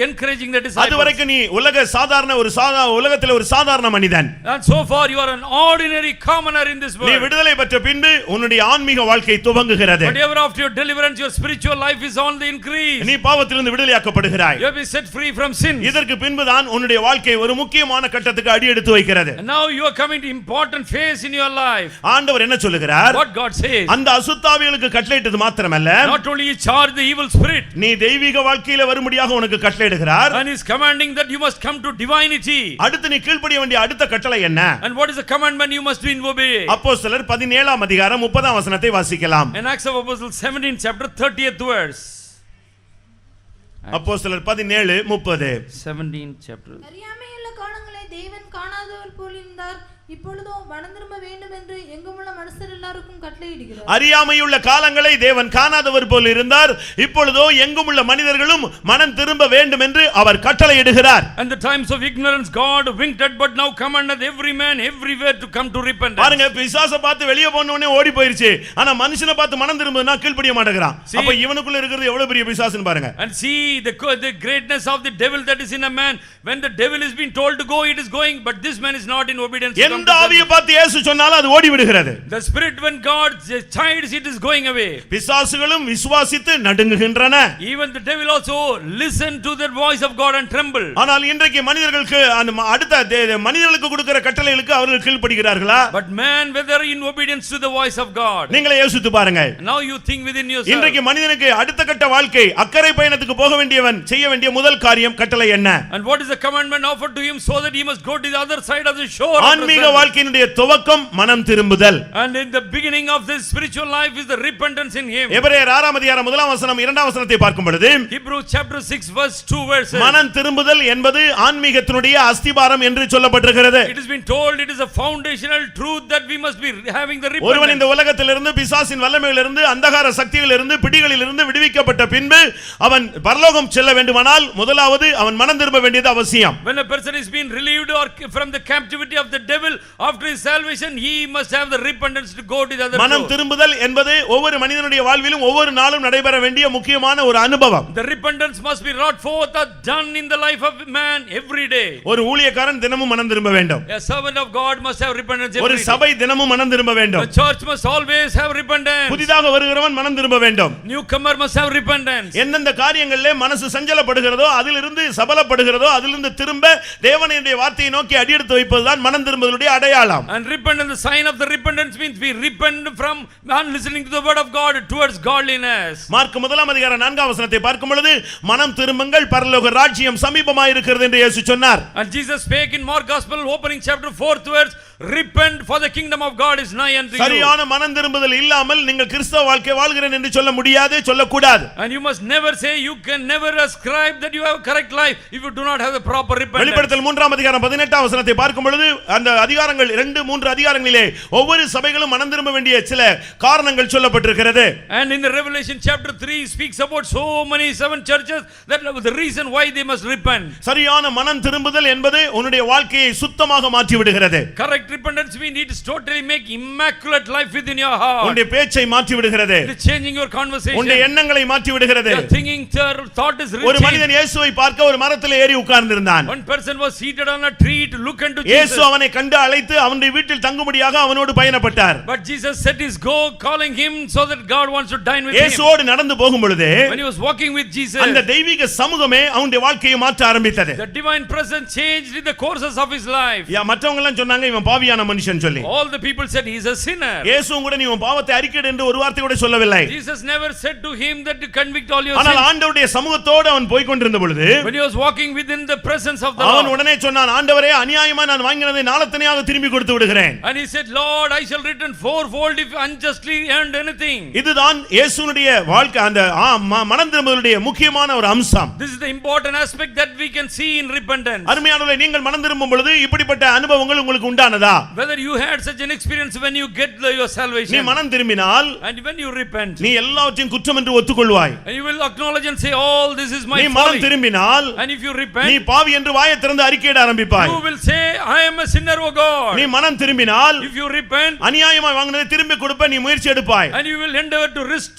encouraging the disciples. அதுவரைக்கும் நீ உலகத்தில் ஒரு சாதாரண மனிதன். and so far you are an ordinary commoner in this world. நீ விடுதலை பெற்ற பின்பு உன்னுடைய ஆன்மீக வாழ்க்கை துவங்குகிறது. but ever after your deliverance your spiritual life is on the increase. நீ பாவத்திலிருந்து விடுதலையாக்கப்படுகிறாய். you have been set free from sin. இதற்கு பின்புதான் உன்னுடைய வாழ்க்கை ஒரு முக்கியமான கட்டத்துக்கு அடி எடுத்து வைக்கிறது. and now you are coming to important phase in your life. ஆண்டவர் என்ன சொல்லுகிறார்? what God says, அந்த அசுத்தாவிகளுக்கு கட்டளையிட்டது மாத்திரமல்ல, not only he charged the evil spirit, நீ தெய்வீக வாழ்க்கையில வரும்படியாக உனக்கு கட்டளையிடுகிறார். and he is commanding that you must come to divinity. அடுத்து நீ கீழ்ப்படிய வேண்டிய அடுத்த கட்டளை என்ன? and what is the commandment you must be in obey? அப்போஸ்தலர் 17ஆம் அதிகாரம் 30ஆம் வசனத்தை வாசிக்கலாம். in Acts of Apostles 17 chapter 30th verse. அப்போஸ்தலர் 17:30. 17 chapter. அறியாமையுள்ள காலங்களை தேவன் காணாதவர் போல் இருந்தார், இப்பொழுதோ மனம் திரும்ப வேண்டும் என்று எங்குமுள்ள மனுஷர் எல்லாருக்கும் கட்டளையிடுகிறார். அறியாமையுள்ள காலங்களை தேவன் காணாதவர் போல் இருந்தார், இப்பொழுதோ எங்குமுள்ள மனிதர்களும் மனம் திரும்ப வேண்டும் என்று அவர் கட்டளையிடுகிறார். and the times of ignorance God winked at, but now commandeth every man everywhere to come to repentance. பாருங்க, பிசாசை பார்த்து வெளியே போன உடனே ஓடி போயிருச்சு, ஆனா மனுஷனை பார்த்து மனம் திரும்புனா கீழ்ப்படிய மாட்டேங்கிறான். அப்ப இவனுக்குள்ள இருக்கிறது எவ்வளவு பெரிய பிசாசுன்னு பாருங்க. and see the greatness of the devil that is in a man. when the devil is being told to go, it is going, but this man is not in obedience. எந்த ஆவியை பார்த்து இயேசு சொன்னாலும் அது ஓடி விடுகிறது. The spirit when God chides it is going away. பிசாசுகளும் விசுவாசித்து நடுங்குகின்றன. Even the devil also listen to the voice of God and tremble. ஆனால் இன்றைக்கு மனிதர்களுக்கு அடுத்த மனிதர்களுக்கு கொடுக்கிற கட்டளைகளுக்கு அவர்கள் கீழ்ப்படிகிறார்களா? But man, whether in obedience to the voice of God. நீங்களே யோசித்து பாருங்க. Now you think within yourself. இன்றைக்கு மனிதனுக்கு அடுத்த கட்ட வாழ்க்கை அக்கறை பயணத்துக்கு போக வேண்டியவன் செய்ய வேண்டிய முதல் காரியம் கட்டளை என்ன? And what is the commandment offered to him so that he must go to the other side of the shore? ஆன்மீக வாழ்க்கையினுடைய துவக்கம் மனம் திரும்புதல். And in the beginning of this spiritual life is the repentance in him. எபிரேயர் 6 அதிகாரம் 1 வசனம் 2 வசனத்தை பார்க்கும் பொழுது Hebrews chapter 6 verse 2 verses. மனம் திரும்புதல் என்பது ஆன்மீகத்தினுடைய அஸ்திபாரம் என்று சொல்லப்பட்டிருக்கிறது. It has been told it is a foundational truth that we must be having the repentance. ஒருவன் இந்த உலகத்திலிருந்து பிசாசின் வல்லமையிலிருந்து அந்தகார சக்திகளிலிருந்து பிடிகளிலிருந்து விடுவிக்கப்பட்ட பின்பு அவன் பரலோகம் செல்ல வேண்டுமானால் முதலாவது அவன் மனம் திரும்ப வேண்டியது அவசியம். When a person is being relieved or from the captivity of the devil after his salvation, he must have the repentance to go to the other shore. மனம் திரும்புதல் என்பது ஒவ்வொரு மனிதனுடைய வாழ்விலும் ஒவ்வொரு நாளும் நடைபெற வேண்டிய முக்கியமான ஒரு அனுபவம். The repentance must be wrought forth or done in the life of man every day. ஒரு ஊழியக்காரன் தினமும் மனம் திரும்ப வேண்டும். A servant of God must have repentance every day. ஒரு சபை தினமும் மனம் திரும்ப வேண்டும். The church must always have repentance. புதிதாக வருகிறவன் மனம் திரும்ப வேண்டும். Newcomer must have repentance. எந்தெந்த காரியங்களிலே மனசு சஞ்சலப்படுகிறதோ அதிலிருந்து சபலப்படுகிறதோ அதிலிருந்து திரும்ப தேவனுடைய வார்த்தையை நோக்கி அடியெடுத்து வைப்பதுதான் மனம் திரும்புதலுடைய அடையாளம். And repentance, the sign of the repentance means we repent from not listening to the word of God towards godliness. Mark 1 அதிகாரம் 4 வசனத்தை பார்க்கும் பொழுது மனம் திரும்புங்கள் பரலோக ராஜ்யம் சமீபமாய் இருக்கிறது என்று இயேசு சொன்னார். And Jesus spake in Mark Gospel opening chapter 4th verse, repent for the kingdom of God is nigh unto you. சரியான மனம் திரும்புதல் இல்லாமல் நீங்கள் கிறிஸ்தவ வாழ்க்கை வாழ்கிறேன் என்று சொல்ல முடியாது, சொல்லக்கூடாது. And you must never say, you can never ascribe that you have a correct life if you do not have the proper repentance. வெளிப்படுத்தல் 3 அதிகாரம் 18 வசனத்தை பார்க்கும் பொழுது அந்த அதிகாரங்கள் 2-3 அதிகாரங்களிலே ஒவ்வொரு சபைகளும் மனம் திரும்ப வேண்டிய சில காரணங்கள் சொல்லப்பட்டிருக்கிறது. And in the Revelation chapter 3 speaks about so many 7 churches that the reason why they must repent. சரியான மனம் திரும்புதல் என்பது உன்னுடைய வாழ்க்கையை சுத்தமாக மாற்றி விடுகிறது. Correct repentance means it is totally make immaculate life within your heart. உன்னுடைய பேச்சை மாற்றி விடுகிறது. It is changing your conversation. உன்னுடைய எண்ணங்களை மாற்றி விடுகிறது. Your thinking thought is rich. ஒரு மனிதன் இயேசுவை பார்க்க ஒரு மரத்தில் ஏறி உட்கார்ந்திருந்தான். One person was seated on a tree to look into Jesus. இயேசு அவனை கண்டு அழைத்து அவனுடைய வீட்டில் தங்கும்படியாக அவனோடு பயணப்பட்டார். But Jesus set his go calling him so that God wants to dine with him. இயேசுவோடு நடந்து போகும் பொழுது When he was walking with Jesus, அந்த தெய்வீக சமூகமே அவனுடைய வாழ்க்கையை மாற்ற ஆரம்பித்தது. the divine presence changed in the courses of his life. மற்றவங்க எல்லாம் சொன்னாங்க இவன் பாவியான மனுஷன் சொல்லி. All the people said he is a sinner. இயேசுவும் கூட நீ உன் பாவத்தை அறிக்கையிடு என்று ஒரு வார்த்தை கூட சொல்லவில்லை. Jesus never said to him that you convict all your ஆனால் sins. ஆண்டவருடைய சமூகத்தோடு அவன் போய் கொண்டிருந்த பொழுது When he was walking within the presence of the அவன் Lord, உடனே சொன்னான் ஆண்டவரே அநியாயமா நான் வாங்கினதை நாளத்தனையாக திரும்பி கொடுத்து விடுகிறேன். and he said, Lord, I shall return fourfold if unjustly earned anything. இதுதான் இயேசுனுடைய வாழ்க்கை அந்த மனம் திரும்புதலுடைய முக்கியமான ஒரு அம்சம். This is the important aspect that we can see in repentance. அருமையானவர்களே நீங்கள் மனம் திரும்பும் பொழுது இப்படிப்பட்ட அனுபவங்கள் உங்களுக்கு உண்டானதா? Whether you had such an experience when you get your salvation. நீ மனம் திரும்பினால் And when you repent, நீ எல்லாவற்றையும் குற்றம் என்று ஒத்துக்கொள்வாய். and you will acknowledge and say, all this is my நீ folly. மனம் திரும்பினால் And if you நீ repent, பாவி என்று வாயை திறந்து அறிக்கையிட ஆரம்பிப்பாய். you will say, I am a sinner, O God. நீ மனம் திரும்பினால் If you repent, அநியாயமாய் வாங்கினதை திரும்பி கொடுப்ப நீ முயற்சி எடுப்பாய். and you will endeavor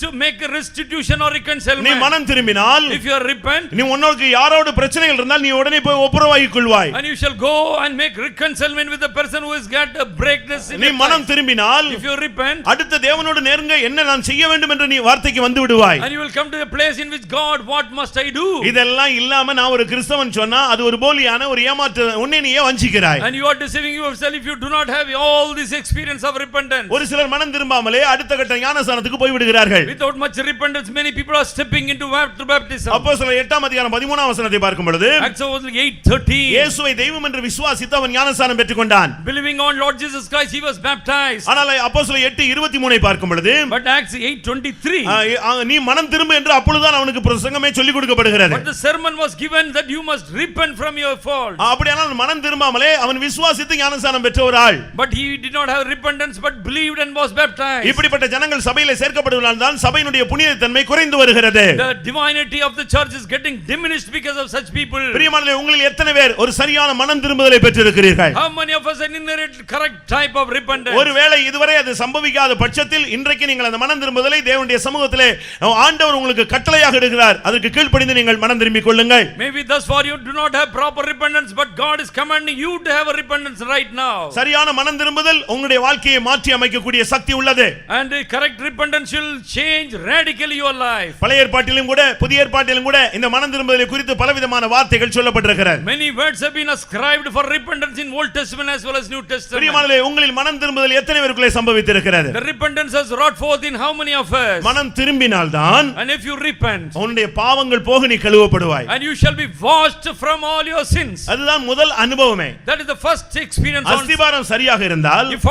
to make a restitution or நீ reconciliation. மனம் திரும்பினால் If you repent, நீ உன்னோடு யாரோடு பிரச்சனைகள் இருந்தால் நீ உடனே போய் ஒப்புரவாகிக் கொள்வாய். and you shall go and make reconciliation with the person who has got a breakness in நீ your மனம் life. திரும்பினால் If you repent, அடுத்த தேவனோடு நெருங்க என்ன நான் செய்ய வேண்டும் என்று நீ வார்த்தைக்கு வந்து விடுவாய். and you will come to the place in which God, what must I do? இதெல்லாம் இல்லாம நான் ஒரு கிறிஸ்தவன் சொன்னா அது ஒரு போலியான ஒரு ஏமாற்று உன்னை நீயே வஞ்சிக்கிறாய். And you are deceiving yourself if you do not have all this experience of repentance. ஒரு சிலர் மனம் திரும்பாமலே அடுத்த கட்ட ஞானஸ்நானத்துக்கு போய் விடுகிறார்கள். Without much repentance, many people are stepping into baptism. அப்போஸ்தலர் 8 அதிகாரம் 13 வசனத்தை பார்க்கும் பொழுது Acts 8:13. இயேசுவை தெய்வம் என்று விசுவாசித்து அவன் ஞானஸ்நானம் பெற்றுக்கொண்டான். Believing on Lord Jesus Christ, he was baptized. ஆனால் அப்போஸ்தலர் 8:23 பார்க்கும் பொழுது But Acts 8:23. நீ மனம் திரும்பு என்று அப்பொழுதுதான் அவனுக்கு பிரசங்கமே சொல்லிக் கொடுக்கப்படுகிறது. But the sermon was given that you must repent from your fault. அப்படியானால் மனம் திரும்பாமலே அவன் விசுவாசித்து ஞானஸ்நானம் பெற்ற ஒரு ஆள். But he did not have repentance but believed and was baptized. இப்படிப்பட்ட ஜனங்கள் சபையிலே சேர்க்கப்படுவதால் தான் சபையினுடைய புனிதத்தன்மை குறைந்து வருகிறது. The divinity of the church is getting diminished because of such people. பிரியமானவர்களே உங்களில் எத்தனை பேர் ஒரு சரியான மனம் திரும்புதலை பெற்றிருக்கிறீர்கள்? How many of us inherit correct type of repentance? ஒருவேளை இதுவரை அது சம்பவிக்காத பட்சத்தில் இன்றைக்கு நீங்கள் அந்த மனம் திரும்புதலை தேவனுடைய சமூகத்திலே ஆண்டவர் உங்களுக்கு கட்டளையாக இடுகிறார். அதற்கு கீழ்ப்படிந்து நீங்கள் மனம் திரும்பிக் கொள்ளுங்கள். Maybe thus far you do not have proper repentance, but God is commanding you to have a repentance right right now. சரியான மனம் திரும்புதல் உங்களுடைய வாழ்க்கையை மாற்றி அமைக்கக்கூடிய சக்தி உள்ளது. And correct repentance will change radically your life. பழைய ஏற்பாட்டிலும் கூட புதிய ஏற்பாட்டிலும் கூட இந்த மனம் திரும்புதலை குறித்து பலவிதமான வார்த்தைகள் சொல்லப்பட்டிருக்கிறது. Many words have been ascribed for repentance in Old Testament as well as New Testament. பிரியமானவர்களே, உங்களில் மனம் திரும்புதல் எத்தனை பேருக்குள்ளே சம்பவித்திருக்கிறது? The repentance has wrought forth in how many of us? மனம் திரும்பினால்தான் And if you repent, உன்னுடைய பாவங்கள் போக நீ கழுவப்படுவாய். and you shall be washed from all your sins. அதுதான் முதல் அனுபவமே. That is the first experience. அஸ்திவாரம் சரியாக இருந்தால், If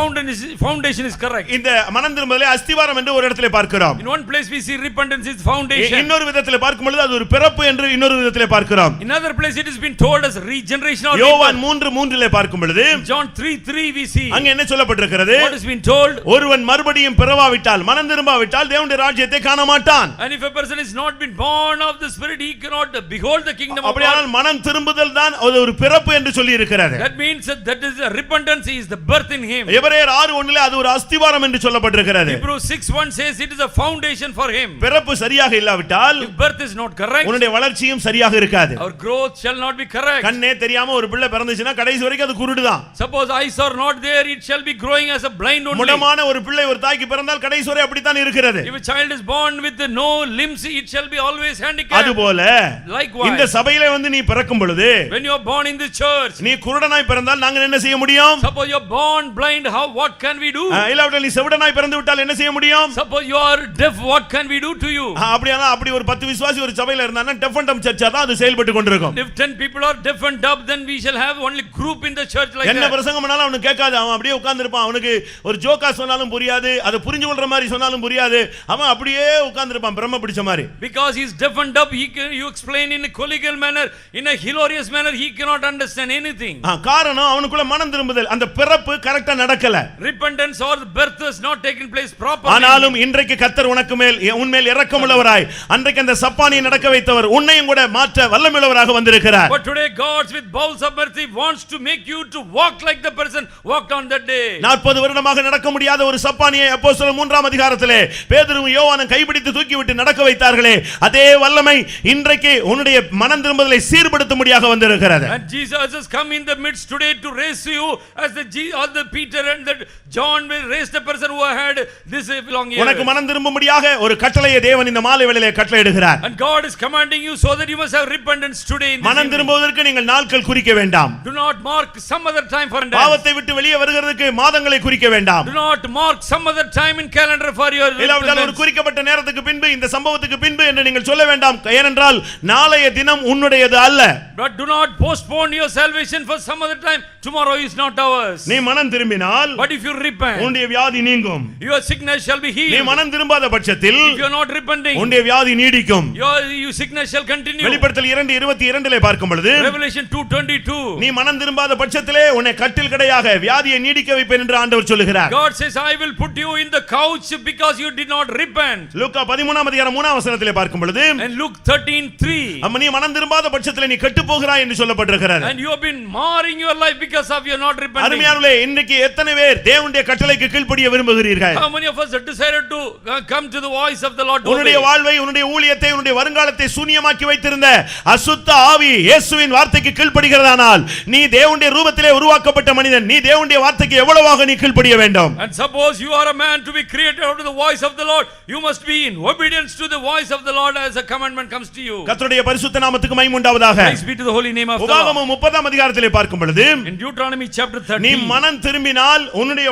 foundation is correct. இந்த மனம் திரும்புதலை அஸ்திவாரம் என்று ஒரு இடத்திலே பார்க்கிறோம். In one place we see repentance is foundation. இன்னொரு விதத்திலே பார்க்கும் பொழுது அது ஒரு பிறப்பு என்று இன்னொரு விதத்திலே பார்க்கிறோம். In other place it has been told as regeneration or யோவான் 3:3 பார்க்கும் பொழுது John 3:3 we see. அங்க என்ன சொல்லப்பட்டிருக்கிறது? What has been told? ஒருவன் மறுபடியும் பிறவாவிட்டால், மனம் திரும்பாவிட்டால் தேவனுடைய ராஜ்யத்தை காண மாட்டான். And if a person is not been born of the spirit, he cannot behold the kingdom of God. அப்படியானால் மனம் திரும்புதல் தான் ஒரு பிறப்பு என்று சொல்லி இருக்கிறது. That means that is a repentance is the birth in him. எபிரேயர் 6:1 அது ஒரு அஸ்திவாரம் என்று சொல்லப்பட்டிருக்கிறது. Hebrews 6:1 says it is a foundation for him. பிறப்பு சரியாக இல்லாவிட்டால், If birth is not correct, உன்னுடைய வளர்ச்சியும் சரியாக இருக்காது. our growth shall not be correct. கண்ணே தெரியாம ஒரு பிள்ளை பிறந்துச்சுனா கடைசி வரைக்கும் அது குருடுதான். Suppose eyes are not there, it shall be growing as a blind only. முடமான ஒரு பிள்ளை ஒரு தாய்க்கு பிறந்தால் கடைசி வரை அப்படித்தான் இருக்கிறது. If a child is born with no limbs, it shall be always handicapped. அதுபோல Likewise, இந்த சபையிலே வந்து நீ பிறக்கும் பொழுது, when you are born in the church, நீ குருடனாய் பிறந்தால் நாங்கள் என்ன செய்ய முடியும்? suppose you are born blind, what can we do? இல்லாவிட்டால் நீ செவிடனாய் பிறந்து விட்டால் என்ன செய்ய முடியும்? Suppose you are deaf, what can we do to you? அப்படியானா அப்படி ஒரு 10 விசுவாசி ஒரு சபையில இருந்தானா டெஃப் அண்ட் டம்ப் சர்ச்சா தான் அது செயல்பட்டு கொண்டிருக்கும். If 10 people are deaf and dumb, then we shall have only group in the church like என்ன that. பிரசங்கம் பண்ணாலும் அவனுக்கு கேட்காது, அவன் அப்படியே உட்கார்ந்து இருப்பான். அவனுக்கு ஒரு ஜோக்கா சொன்னாலும் புரியாது, அதை புரிஞ்சு கொள்ற மாதிரி சொன்னாலும் புரியாது. அவன் அப்படியே உட்கார்ந்து இருப்பான் பிரம்ம பிடிச்ச மாதிரி. Because he is deaf and dumb, you explain in a collegial manner, in a hilarious manner, he cannot understand anything. காரணம் அவனுக்குள்ள மனம் திரும்புதல், அந்த பிறப்பு கரெக்ட்டா நடக்கல. Repentance or birth has not taken place properly. ஆனாலும் இன்றைக்கு கர்த்தர் உனக்கு மேல் உன்மேல் இரக்கமுள்ளவராய், அன்றைக்கு அந்த சப்பானியை நடக்க வைத்தவர் உன்னையும் கூட மாற்ற வல்லமையுள்ளவராக வந்திருக்கிறார். But today God with bowels of mercy wants to make you to walk like the person walked on that day. 40 வருடமாக நடக்க முடியாத ஒரு சப்பானியை அப்போஸ்தலர் 3ஆம் அதிகாரத்திலே பேதுருவும் யோவானும் கைப்பிடித்து தூக்கிவிட்டு நடக்க வைத்தார்களே, அதே வல்லமை இன்றைக்கு உன்னுடைய மனம் திரும்புதலை சீர்படுத்தும்படியாக வந்திருக்கிறது. And Jesus has come in the midst today to raise you as the Peter and the John will raise the person who had this long year. உனக்கு மனம் திரும்பும்படியாக ஒரு கட்டளையை தேவன் இந்த மாலை வேளையிலே கட்டளையிடுகிறார். And God is commanding you so that you must have repentance today in this மனம் evening. திரும்புவதற்கு நீங்கள் நாட்கள் குறிக்க வேண்டாம். Do not mark some other time for repentance. பாவத்தை விட்டு வெளியே வருகிறதுக்கு மாதங்களை குறிக்க வேண்டாம். Do not mark some other time in calendar for your இல்லாவிட்டால் ஒரு குறிக்கப்பட்ட நேரத்துக்கு பின்பு இந்த சம்பவத்துக்கு பின்பு என்று நீங்கள் சொல்ல வேண்டாம். ஏனென்றால் நாளைய தினம் உன்னுடையது அல்ல. But do not postpone your salvation for some other time. Tomorrow is not ours. நீ மனம் திரும்பினால், But if you repent, உன்னுடைய வியாதி நீங்கும். your sickness shall be நீ healed. மனம் திரும்பாத பட்சத்தில் If you are not repenting, உன்னுடைய வியாதி நீடிக்கும். your sickness shall continue. வெளிப்படுத்தல் 2:22 பார்க்கும் பொழுது, Revelation 2:22. நீ மனம் திரும்பாத பட்சத்திலே உன்னை கட்டில் கடையாக வியாதியை நீடிக்க வைப்பேன் என்று ஆண்டவர் சொல்லுகிறார். God says, I will put you in the couch because you did not repent. லூக்கா 13ஆம் அதிகாரம் 3ஆம் வசனத்திலே பார்க்கும் பொழுது, And Luke 13:3. நீ மனம் திரும்பாத பட்சத்திலே நீ கெட்டு போகிறாய் என்று சொல்லப்பட்டிருக்கிறது. And you have been marring your life because of your not repenting. அருமையானவர்களே, இன்றைக்கு எத்தனை பேர் தேவனுடைய கட்டளைக்கு கீழ்ப்படிய விரும்புகிறீர்கள்? How many of us have decided to come to the voice of the Lord? உன்னுடைய வாழ்வை, உன்னுடைய ஊழியத்தை, உன்னுடைய வருங்காலத்தை சூனியமாக்கி வைத்திருந்த அசுத்த ஆவி இயேசுவின் வார்த்தைக்கு கீழ்ப்படிகிறதானால், நீ தேவனுடைய ரூபத்திலே உருவாக்கப்பட்ட மனிதன், நீ தேவனுடைய வார்த்தைக்கு எவ்வளவாக நீ கீழ்ப்படிய வேண்டும்? And suppose you are a man to be created out of the voice of the Lord, you must be in obedience to the voice of the Lord as a commandment comes to you. கர்த்தருடைய பரிசுத்த நாமத்துக்கு மகிமை உண்டாவதாக. Praise be to the holy name of the Lord. உபாகமம் 30ஆம் அதிகாரத்திலே பார்க்கும் பொழுது, In Deuteronomy chapter நீ 30, மனம் திரும்பினால் உன்னுடைய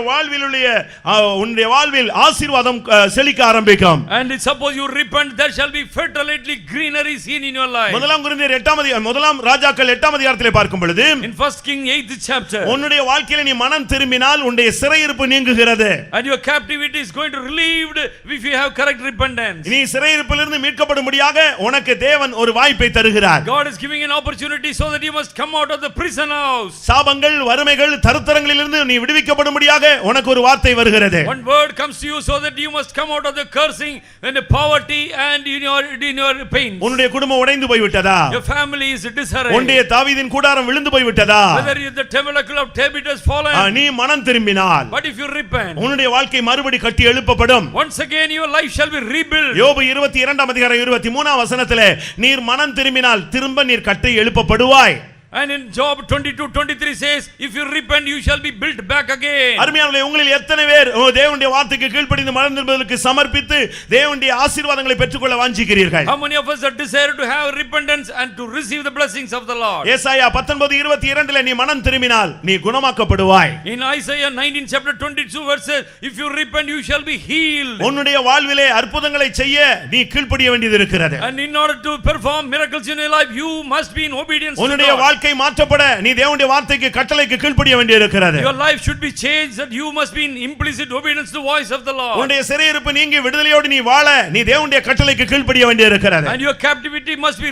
வாழ்வில் ஆசீர்வாதம் செழிக்க ஆரம்பிக்கும். and suppose you repent, there shall be fertility, greenery seen in your life. முதலாம் கொரிந்தியர் 8ஆம் அதிகாரம், முதலாம் ராஜாக்கள் 8ஆம் அதிகாரத்திலே பார்க்கும் பொழுது, In 1 King 8th chapter, உன்னுடைய வாழ்க்கையில நீ மனம் திரும்பினால் உன்னுடைய சிறையிருப்பு நீங்குகிறது. and your captivity is going to relieved if you have correct repentance. நீ சிறையிருப்பிலிருந்து மீட்கப்படும்படியாக உனக்கு தேவன் ஒரு வாய்ப்பை தருகிறார். God is giving an opportunity so that you must come out of the prison house. சாபங்கள், வறுமைகள், தருத்தரங்களிலிருந்து நீ விடுவிக்கப்படும்படியாக உனக்கு ஒரு வார்த்தை வருகிறது. One word comes to you so that you must come out of the cursing and the poverty and in your pain. உன்னுடைய குடும்பம் உடைந்து போய்விட்டதா? Your family is disarray. உன்னுடைய தாவீதின் கூடாரம் விழுந்து போய்விட்டதா? Whether the tabernacle of David has fallen. நீ மனம் திரும்பினால், But if you repent, உன்னுடைய வாழ்க்கை மறுபடி கட்டி எழுப்பப்படும். once again your life shall be rebuilt. யோபு 22ஆம் அதிகாரம் 23ஆம் வசனத்திலே, நீர் மனம் திரும்பினால் திரும்ப நீர் கட்டி எழுப்பப்படுவாய். And in Job 22:23 says, if you repent, you shall be built back again. அருமையானவர்களே, உங்களில் எத்தனை பேர் தேவனுடைய வார்த்தைக்கு கீழ்ப்படிந்து மனம் திரும்புதலுக்கு சமர்ப்பித்து தேவனுடைய ஆசீர்வாதங்களை பெற்றுக்கொள்ள வாஞ்சிக்கிறீர்கள்? How many of us are desire to have repentance and to receive the blessings of the Lord? ஏசாயா 19:22 நீ மனம் திரும்பினால் நீ குணமாக்கப்படுவாய். In Isaiah 19 chapter 22 verses, if you repent, you shall be healed. உன்னுடைய வாழ்விலே அற்புதங்களை செய்ய நீ கீழ்ப்படிய வேண்டியது இருக்கிறது. And in order to perform miracles in your life, you must be in obedience to உன்னுடைய God. வாழ்க்கை மாற்றப்பட நீ தேவனுடைய வார்த்தைக்கு கட்டளைக்கு கீழ்ப்படிய வேண்டியது இருக்கிறது. Your life should be changed, that you must be in implicit obedience to the voice of the Lord. உன்னுடைய சிறையிருப்பு நீங்கி விடுதலையோடு நீ வாழ நீ தேவனுடைய கட்டளைக்கு கீழ்ப்படிய வேண்டியது இருக்கிறது. And your captivity must be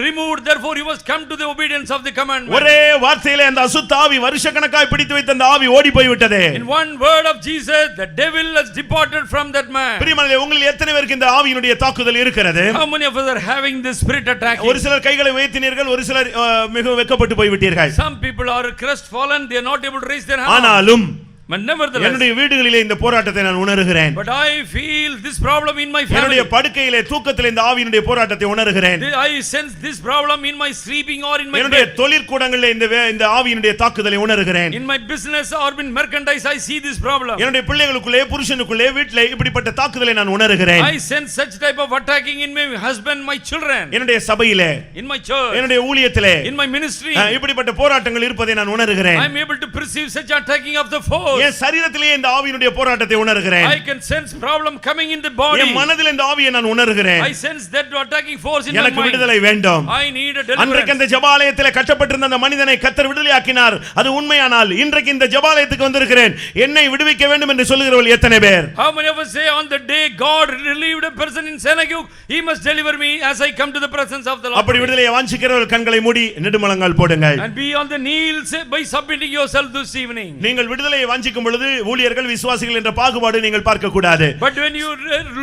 removed, therefore you must come to the obedience of the commandment. ஒரே வார்த்தையிலே அந்த அசுத்த ஆவி வருஷக்கணக்காய் பிடித்து வைத்த அந்த ஆவி ஓடி போய் விட்டது. In one word of Jesus, the devil has departed from that man. பிரியமானவர்களே, உங்களில் எத்தனை பேருக்கு இந்த ஆவியினுடைய தாக்குதல் இருக்கிறது? How many of us are having this spirit attacking? ஒரு சிலர் கைகளை உயர்த்தினீர்கள், ஒரு சிலர் மிகவும் வெட்கப்பட்டு போய் விட்டீர்கள். Some people are crestfallen, they are not able to raise their hand. ஆனாலும் But nevertheless, என்னுடைய வீடுகளிலே இந்த போராட்டத்தை நான் உணர்கிறேன். but I feel this problem in my family. என்னுடைய படுக்கையிலே தூக்கத்திலே இந்த ஆவியினுடைய போராட்டத்தை உணர்கிறேன். I sense this problem in my sleeping or in my என்னுடைய bed. தொழிற்கூடங்களிலே இந்த ஆவியினுடைய தாக்குதலை உணர்கிறேன். In my business or in merchandise, I see this problem. என்னுடைய பிள்ளைகளுக்குள்ளே, புருஷனுக்குள்ளே, வீட்டிலே இப்படிப்பட்ட தாக்குதலை நான் உணர்கிறேன். I sense such type of attacking in my husband, my children, என்னுடைய சபையிலே, in my church, என்னுடைய ஊழியத்திலே in my ministry. இப்படிப்பட்ட போராட்டங்கள் இருப்பதை நான் உணர்கிறேன். I am able to perceive such attacking of the force. என் சரீரத்திலே இந்த ஆவியினுடைய போராட்டத்தை உணர்கிறேன். I can sense problem coming in the body. என் மனதில் இந்த ஆவியை நான் உணர்கிறேன். I sense that attacking force in my எனக்கு mind. விடுதலை வேண்டும். I need a deliverance. அன்றைக்கு அந்த ஜெபாலயத்திலே கட்டப்பட்டிருந்த அந்த மனிதனை கர்த்தர் விடுதலையாக்கினார். அது உண்மையானால் இன்றைக்கு இந்த ஜெபாலயத்துக்கு வந்திருக்கிறேன், என்னை விடுவிக்க வேண்டும் என்று சொல்லுகிறவர்கள் எத்தனை பேர்? How many of us say on the day God relieved a person in Senaguk, he must deliver me as I come to the presence of the Lord. அப்படி விடுதலையை வாஞ்சிக்கிறவர்கள் கண்களை மூடி நெடுமுழங்கால் போடுங்கள். And be on the knees by submitting yourself this evening. நீங்கள் விடுதலையை வாஞ்சிக்கும் பொழுது ஊழியர்கள் விசுவாசிகள் என்ற பாகுபாடு நீங்கள் பார்க்க கூடாது. But when you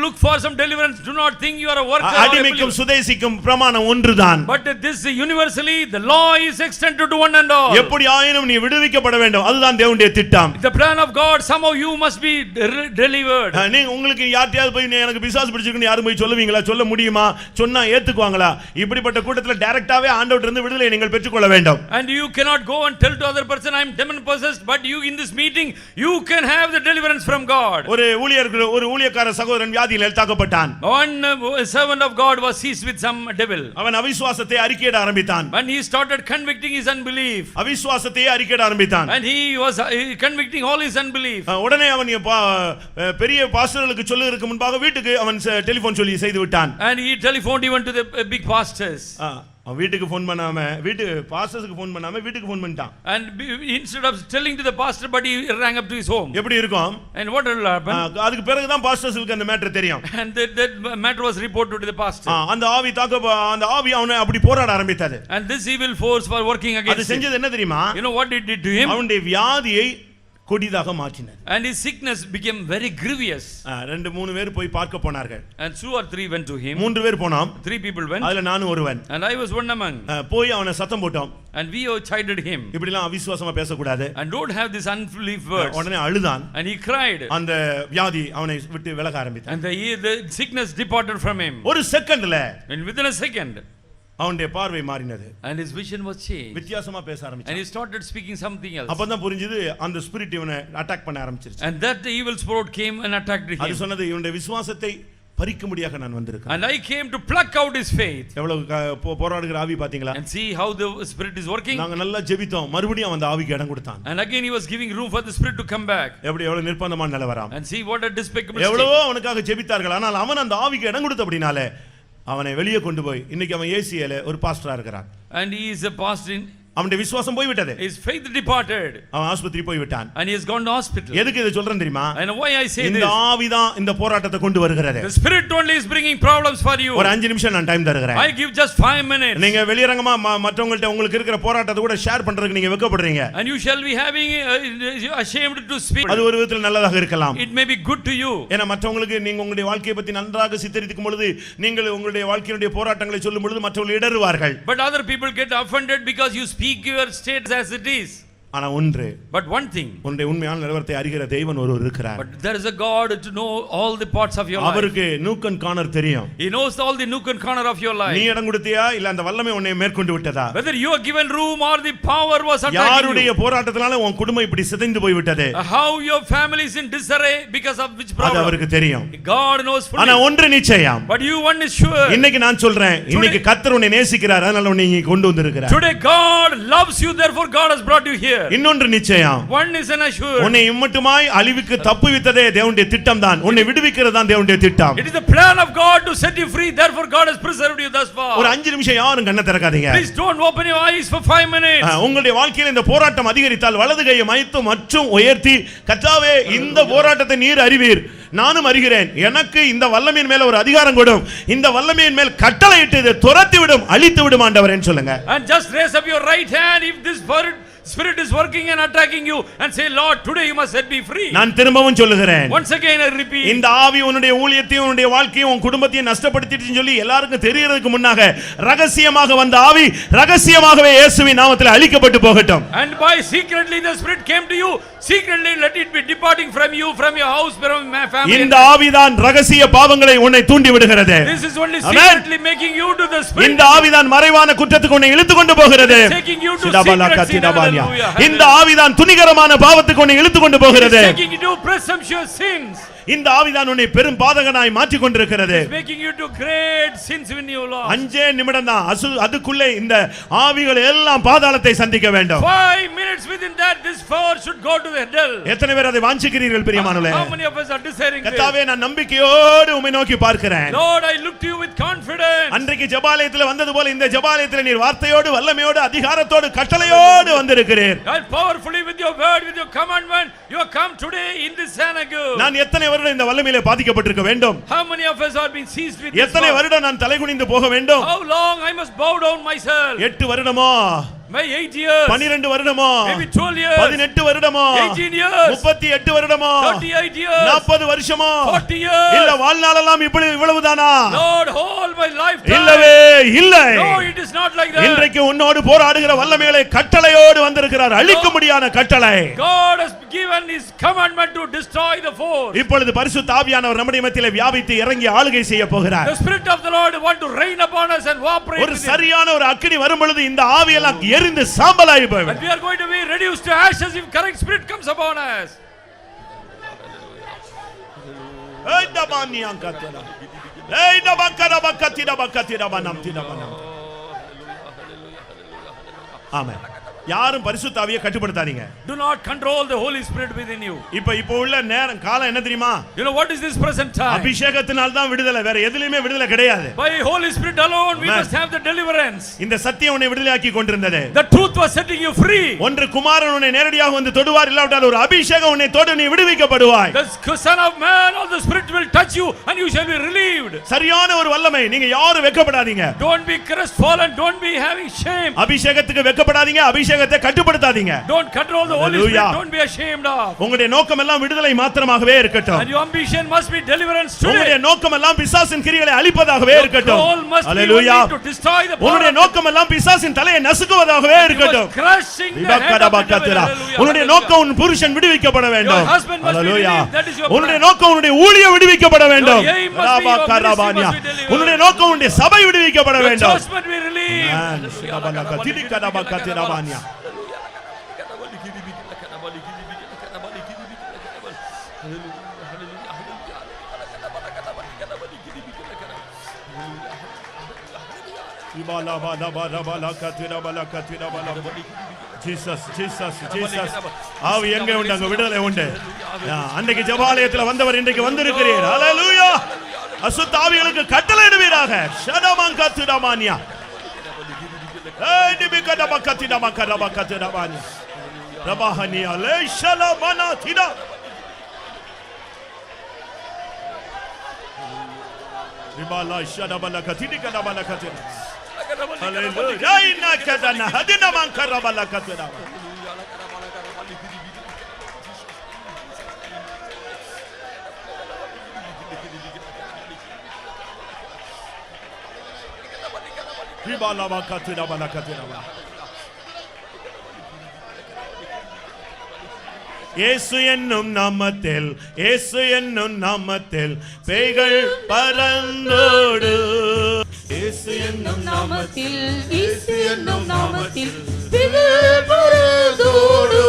look for some deliverance, do not think you are a worker or a அடிமைக்கும் believer. சுதேசிக்கும் பிரமாணம் ஒன்றுதான். But this universally the law is extended to one and all. எப்படி ஆயினும் நீ விடுவிக்கப்பட வேண்டும், அதுதான் தேவனுடைய திட்டம். The plan of God, somehow you must be delivered. நீங்க உங்களுக்கு யார்ட்டையாவது போய் எனக்கு பிசாசு பிடிச்சிருக்குன்னு யாரும் போய் சொல்லுவீங்களா? சொல்ல முடியுமா? சொன்னா ஏத்துக்குவாங்களா? இப்படிப்பட்ட கூட்டத்துல டைரக்டாவே ஆண்டவர்ட்ட இருந்து விடுதலை நீங்கள் பெற்றுக்கொள்ள வேண்டும். And you cannot go and tell to other person I am demon possessed, but you in this meeting you can have the deliverance from God. ஒரு ஊழியக்கார சகோதரன் வியாதியில் தாக்கப்பட்டான். One servant of God was seized with some devil. அவன் அவிசுவாசத்தை அறிக்கையிட ஆரம்பித்தான். When he started convicting his unbelief. அவிசுவாசத்தையே அறிக்கையிட ஆரம்பித்தான். And he was convicting all his unbelief. உடனே அவன் பெரிய பாஸ்டர்களுக்கு சொல்லுவதற்கு முன்பாக வீட்டுக்கு அவன் டெலிபோன் சொல்லி செய்து விட்டான். And he telephoned even to the big pastors. வீட்டுக்கு ஃபோன் பண்ணாம பாஸ்டர்ஸ்க்கு ஃபோன் பண்ணாம வீட்டுக்கு ஃபோன் பண்ணிட்டான். And instead of telling to the pastor, but he rang up to his home. எப்படி இருக்கும்? And what will happen? அதுக்கு பிறகு தான் பாஸ்டர்ஸ்க்கு அந்த மேட்டர் தெரியும். And that matter was reported to the pastor. அந்த ஆவி அவனை அப்படி போராட ஆரம்பித்தது. And this evil force was working against him. அது செஞ்சது என்ன தெரியுமா? You know what it did to him? அவனுடைய வியாதியை கொடிதாக மாற்றினது. And his sickness became very grievous. 2-3 பேர் போய் பார்க்க போனார்கள். And 2 or 3 went to him. 3 பேர் போனோம். 3 people went. அதுல நானும் ஒருவன். And I was one among. போய் அவனை சத்தம் போட்டோம். And we chided him. இப்படிலாம் அவிசுவாசமா பேசக்கூடாது. And don't have this unbelief words. உடனே அழுதான். And he cried. அந்த வியாதி அவனை விட்டு விலக ஆரம்பித்தது. And the sickness departed from him. ஒரு செகண்ட்ல, and within a second, அவனுடைய பார்வை மாறினது. and his vision was changed. வித்தியாசமா பேச ஆரம்பிச்சான். And he started speaking something else. அப்பதான் புரிஞ்சது அந்த ஸ்பிரிட் இவனை அட்டாக் பண்ண ஆரம்பிச்சிருச்சு. And that the evil spirit came and attacked him. அது சொன்னது இவனுடைய விசுவாசத்தை பறிக்கும்படியாக நான் வந்திருக்கேன். And I came to pluck out his faith. எவ்வளவு போராடுகிற ஆவி பாத்தீங்களா? And see how the spirit is working. நாங்க நல்லா ஜெபித்தோம், மறுபடியும் அந்த ஆவிக்கு இடம் கொடுத்தான். And again he was giving room for the spirit to come back. எவ்வளவு நிர்பந்தமான நிலவரம். And see what a despicable எவ்வளவோ அவனுக்காக ஜெபித்தார்கள், ஆனால் அவன் அந்த ஆவிக்கு இடம் கொடுத்த அப்படினாலே அவனை வெளியே கொண்டு போய் இன்னைக்கு அவன் ஏசியால ஒரு பாஸ்டரா இருக்கிறான். And he is a pastor in. அவனுடைய விசுவாசம் போய் விட்டது. His faith departed. அவன் ஆஸ்பத்திரி போய் விட்டான். And he has gone to hospital. எதுக்கு இத சொல்றேன் தெரியுமா? And why I say this? இந்த ஆவி தான் இந்த போராட்டத்தை கொண்டு வருகிறது. The spirit only is bringing problems for you. ஒரு 5 நிமிஷம் நான் டைம் தருகிறேன். I give just 5 minutes. நீங்க வெளியரங்கமா மற்றவங்கள்ட்ட உங்களுக்கு இருக்கிற போராட்டத்தை கூட ஷேர் பண்றதுக்கு நீங்க வெட்கப்படுறீங்க. And you shall be having ashamed to speak. அது ஒரு விதத்தில் நல்லதாக இருக்கலாம். It may be good to you. ஏன்னா மற்றவங்களுக்கு நீங்க உங்களுடைய வாழ்க்கையை பத்தி நன்றாக சித்தரிக்கும் பொழுது, நீங்கள் உங்களுடைய வாழ்க்கையினுடைய போராட்டங்களை சொல்லும் பொழுது மற்றவர்கள் இடறுவார்கள். But other people get offended because you speak your state as it is. ஆனா ஒன்று, But one thing, உன்னுடைய உண்மையான நிலவரத்தை அறிகிற தேவன் ஒருவர் இருக்கிறார். but there is a God to know all the parts of your life. அவருக்கு nook and corner தெரியும். He knows all the nook and corner of your life. நீ இடம் கொடுத்தியா இல்ல அந்த வல்லமை உன்னை மேற்கொண்டு விட்டதா? Whether you are given room or the power was attacking you. யாருடைய போராட்டத்தினால உன் குடும்பம் இப்படி சிதைந்து போய் விட்டது? How your family is in disarray because of which problem? அது அவருக்கு தெரியும். God knows fully. ஆனா ஒன்று நிச்சயம். But you one is sure. இன்னைக்கு நான் சொல்றேன், இன்னைக்கு கர்த்தர் உன்னை நேசிக்கிறார், அதனால உன்னை இங்க கொண்டு வந்திருக்கிறார். Today God loves you, therefore God has brought you here. இன்னொன்று நிச்சயம். One is an assurance. உன்னை இம்மட்டுமாய் அழிவுக்கு தப்புவித்ததே தேவனுடைய திட்டம் தான். உன்னை விடுவிக்கிறது தான் தேவனுடைய திட்டம். It is the plan of God to set you free, therefore God has preserved you thus far. ஒரு 5 நிமிஷம் யாரும் கண்ணை திறக்காதீங்க. Please don't open your eyes for 5 minutes. உங்களுடைய வாழ்க்கையில் இந்த போராட்டம் அதிகரித்தால் வலது கையை மைத்து மற்றும் உயர்த்தி, கர்த்தாவே இந்த போராட்டத்தை நீர் அறிவீர், நானும் அறிகிறேன், எனக்கு இந்த வல்லமையின் மேல ஒரு அதிகாரம் கொடும், இந்த வல்லமையின் மேல் கட்டளையிட்டு இதை துரத்தி விடும், அழித்து விடும் ஆண்டவரேன்னு சொல்லுங்க. And just raise up your right hand if this spirit is working and attacking you, and say, Lord, today you must set me free. நான் திரும்பவும் சொல்லுகிறேன், Once again I repeat, இந்த ஆவி உன்னுடைய ஊழியத்தையும் உன்னுடைய வாழ்க்கையும் உன் குடும்பத்தையும் நஷ்டப்படுத்திடுச்சுன்னு சொல்லி எல்லாருக்கும் தெரியறதுக்கு முன்னாக ரகசியமாக வந்த ஆவி ரகசியமாகவே இயேசுவின் நாமத்தில் அழிக்கப்பட்டு போகட்டும். and by secretly the spirit came to you, secretly let it be departing from you, from your house, from my family. இந்த ஆவிதான் ரகசிய பாவங்களை உன்னை தூண்டி விடுகிறது. This is only secretly making you to the spirit. இந்த ஆவிதான் மறைவான குற்றத்துக்கு உன்னை இழுத்து கொண்டு போகிறது. Taking you to secret sin. இந்த ஆவிதான் துணிகரமான பாவத்துக்கு உன்னை இழுத்து கொண்டு போகிறது. Taking you to presumptuous sins. இந்த ஆவிதான் உன்னை பெரும் பாதகனாய் மாற்றி கொண்டிருக்கிறது. Making you to great sins in your life. 5 நிமிடம் தான், அதுக்குள்ளே இந்த ஆவிகள் எல்லாம் பாதாளத்தை சந்திக்க வேண்டும். 5 minutes within that this power should go to the hell. எத்தனை பேர் அதை வாஞ்சிக்கிறீர்கள் பிரியமானவர்களே? How many of us are desiring this? கர்த்தாவே, நான் நம்பிக்கையோடு உம்மை நோக்கி பார்க்கிறேன். Lord, I look to you with confidence. அன்றைக்கு ஜெபாலயத்தில் வந்தது போல இந்த ஜெபாலயத்தில் நீர் வார்த்தையோடு வல்லமையோடு அதிகாரத்தோடு கட்டளையோடு வந்திருக்கிறீர். And powerfully with your word, with your commandment, you have come today in this synagogue. நான் எத்தனை வருடம் இந்த வல்லமையிலே பாதிக்கப்பட்டிருக்க வேண்டும்? How many of us are being seized with this? எத்தனை வருடம் நான் தலைகுனிந்து போக வேண்டும்? How long I must bow down myself? 8 வருடமோ? By 8 years. 12 வருடமோ? Maybe 12 years. 18 வருடமோ? 18 years. 38 வருடமோ? 38 years. 40 வருஷமோ? 40 years. இல்ல வாழ்நாளெல்லாம் இவ்வளவுதானா? Lord, all my lifetime. இல்லவே இல்லை. No, it is not like that. இன்றைக்கு உன்னோடு போராடுகிற வல்லமைகளை கட்டளையோடு வந்திருக்கிறார். அழிக்க முடியாத கட்டளை. God has given his commandment to destroy the force. இப்பொழுது பரிசுத்த ஆவியானவர் நம்முடைய மத்தியிலே வியாபித்து இறங்கி ஆளுகை செய்ய போகிறார். The spirit of the Lord want to reign upon us and operate. ஒரு சரியான ஒரு அக்கினி வரும் பொழுது இந்த ஆவியெல்லாம் எரிந்து சாம்பலாகி போய்விடும். And we are going to be reduced to ashes if correct spirit comes upon us. ஏய் டபானியான் கத்தனா, ஏய் டபக்கர பக்கத்திட பக்கத்திட பனம் திட பனம். ஆமென். யாரும் பரிசுத்த ஆவியை கட்டுப்படுத்தாதீங்க. Do not control the Holy Spirit within you. இப்போ உள்ள நேரம் காலம் என்ன தெரியுமா? You know what is this present time? அபிஷேகத்தினால் தான் விடுதலை, வேற எதிலுமே விடுதலை கிடையாது. By Holy Spirit alone we must have the deliverance. இந்த சத்தியம் உன்னை விடுதலையாக்கி கொண்டிருந்தது. The truth was setting you free. ஒன்று குமாரன் உன்னை நேரடியாக வந்து தொடுவார், இல்லாவிட்டால் ஒரு அபிஷேகம் உன்னை தொடு, நீ விடுவிக்கப்படுவாய். The Son of Man or the Spirit will touch you and you shall be relieved. சரியான ஒரு வல்லமை. நீங்க யாரும் வெட்கப்படாதீங்க. Don't be crestfallen, don't be having shame. அபிஷேகத்துக்கு வெட்கப்படாதீங்க, அபிஷேகத்தை கட்டுப்படுத்தாதீங்க. Don't control the Holy Spirit, don't be ashamed of. உங்களுடைய நோக்கம் எல்லாம் விடுதலை மாத்திரமாகவே இருக்கட்டும். And your ambition must be deliverance today. உங்களுடைய நோக்கம் எல்லாம் பிசாசின் கிரியைகளை அழிப்பதாகவே இருக்கட்டும். Your goal must be hallelujah. only to destroy the power. உங்களுடைய நோக்கம் எல்லாம் பிசாசின் தலையை நசுக்குவதாகவே இருக்கட்டும். Crushing the head of the devil. Hallelujah. உங்களுடைய நோக்கம் உன் புருஷன் விடுவிக்கப்பட வேண்டும். Your husband must be relieved. That is your plan. உங்களுடைய நோக்கம் உன்னுடைய ஊழியம் விடுவிக்கப்பட வேண்டும். Your aim must be, your ministry must be delivered. உங்களுடைய நோக்கம் உன்னுடைய சபை விடுவிக்கப்பட Your வேண்டும். church must be relieved. Jesus, Jesus, Jesus. ஆவி எங்க உண்டு அங்க விடுதலை உண்டு. அன்றைக்கு ஜெபாலயத்தில் வந்தவர் இன்றைக்கு வந்திருக்கிறீர். ஹalleluya. அசுத்த ஆவிகளுக்கு கட்டளையிடுவீராக. ஷடமங்கத்துடமானியா. ஏய் டிபிகடபக்கத்திடமக்கரபக்கத்திடமானியா. ரபஹனியா லேஷலமனா திடா. ரிபாலா ஷடபலகத்திடிகடபலகத்திடா. Hallelujah. Inna kadana hadina man karabala katira. Ribala bakatira balakatira. இயேசு என்னும் நாமத்தில், இயேசு என்னும் நாமத்தில் பேய்கள் பறந்தோடு. இயேசு என்னும் நாமத்தில், இயேசு என்னும் நாமத்தில் பேய்கள் பறந்தோடு.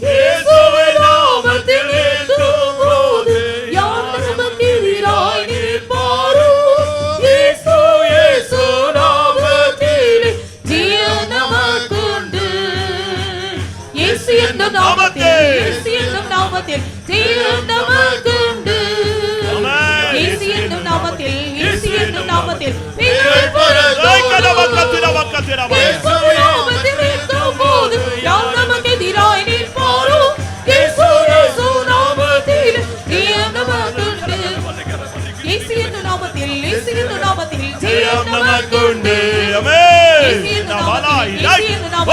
இயேசுவின் நாமத்தில் இருக்கும்போது யார் நமக்கு எதிராய் நிற்பாரும்? இயேசு இயேசு நாமத்தில் ஜெயம் நமக்குண்டு. இயேசு என்னும் நாமத்தில், இயேசு என்னும் நாமத்தில் ஜெயம் நமக்குண்டு. இயேசு என்னும் நாமத்தில், இயேசு என்னும் நாமத்தில் பேய்கள் பறந்தோடு. இயேசுவின் நாமத்தில் இருக்கும்போது யார் நமக்கு எதிராய் நிற்பாரும்? இயேசு இயேசு நாமத்தில் ஜெயம் நமக்குண்டு. இயேசு என்னும் நாமத்தில், இயேசு என்னும் நாமத்தில் ஜெயம் நமக்குண்டு. ஆமென்.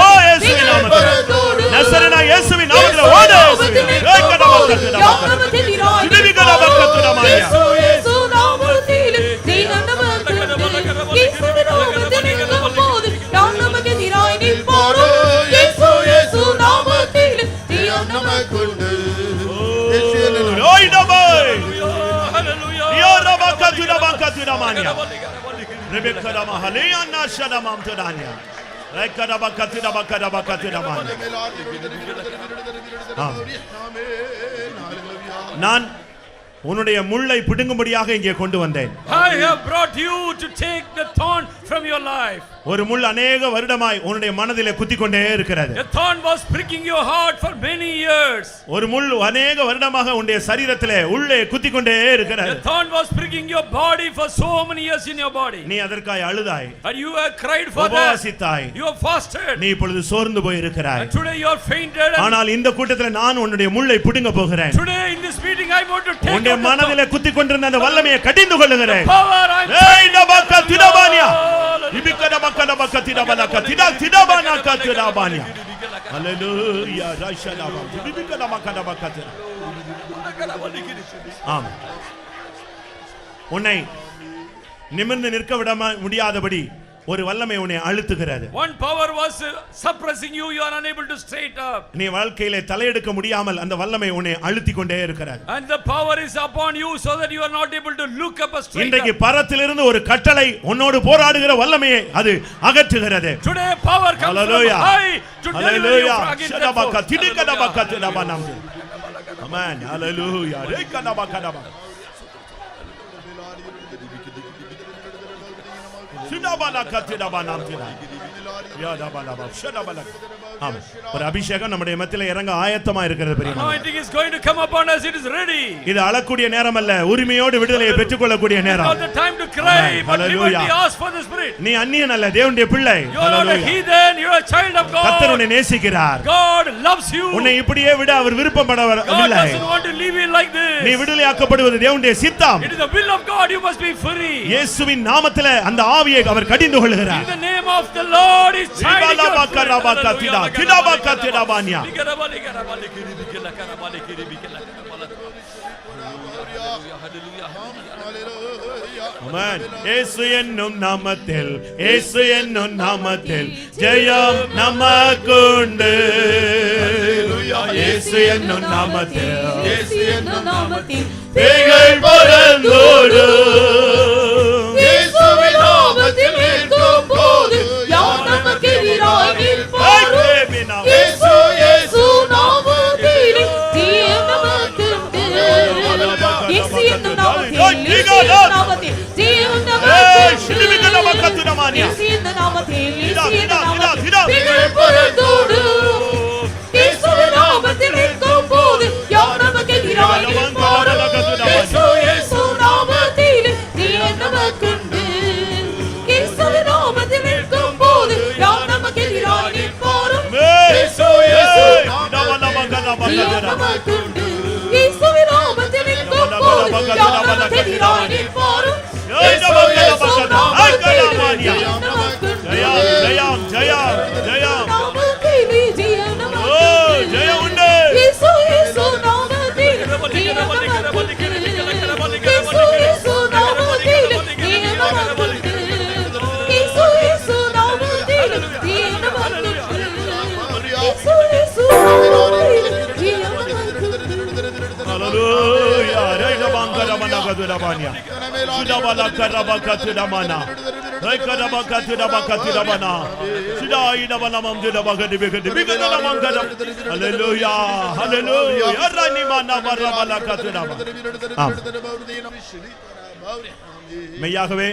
ஓ இயேசுவின் நாமத்தில், நசரேனா இயேசுவின் நாமத்தில் ஓடு. நான் உன்னுடைய முள்ளை பிடுங்கும்படியாக இங்கே கொண்டு வந்தேன். I have brought you to take the thorn from your life. ஒரு முள் அநேக வருடமாய் உன்னுடைய மனதிலே குத்திக்கொண்டே இருக்கிறது. A thorn was pricking your heart for many years. ஒரு முள் அநேக வருடமாக உன்னுடைய சரீரத்திலே உள்ளே குத்திக்கொண்டே இருக்கிறது. A thorn was pricking your body for so many years in your body. நீ அதற்காய் அழுதாய், And you have cried for that. உபவாசித்தாய், You have fasted. நீ இப்பொழுது சோர்ந்து போய் இருக்கிறாய். And today you are fainted. And ஆனால் இந்த கூட்டத்தில் நான் உன்னுடைய முள்ளை பிடுங்க போகிறேன். today in this meeting I want to take உன்னுடைய out the மனதிலே குத்திக்கொண்டிருந்த அந்த வல்லமையை கடிந்து கொள்ளுகிறேன். power. I'm ஏய் நபக்க திடபானியா இபிக்கட மக்கட பக்க திடபனக்க திட திடபனக்க திடபானியா. ஹalleluya ராஷலாபா இபிக்கட மக்கட பக்க திட. ஆமென். உன்னை நிமிர்ந்து நிற்க விட முடியாதபடி ஒரு வல்லமை உன்னை அழுத்துகிறது. One power was suppressing you. You are unable to straight up. நீ வாழ்க்கையிலே தலையெடுக்க முடியாமல் அந்த வல்லமை உன்னை அழுத்திக் கொண்டே இருக்கிறது. And the power is upon you so that you are not able to look up a straight இன்றைக்கு up. பரத்திலிருந்து ஒரு கட்டளை உன்னோடு போராடுகிற வல்லமையை அது அகற்றுகிறது. Today power comes Hallelujah. from high to deliver you Hallelujah. against that ஷடபக்க force. திடிக்கட பக்க திடபனம். ஆமென். ஹalleluya. ரேக்கட பக்கட பக்க. சிடபனக்க திடபனம் திட. யாதபலப ஷடபலக. ஆமென். ஒரு அபிஷேகம் நம்முடைய மத்தியிலே இறங்க ஆயத்தமா இருக்கிறது பிரியமானவர்களே. Anointing is going to come upon us. It is ready. இது அழக்கூடிய நேரம் அல்ல, உரிமையோடு விடுதலையை பெற்றுக்கொள்ளக்கூடிய நேரம். Not the time to cry, Amen. but Hallelujah. liberty. Ask for the Spirit. நீ அந்நியன் அல்ல, தேவனுடைய பிள்ளை. You are not a heathen. You are a child of கர்த்தர் God. உன்னை நேசிக்கிறார். God loves you. உன்னை இப்படியே விட அவர் God விருப்பப்படவில்லை. doesn't want to leave you like நீ this. விடுதலையாக்கப்படுவது தேவனுடைய சித்தம். It is the will of God. You must be free. இயேசுவின் நாமத்திலே அந்த ஆவியை அவர் கடிந்து In கொள்கிறார். the name of the Lord is chiding your ஆமென். இயேசு என்னும் நாமத்தில், இயேசு என்னும் நாமத்தில் ஜெயம் நமக்குண்டு. இயேசு என்னும் நாமத்தில், இயேசு என்னும் நாமத்தில் பேய்கள் பறந்தோடு. இயேசுவின் நாமத்தில் இருக்கும்போது யார் நமக்கு எதிராய் நிற்பாரும்? இயேசு இயேசு நாமத்தில் ஜெயம் நமக்குண்டு. இயேசு என்னும் நாமத்தில், இயேசு என்னும் நாமத்தில் ஜெயம் நமக்குண்டு. இயேசு என்னும் நாமத்தில், இயேசு என்னும் நாமத்தில் பேய்கள் பறந்தோடு. இயேசுவின் நாமத்தில் இருக்கும்போது யார் நமக்கு எதிராய் நிற்பாரும்? இயேசு இயேசு நாமத்தில் ஜெயம் நமக்குண்டு. இயேசுவின் நாமத்தில் இருக்கும்போது யார் நமக்கு எதிராய் நிற்பாரும்? இயேசு இயேசு ஜெயம் நமக்குண்டு. இயேசுவின் நாமத்தில் இருக்கும்போது யார் நமக்கு எதிராய் நிற்பாரும்? இயேசு இயேசு நாமத்தில் ஜெயம் நமக்குண்டு. ஜெயம் ஜெயம் ஜெயம். நாமத்தில் ஜெயம் ஓ நமக்குண்டு. ஜெயம் உண்டு. இயேசு இயேசு நாமத்தில் ஜெயம் நமக்குண்டு. இயேசு இயேசு நாமத்தில் ஜெயம் நமக்குண்டு. இயேசு இயேசு நாமத்தில் ஜெயம் நமக்குண்டு. இயேசு இயேசு நாமத்தில் துடபானியா சுடபல கரபகதுடமனா ரைகரபகதுடபகதுடமனா சுடாயிடபலமம் துடபகதிபகதிபகதலமங்கதம் ஹalleluya ஹalleluya ரனிமனா வரபலகதுடம மெய்யாகவே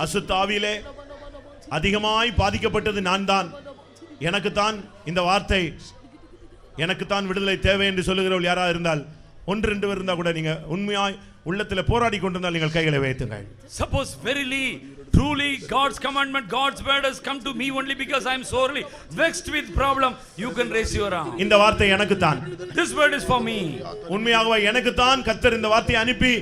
அசுத்தாவிலே அதிகமாய் பாதிக்கப்பட்டது நான் தான். எனக்கு தான் இந்த வார்த்தை, எனக்கு தான் விடுதலை தேவை என்று சொல்லுகிறவர்கள் யாராவது இருந்தால், ஒன்று ரெண்டு பேர் இருந்தா கூட நீங்க உண்மையாய் உள்ளத்தில் போராடி கொண்டிருந்தால் நீங்கள் கைகளை வைத்துங்கள். Suppose verily, truly God's commandment, God's word has come to me only because I am sorely vexed with problem. You can raise your arm. இந்த வார்த்தை எனக்கு தான். This word is for me. உண்மையாகவே எனக்கு தான் கர்த்தர் இந்த வார்த்தையை அனுப்பி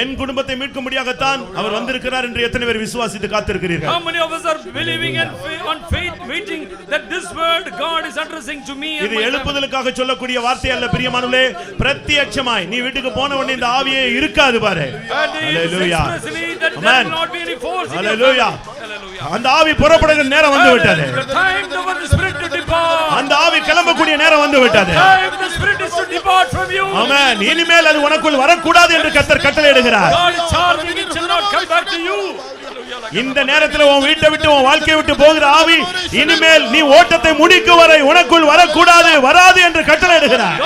என் குடும்பத்தை மீட்கும்படியாக தான் அவர் வந்திருக்கிறார் என்று எத்தனை பேர் விசுவாசித்து காத்திருக்கிறீர்கள்? How many of us are believing and on faith waiting that this word God is addressing to me? இது எழுப்புதலுக்காக சொல்லக்கூடிய வார்த்தை அல்ல பிரியமானவர்களே, பிரத்யட்சமாய் நீ வீட்டுக்கு போன உடனே இந்த ஆவியே இருக்காது பாரு. ஹalleluya. Amen. Hallelujah. அந்த ஆவி புறப்படுகிற நேரம் வந்து விட்டது. அந்த ஆவி கிளம்பக்கூடிய நேரம் வந்து விட்டது. ஆமென். இனிமேல் அது உனக்குள் வரக்கூடாது என்று கர்த்தர் கட்டளையிடுகிறார். இந்த நேரத்தில் உன் வீட்டை விட்டு உன் வாழ்க்கையை விட்டு போகிற ஆவி இனிமேல் நீ ஓட்டத்தை முடிக்கும் வரை உனக்குள் வரக்கூடாது, வராது என்று கட்டளையிடுகிறார்.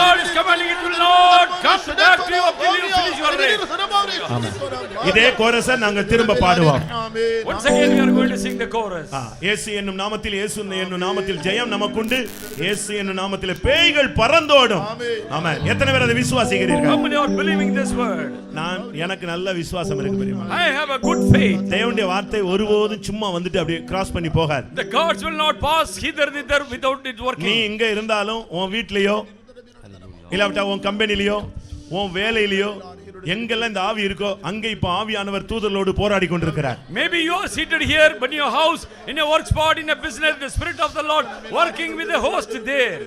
இதே கோரஸை நாங்க திரும்ப பாடுவோம். Once again we are going to sing the chorus. இயேசு என்னும் நாமத்தில், இயேசு என்னும் நாமத்தில் ஜெயம் நமக்குண்டு, இயேசு என்னும் நாமத்தில் பேய்கள் பறந்தோடும். ஆமென். எத்தனை பேர் அதை விசுவாசிக்கிறீர்கள்? How many are believing this word? எனக்கு நல்ல விசுவாசம் இருக்கு பெரியமா. I have a good faith. தேவனுடைய வார்த்தை ஒருபோதும் சும்மா வந்துட்டு அப்படியே கிராஸ் பண்ணி போகாது. The gods will not pass hither thither without it working. நீ இங்க இருந்தாலும் உன் வீட்லயோ இல்லாவிட்டா உன் கம்பெனிலயோ உன் வேலையிலயோ எங்கெல்லாம் இந்த ஆவி இருக்கோ அங்க இப்ப ஆவியானவர் தூதர்களோடு போராடி கொண்டிருக்கிறார். Maybe you are seated here, but in your house, in your work spot, in a business, the spirit of the Lord working with the host there.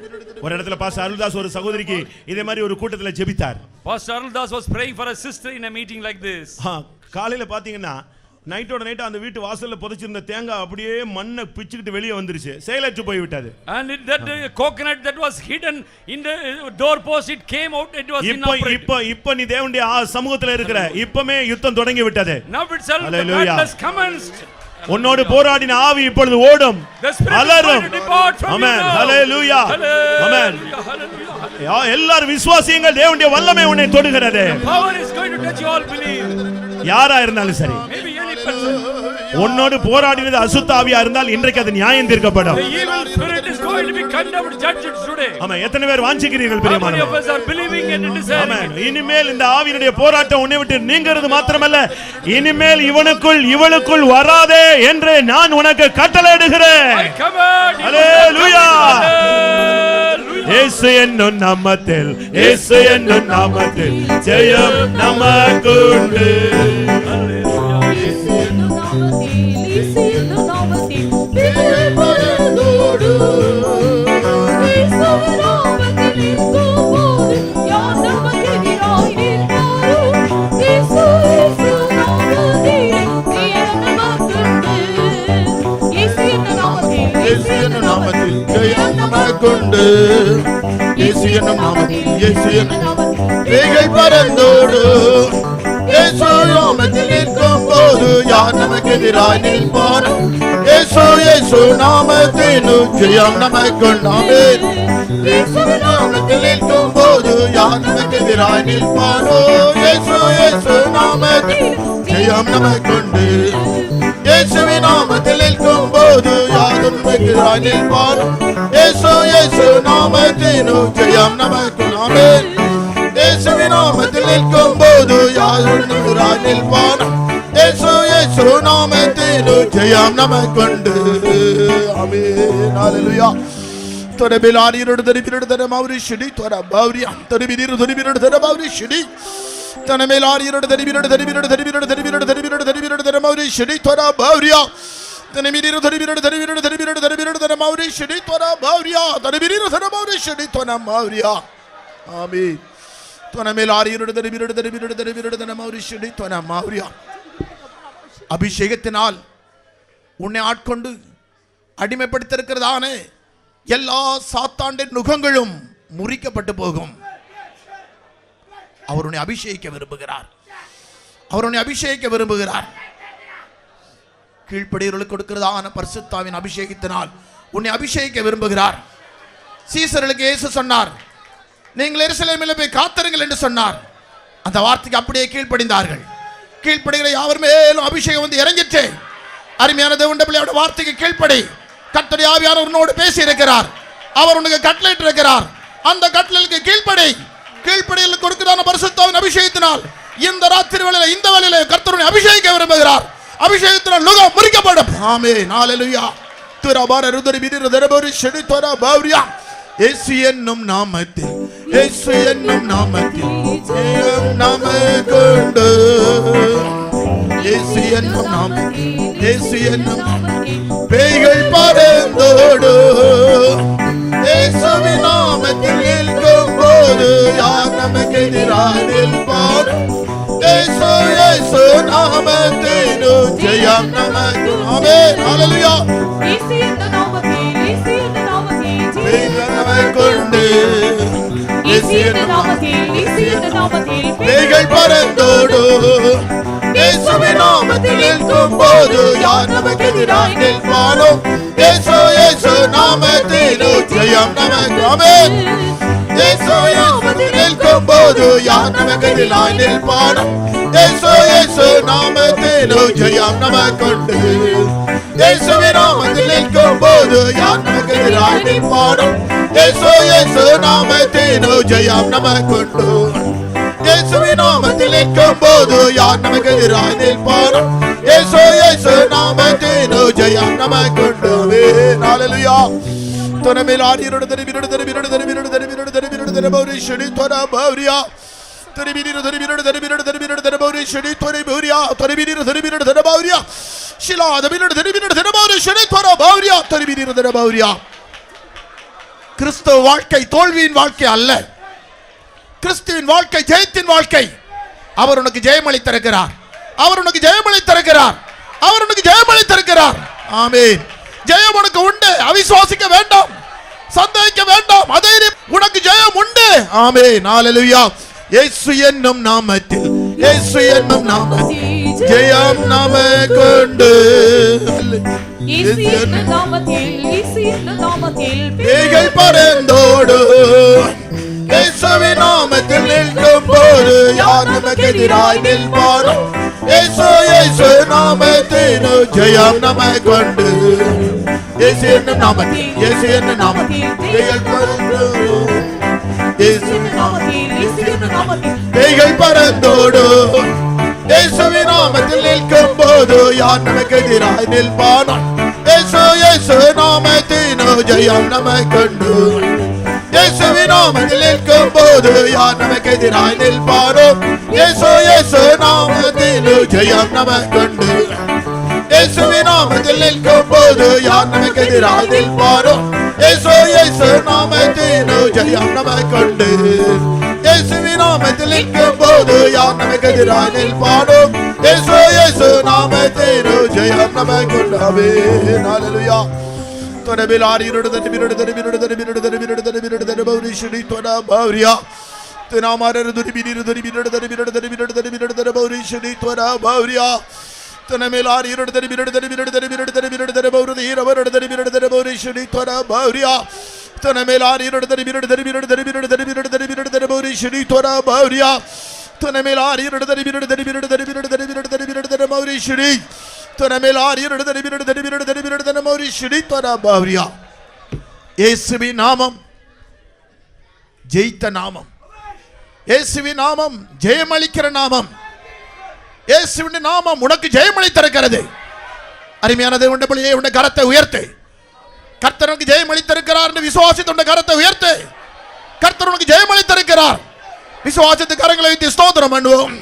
ஒரு இடத்துல பாஸ்டர் அருள்தாஸ் ஒரு சகோதரிக்கு இதே மாதிரி ஒரு கூட்டத்துல ஜெபித்தார். Pastor Aruldas was praying for a sister in a meeting like this. காலையில பாத்தீங்கன்னா நைட்டோட நைட் அந்த வீட்டு வாசல்ல புதைச்சிருந்த தேங்காய் அப்படியே மண்ணை பிச்சுக்கிட்டு வெளியே வந்துருச்சு, செயலற்று போய் விட்டது. And that coconut that was hidden in the door post, it came out, it was inoperable. இப்ப நீ தேவனுடைய சமூகத்துல இருக்கிற, இப்பமே யுத்தம் தொடங்கி விட்டது. Now itself the battle has commenced. உன்னோடு போராடின ஆவி இப்பொழுது ஓடும், அலறும். ஆமென். ஹalleluya. ஆமென். எல்லாரும் விசுவாசியுங்கள், தேவனுடைய வல்லமை உன்னை தொடுகிறது. Power is going to touch you, all believe. யாரா இருந்தாலும் சரி, உன்னோடு போராடினது அசுத்த ஆவியா இருந்தால் இன்றைக்கு அது நியாயம் தீர்க்கப்படும். The evil spirit is going to be condemned, judged today. ஆமென். எத்தனை பேர் வாஞ்சிக்கிறீர்கள் பிரியமானவர்களே? How many of us are believing and desiring? ஆமென். இனிமேல் இந்த ஆவியினுடைய போராட்டம் உன்னை விட்டு நீங்கிறது மாத்திரமல்ல, இனிமேல் இவனுக்குள் இவளுக்குள் வராதே என்று நான் உனக்கு கட்டளையிடுகிறேன். I command. ஹalleluya. இயேசு என்னும் நாமத்தில், இயேசு என்னும் நாமத்தில் ஜெயம் நமக்குண்டு. ஹalleluya. இயேசு என்னும் நாமத்தில், இயேசு என்னும் நாமத்தில் பேய்கள் பறந்தோடும். இயேசுவின் நாமத்தில் நிற்கும்போது யார் நமக்கு எதிராய் நிற்பாரோ? இயேசு என்னும் நாமத்தில் ஜெயம் நமக்குண்டு. இயேசு என்னும் நாமத்தில், இயேசு என்னும் நாமத்தில் பேய்கள் பறந்தோடும். இயேசு நாமத்தில் நிற்கும் போது யார் நமக்கு எதிராய் நிற்பாரோ? இயேசு நாமத்தில் ஜெயம் நமக்குண்டு. ஆமென். இயேசு நாமத்தில் நிற்கும் போது யார் நமக்கு எதிராய் நிற்பாரோ? இயேசு நாமத்தில் ஜெயம் நமக்குண்டு. இயேசுவின் நாமத்தில் நிற்கும் போது யாரும் எதிராய் நிற்பாரோ? இயேசு நாமத்தில் ஜெயம் நமக்குண்டு. ஆமென். இயேசுவின் நாமத்தில் நிற்கும் போது யாரும் எதிராய் நிற்பாரோ? இயேசு நாமத்தில் ஜெயம் நமக்குண்டு. ஆமென். ஹalleluya. தொரபிலாரியோடு தரிபிரோடு தரமாவுரி shitty தொர Bawaria தரிபிரிரு தரிபிரோடு தரமாவுரி shitty தனமேலாரியோடு தரிபிரோடு தரிபிரோடு தரிபிரோடு தரிபிரோடு தரிபிரோடு தரிபிரோடு தரமாவுரி shitty தொர Bawaria தனமிரிரு தரிபிரோடு தரிபிரோடு தரிபிரோடு தரிபிரோடு தரமாவுரி shitty தொர Bawaria தரிபிரிரு தரமாவுரி shitty தொர Bawaria. ஆமென். தனமேலாரியோடு தரிபிரோடு தரிபிரோடு தரிபிரோடு தரமாவுரி ஷிடி தொர பௌரியா. அபிஷேகத்தினால் உன்னை ஆட்கொண்டு அடிமைப்படுத்தியிருக்கிறதான எல்லா சாத்தாண்டின் நுகங்களும் முறிக்கப்பட்டு போகும். அவர் உன்னை அபிஷேகிக்க விரும்புகிறார். அவர் உன்னை அபிஷேகிக்க விரும்புகிறார். கீழ்ப்படியவர்களுக்கு கொடுக்கிறதான பரிசுத்தாவின் அபிஷேகத்தினால் உன்னை அபிஷேகிக்க விரும்புகிறார். சீசர்களுக்கு இயேசு சொன்னார், நீங்கள் எருசலேமில் போய் காத்திருங்கள் என்று சொன்னார். அந்த வார்த்தைக்கு அப்படியே கீழ்ப்படிந்தார்கள். கீழ்ப்படுகிற யாவர் மேலும் அபிஷேகம் வந்து இறங்கிற்று. அருமையான தேவனுடைய பிள்ளையோட வார்த்தைக்கு கீழ்ப்படி. கர்த்தருடைய ஆவியானவர் உன்னோடு பேசி இருக்கிறார். அவர் உனக்கு கட்டளையிட்டு இருக்கிறார். அந்த கட்டளைக்கு கீழ்ப்படி. கீழ்ப்படியில் கொடுக்கிறதான பரிசுத்தாவின் அபிஷேகத்தினால் இந்த ராத்திரி வேளையில இந்த வேளையில கர்த்தருடைய அபிஷேகிக்க விரும்புகிறார். அபிஷேகத்தினால் நுகம் முறிக்கப்படும். ஆமென், ஹல்லேலூயா. துரபார ருதரி விதிர தரபரி ஷடி தர பௌரியா. இயேசு என்னும் நாமத்தில், இயேசு என்னும் நாமத்தில் ஜெயம் நமக்குண்டு. இயேசு என்னும் நாமத்தில், இயேசு என்னும் பேய்கள் பறந்தோடு. இயேசுவின் நாமத்தில் நிற்கும் போது யார் நமக்கு எதிராக நிற்பார்? இயேசு இயேசு நாமத்தில் ஜெயம் நமக்கு. ஆமென், ஹல்லேலூயா. இயேசு என்னும் நாமத்தில், இயேசு என்னும் நாமத்தில் பேய்கள் நமக்குண்டு. இயேசு என்னும் நாமத்தில், இயேசு என்னும் நாமத்தில் பேய்கள் பறந்தோடு. இயேசுவின் நாமத்தில் நிற்கும் போது யார் நமக்கு எதிராக நிற்பானோ? இயேசு இயேசு நாமத்தில் ஜெயம் நமக்கு. ஆமென். இயேசு நாமத்தில் நிற்கும் போது யார் நமக்கு எதிராக நிற்பானோ? இயேசு இயேசு நாமத்தில் ஜெயம் நமக்குண்டு. இயேசுவின் நாமத்தில் நிற்கும் போது யார் நமக்கு எதிராக நிற்பானோ? இயேசு இயேசு நாமத்தில் ஜெயம் நமக்குண்டு. இயேசுவின் நாமத்தில் நிற்கும் போது யார் நமக்கு எதிராக நிற்பானோ? இயேசு இயேசு நாமத்தில் ஜெயம் நமக்குண்டு. ஆமென், ஹல்லேலூயா. துனமேல் ஆடியோட தரிபிரோட தரிபிரோட தரிபிரோட தரிபிரோட தரிபிரோட தரபௌரி ஷடி தர பௌரியா. தரிபிரோட தரிபிரோட தரிபிரோட தரிபிரோட தரபௌரி ஷடி தர பௌரியா. தரிபிரோட தரிபிரோட தர பௌரியா. ஷிலா தரிபிரோட தரிபிரோட தரபௌரி ஷடி தர பௌரியா. தரிபிரோட தர பௌரியா. கிறிஸ்தவ வாழ்க்கை தோல்வியின் வாழ்க்கை அல்ல. கிறிஸ்துவின் வாழ்க்கை ஜெயத்தின் வாழ்க்கை. அவர் உனக்கு ஜெயமளித்திருக்கிறார். அவர் உனக்கு ஜெயமளித்திருக்கிறார். அவர் உனக்கு ஜெயமளித்திருக்கிறார். ஆமென். ஜெயம் உனக்கு உண்டு. அவிசுவாசிக்க வேண்டாம், சந்தேகிக்க வேண்டாம். அதே உனக்கு ஜெயம் உண்டு. ஆமென், ஹல்லேலூயா. இயேசு என்னும் நாமத்தில், இயேசு என்னும் நாமத்தில் ஜெயம் நமக்குண்டு. இயேசு என்னும் நாமத்தில், இயேசு என்னும் நாமத்தில் பேய்கள் பறந்தோடு. இயேசுவின் நாமத்தில் நிற்கும் போது யார் நமக்கு எதிராக நிற்பானோ? இயேசு இயேசு நாமத்தில் ஜெயம் நமக்குண்டு. இயேசு என்னும் நாமத்தில், இயேசு என்னும் நாமத்தில் பேய்கள் பறந்தோடு. இயேசுவின் நாமத்தில், இயேசு என்னும் நாமத்தில் பேய்கள் பறந்தோடு. இயேசுவின் நாமத்தில் நிற்கும் போது யார் நமக்கு எதிராக நிற்பானோ? இயேசு இயேசு நாமத்தில் ஜெயம் நமக்குண்டு. இயேசுவின் நாமத்தில் நிற்கும் போது யார் நமக்கு எதிராக நிற்பானோ? இயேசு இயேசு நாமத்தில் ஜெயம் நமக்குண்டு. இயேசுவின் நாமத்தில் நிற்கும் போது யார் நமக்கு எதிராக நிற்பானோ? இயேசு இயேசு நாமத்தில் ஜெயம் நமக்குண்டு. இயேசுவின் நாமத்தில் நிற்கும் போது யார் நமக்கு எதிராக நிற்பானோ? இயேசு இயேசு நாமத்தில் ஜெயம் நமக்குண்டு. ஆமென், ஹல்லேலூயா. துனமேல் ஆடியோட தரிபிரோட தரிபிரோட தரிபிரோட தரிபிரோட தரிபிரோட தரபௌரி ஷடி தர பௌரியா. துனாமார தரிபிரோட தரிபிரோட தரிபிரோட தரிபிரோட தரிபிரோட தரபௌரி ஷடி தர பௌரியா. துனமேல் ஆடியோட தரிபிரோட தரிபிரோட தரிபிரோட தரிபிரோட தரபௌரி ஹீரவரோட தரிபிரோட தரபௌரி ஷடி தர பௌரியா. துனமேல் ஆடியோட தரிபிரோட தரிபிரோட தரிபிரோட தரிபிரோட தரிபிரோட தரபௌரி ஷடி தர பௌரியா. துனமேல் ஆடியோட தரிபிரோட தரிபிரோட தரிபிரோட தரிபிரோட தரிபிரோட தரபௌரி ஷடி துனமேல் ஆடியோட தரிபிரோட தரிபிரோட தரிபிரோட தரபௌரி ஷடி தர பௌரியா. இயேசுவின் நாமம் ஜெயித்த நாமம். இயேசுவின் நாமம் ஜெயமளிக்கிற நாமம். இயேசுவின் நாமம் உனக்கு ஜெயமளித்திருக்கிறது. அருமையான தேவனுடைய பிள்ளையே, உன்னுடைய கரத்தை உயர்த்து. கர்த்தர் உனக்கு ஜெயமளித்திருக்கிறார் என்று விசுவாசித்து உன்னுடைய கரத்தை உயர்த்து. கர்த்தர் உனக்கு ஜெயமளித்திருக்கிறார். விசுவாசத்து கரங்களை வைத்து ஸ்தோத்திரம் பண்ணுவோம்.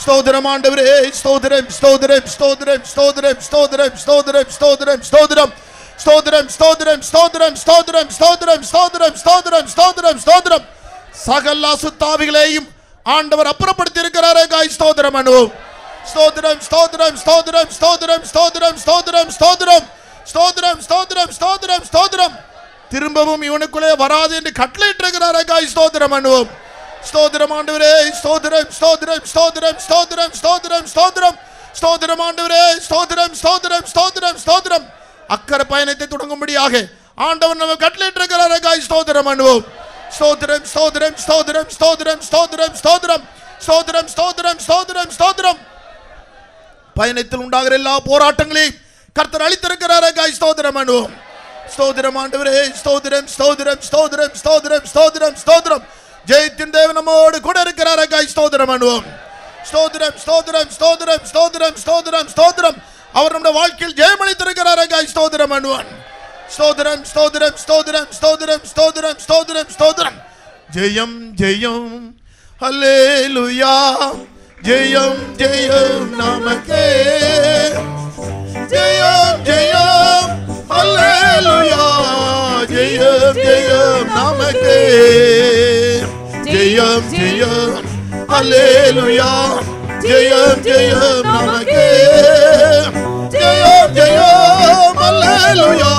ஸ்தோத்திரம் ஆண்டவரே, ஸ்தோத்திரம் ஸ்தோத்திரம் ஸ்தோத்திரம் ஸ்தோத்திரம் ஸ்தோத்திரம் ஸ்தோத்திரம் ஸ்தோத்திரம் ஸ்தோத்திரம் ஸ்தோத்திரம் ஸ்தோத்திரம் ஸ்தோத்திரம் ஸ்தோத்திரம் ஸ்தோத்திரம் ஸ்தோத்திரம் ஸ்தோத்திரம் ஸ்தோத்திரம் ஸ்தோத்திரம். சகல அசுத்தாவிகளையும் ஆண்டவர் அப்புறப்படுத்தி இருக்கிறாரே காய் ஸ்தோத்திரம் பண்ணுவோம். ஸ்தோத்திரம் ஸ்தோத்திரம் ஸ்தோத்திரம் ஸ்தோத்திரம் ஸ்தோத்திரம் ஸ்தோத்திரம் ஸ்தோத்திரம் ஸ்தோத்திரம் ஸ்தோத்திரம் ஸ்தோத்திரம் ஸ்தோத்திரம். திரும்பவும் இவனுக்குள்ளே வராது என்று கட்டளையிட்டிருக்கிறாரே காய் ஸ்தோத்திரம் பண்ணுவோம். ஸ்தோத்திரம் ஆண்டவரே, ஸ்தோத்திரம் ஸ்தோத்திரம் ஸ்தோத்திரம் ஸ்தோத்திரம் ஸ்தோத்திரம் ஸ்தோத்திரம் ஸ்தோத்திரம் ஆண்டவரே, ஸ்தோத்திரம் ஸ்தோத்திரம் ஸ்தோத்திரம் ஸ்தோத்திரம். அக்கறை பயணத்தை தொடங்கும்படியாக ஆண்டவர் நம்ம கட்டளையிட்டிருக்கிறார். ஸ்தோத்திரம் பண்ணுவோம். ஸ்தோத்திரம் ஸ்தோத்திரம் ஸ்தோத்திரம் ஸ்தோத்திரம் ஸ்தோத்திரம் ஸ்தோத்திரம் ஸ்தோத்திரம் ஸ்தோத்திரம் ஸ்தோத்திரம் ஸ்தோத்திரம். பயணத்தில் உண்டாகிற எல்லா போராட்டங்களையும் கர்த்தர் அளித்திருக்கிறார். ஸ்தோத்திரம் பண்ணுவோம். ஸ்தோத்திரம் ஆண்டவரே, ஸ்தோத்திரம் ஸ்தோத்திரம் ஸ்தோத்திரம் ஸ்தோத்திரம் ஸ்தோத்திரம் ஸ்தோத்திரம். ஜெயத்தின் தேவன் நம்மோடு கூட இருக்கிறார். ஸ்தோத்திரம் பண்ணுவோம். ஸ்தோத்திரம் ஸ்தோத்திரம் ஸ்தோத்திரம் ஸ்தோத்திரம் ஸ்தோத்திரம் ஸ்தோத்திரம். அவர் நம்முடைய வாழ்க்கையில் ஜெயமளித்திருக்கிறார். ஸ்தோத்திரம் பண்ணுவான். ஸ்தோத்திரம் ஸ்தோத்திரம் ஸ்தோத்திரம் ஸ்தோத்திரம் ஸ்தோத்திரம் ஸ்தோத்திரம் ஸ்தோத்திரம். ஜெயம் ஜெயம் ஹல்லேலூயா, ஜெயம் ஜெயம் நமக்கே, ஜெயம் ஜெயம் ஹல்லேலூயா, ஜெயம் ஜெயம் நமக்கே, ஜெயம் ஜெயம் ஹல்லேலூயா, ஜெயம் ஜெயம் நமக்கே, ஜெயம் ஜெயம் ஹல்லேலூயா,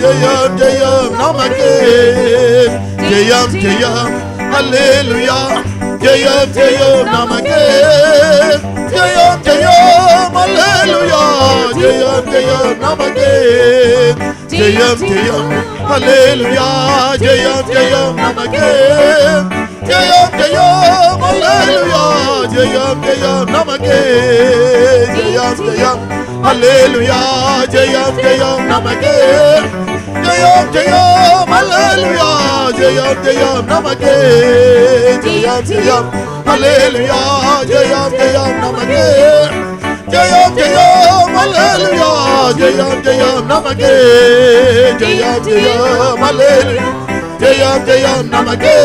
ஜெயம் ஜெயம் நமக்கே, ஜெயம் ஜெயம் ஹல்லேலூயா, ஜெயம் ஜெயம் நமக்கே, ஜெயம் ஜெயம் ஹல்லேலூயா, ஜெயம் ஜெயம் நமக்கே, ஜெயம் ஜெயம் ஹல்லேலூயா, ஜெயம் ஜெயம் நமக்கே, ஜெயம் ஜெயம் ஹல்லேலூயா, ஜெயம் ஜெயம் நமக்கே, ஜெயம் ஜெயம் ஹல்லேலூயா, ஜெயம் ஜெயம் நமக்கே, ஜெயம் ஜெயம் ஹல்லேலூயா, ஜெயம் ஜெயம் நமக்கே, ஜெயம் ஜெயம் ஹல்லேலூயா, ஜெயம் ஜெயம் நமக்கே, ஜெயம் ஜெயம் ஹல்லேலூயா, ஜெயம் ஜெயம் நமக்கே, ஜெயம் ஜெயம் ஹல்லேலூயா, ஜெயம் ஜெயம் நமக்கே,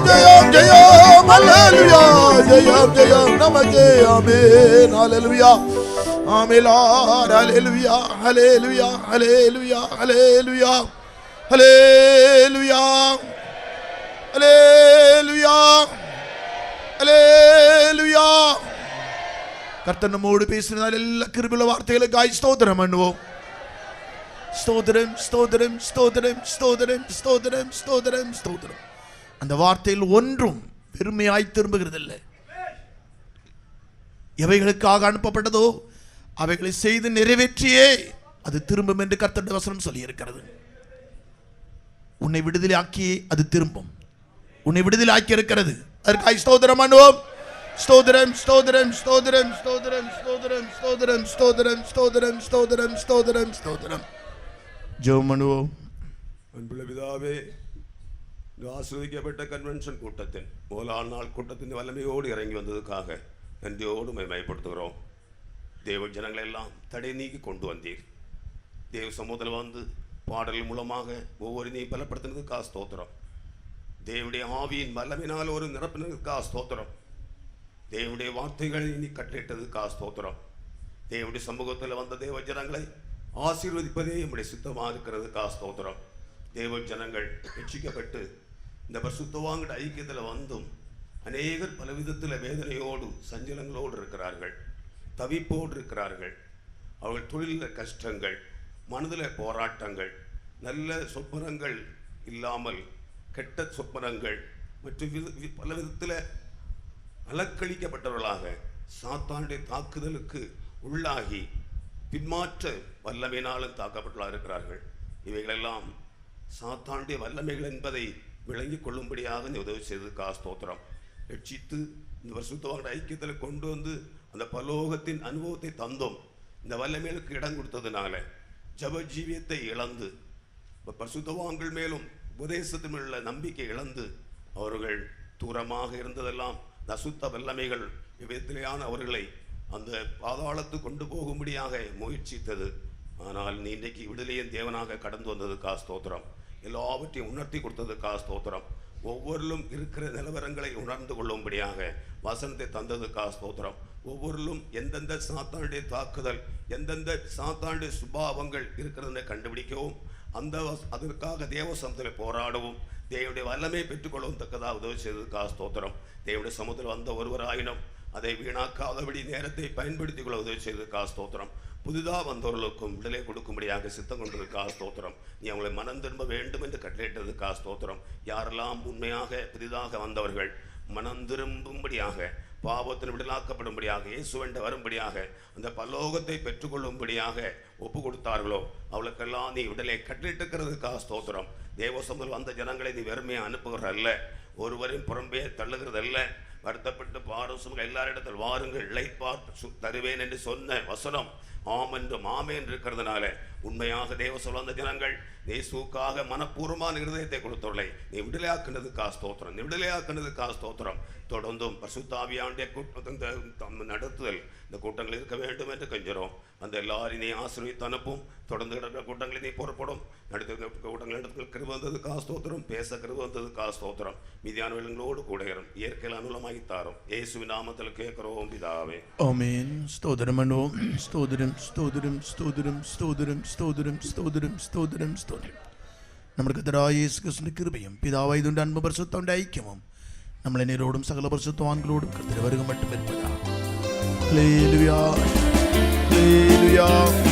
ஜெயம் ஜெயம் ஹல்லேலூயா, ஜெயம் ஜெயம் நமக்கே. ஆமென். ஹல்லேலூயா. ஆமென். ஹல்லேலூயா ஹல்லேலூயா ஹல்லேலூயா ஹல்லேலூயா ஹல்லேலூயா ஹல்லேலூயா ஹல்லேலூயா. கர்த்தர் நம்மோடு பேசினால் எல்லா கிருபையுள்ள வார்த்தைகளுக்காய் ஸ்தோத்திரம் பண்ணுவோம். ஸ்தோத்திரம் ஸ்தோத்திரம் ஸ்தோத்திரம் ஸ்தோத்திரம் ஸ்தோத்திரம் ஸ்தோத்திரம் ஸ்தோத்திரம். அந்த வார்த்தையில் ஒன்றும் பெருமையாய் திரும்புகிறதில்லை. எவைகளுக்காக அனுப்பப்பட்டதோ அவைகளை செய்து நிறைவேற்றியே அது திரும்பும் என்று கர்த்தருடைய வசனம் சொல்லி இருக்கிறது. உன்னை விடுதலை ஆக்கியே அது திரும்பும். உன்னை விடுதலை ஆக்கி இருக்கிறது. அதற்காக ஸ்தோத்திரம் பண்ணுவோம். ஸ்தோத்திரம் ஸ்தோத்திரம் ஸ்தோத்திரம் ஸ்தோத்திரம் ஸ்தோத்திரம் ஸ்தோத்திரம் ஸ்தோத்திரம் ஸ்தோத்திரம் ஸ்தோத்திரம் ஸ்தோத்திரம் ஸ்தோத்திரம். ஜெபம் பண்ணுவோம். அன்புள்ள பிதாவே, இந்த ஆசீர்வதிக்கப்பட்ட கன்வென்ஷன் கூட்டத்தின் முதலாம் நாள் கூட்டத்தின் வல்லமையோடு இறங்கி வந்ததுக்காக நன்றியோடு மகிமைப்படுத்துகிறோம். தேவ ஜனங்களை எல்லாம் தடை நீக்கி கொண்டு வந்தீர். தேவ சமூகத்தில் வந்து பாடல் மூலமாக ஒவ்வொரு நீ பலப்படுத்தினதுக்காக ஸ்தோத்திரம். தேவனுடைய ஆவியின் வல்லமையினால் ஒரு நிரப்பினதுக்காக ஸ்தோத்திரம். தேவனுடைய வார்த்தைகளை நீ கட்டளிட்டதுக்காக ஸ்தோத்திரம். தேவனுடைய சமூகத்தில் வந்த தேவ ஜனங்களை ஆசீர்வதிப்பதே நம்முடைய சித்தமாக இருக்கிறதுக்காக ஸ்தோத்திரம். தேவ ஜனங்கள் ரட்சிக்கப்பட்டு இந்த பரிசுத்தவான்கிற ஐக்கியத்தில் வந்தும் அநேகர் பலவிதத்தில் வேதனையோடு சஞ்சலங்களோடு இருக்கிறார்கள், தவிப்போடு இருக்கிறார்கள். அவர்கள் தொழிலில் கஷ்டங்கள், மனதில் போராட்டங்கள், நல்ல சொப்பனங்கள் இல்லாமல் கெட்ட சொப்பனங்கள் மற்றும் பல விதத்தில் அலக்களிக்கப்பட்டவர்களாக சாத்தானுடைய தாக்குதலுக்கு உள்ளாகி பின்மாற்ற வல்லமையினாலும் தாக்கப்பட்டுள்ளாக இருக்கிறார்கள். இவைகளெல்லாம் சாத்தானுடைய வல்லமைகள் என்பதை விளங்கி கொள்ளும்படியாக நீ உதவி செய்ததுக்காக ஸ்தோத்திரம். ரட்சித்து இந்த பரிசுத்தவான்கிற ஐக்கியத்தில் கொண்டு வந்து அந்த பரலோகத்தின் அனுபவத்தை தந்தோம். இந்த வல்லமைகளுக்கு இடம் கொடுத்ததுனால ஜப ஜீவியத்தை இழந்து பரிசுத்தவான்கள் மேலும் உபதேசத்தின் உள்ள நம்பிக்கை இழந்து அவர்கள் தூரமாக இருந்ததெல்லாம் நசுத்த வல்லமைகள் இவ்விதத்திலேயான அவர்களை அந்த பாதாளத்து கொண்டு போகும்படியாக முயற்சித்தது. ஆனால் நீ இன்றைக்கு விடுதலையின் தேவனாக கடந்து வந்ததுக்காக ஸ்தோத்திரம். எல்லாவற்றையும் உணர்த்தி கொடுத்ததுக்காக ஸ்தோத்திரம். ஒவ்வொருளும் இருக்கிற நிலவரங்களை உணர்ந்து கொள்ளும்படியாக வசனத்தை தந்ததுக்காக ஸ்தோத்திரம். ஒவ்வொருளும் எந்தெந்த சாத்தானுடைய தாக்குதல், எந்தெந்த சாத்தானுடைய சுபாவங்கள் இருக்கிறதை கண்டுபிடிக்கவும் அதற்காக தேவசமத்தில் போராடவும் தேவனுடைய வல்லமையை பெற்றுக்கொள்ளவும் தக்கதாக உதவி செய்ததுக்காக ஸ்தோத்திரம். தேவனுடைய சமூகத்தில் வந்த ஒருவராயினும் அதை வீணாக்காதபடி நேரத்தை பயன்படுத்திக் கொள்ள உதவி செய்ததுக்காக ஸ்தோத்திரம். புதிதாக வந்தவர்களுக்கும் விடுதலை கொடுக்கும்படியாக சித்தம் கொண்டதுக்காக ஸ்தோத்திரம். நீ அவங்களை மனம் திரும்ப வேண்டும் என்று கட்டளையிட்டதுக்காக ஸ்தோத்திரம். யாரெல்லாம் உண்மையாக புதிதாக வந்தவர்கள் மனம் திரும்பும்படியாக, பாவத்தின் விடுதலாக்கப்படும்படியாக, இயேசுவென்று வரும்படியாக, அந்த பரலோகத்தை பெற்றுக்கொள்ளும்படியாக ஒப்பு கொடுத்தார்களோ அவளுக்கெல்லாம் நீ விடுதலை கட்டிட்டுக்கிறதுக்காக ஸ்தோத்திரம். தேவசமத்தில் வந்த ஜனங்களை நீ வெறுமையாக அனுப்புகிறல்ல, ஒருவரையும் புறம்பே தள்ளுகிறதல்ல. வருத்தப்பட்டு பாரசும் எல்லாரிடத்தில் வாருங்கள், இளைப்பார் தருவேன் என்று சொன்ன வசனம் ஆம் என்றும் ஆமேன் இருக்கிறதுனால உண்மையாக தேவ சொல்ல வந்த ஜனங்கள் இயேசுவுக்காக மனப்பூர்வமான இருதயத்தை கொடுத்தவர்களை நீ விடுதலையாக்குனதுக்காக ஸ்தோத்திரம், நீ விடுதலையாக்குனதுக்காக ஸ்தோத்திரம். தொடர்ந்தும் பரிசுத்த ஆவியானுடைய நடத்துதல் இந்த கூட்டங்கள் இருக்க வேண்டும் என்று கெஞ்சுறோம். அந்த எல்லாரையும் நீ ஆசீர்வதித்து அனுப்பும். தொடர்ந்து கிடக்கிற கூட்டங்களை நீ பொறுப்படும். நடத்த கூட்டங்கள் இடத்துக்கு கிருபை வந்ததுக்காக ஸ்தோத்திரம், பேச கிருபை வந்ததுக்காக ஸ்தோத்திரம். மீதியான விலங்களோடு கூட இயற்கையில் அனுலமாகி தாரும். இயேசுவின் நாமத்தில் கேட்கிறோம் பிதாவே, ஆமென். ஸ்தோத்திரம் பண்ணுவோம். ஸ்தோத்திரம் ஸ்தோத்திரம் ஸ்தோத்திரம் ஸ்தோத்திரம் ஸ்தோத்திரம் ஸ்தோத்திரம் ஸ்தோத்திரம் ஸ்தோத்திரம். നമ്മുടെ കർത്താവായ യേശു ക്രിസ്തുവിന്റെ കൃപയും പിതാവായതുകൊണ്ട് അൻപ പരിശുദ്ധന്റെ ഐക്യവും നമ്മളെ നേരോടും സകല പരിശുദ്ധവാന്കളോടും കർത്തൃ വരുക മട്ടും വരുന്നതാണ്. Hallelujah hallelujah.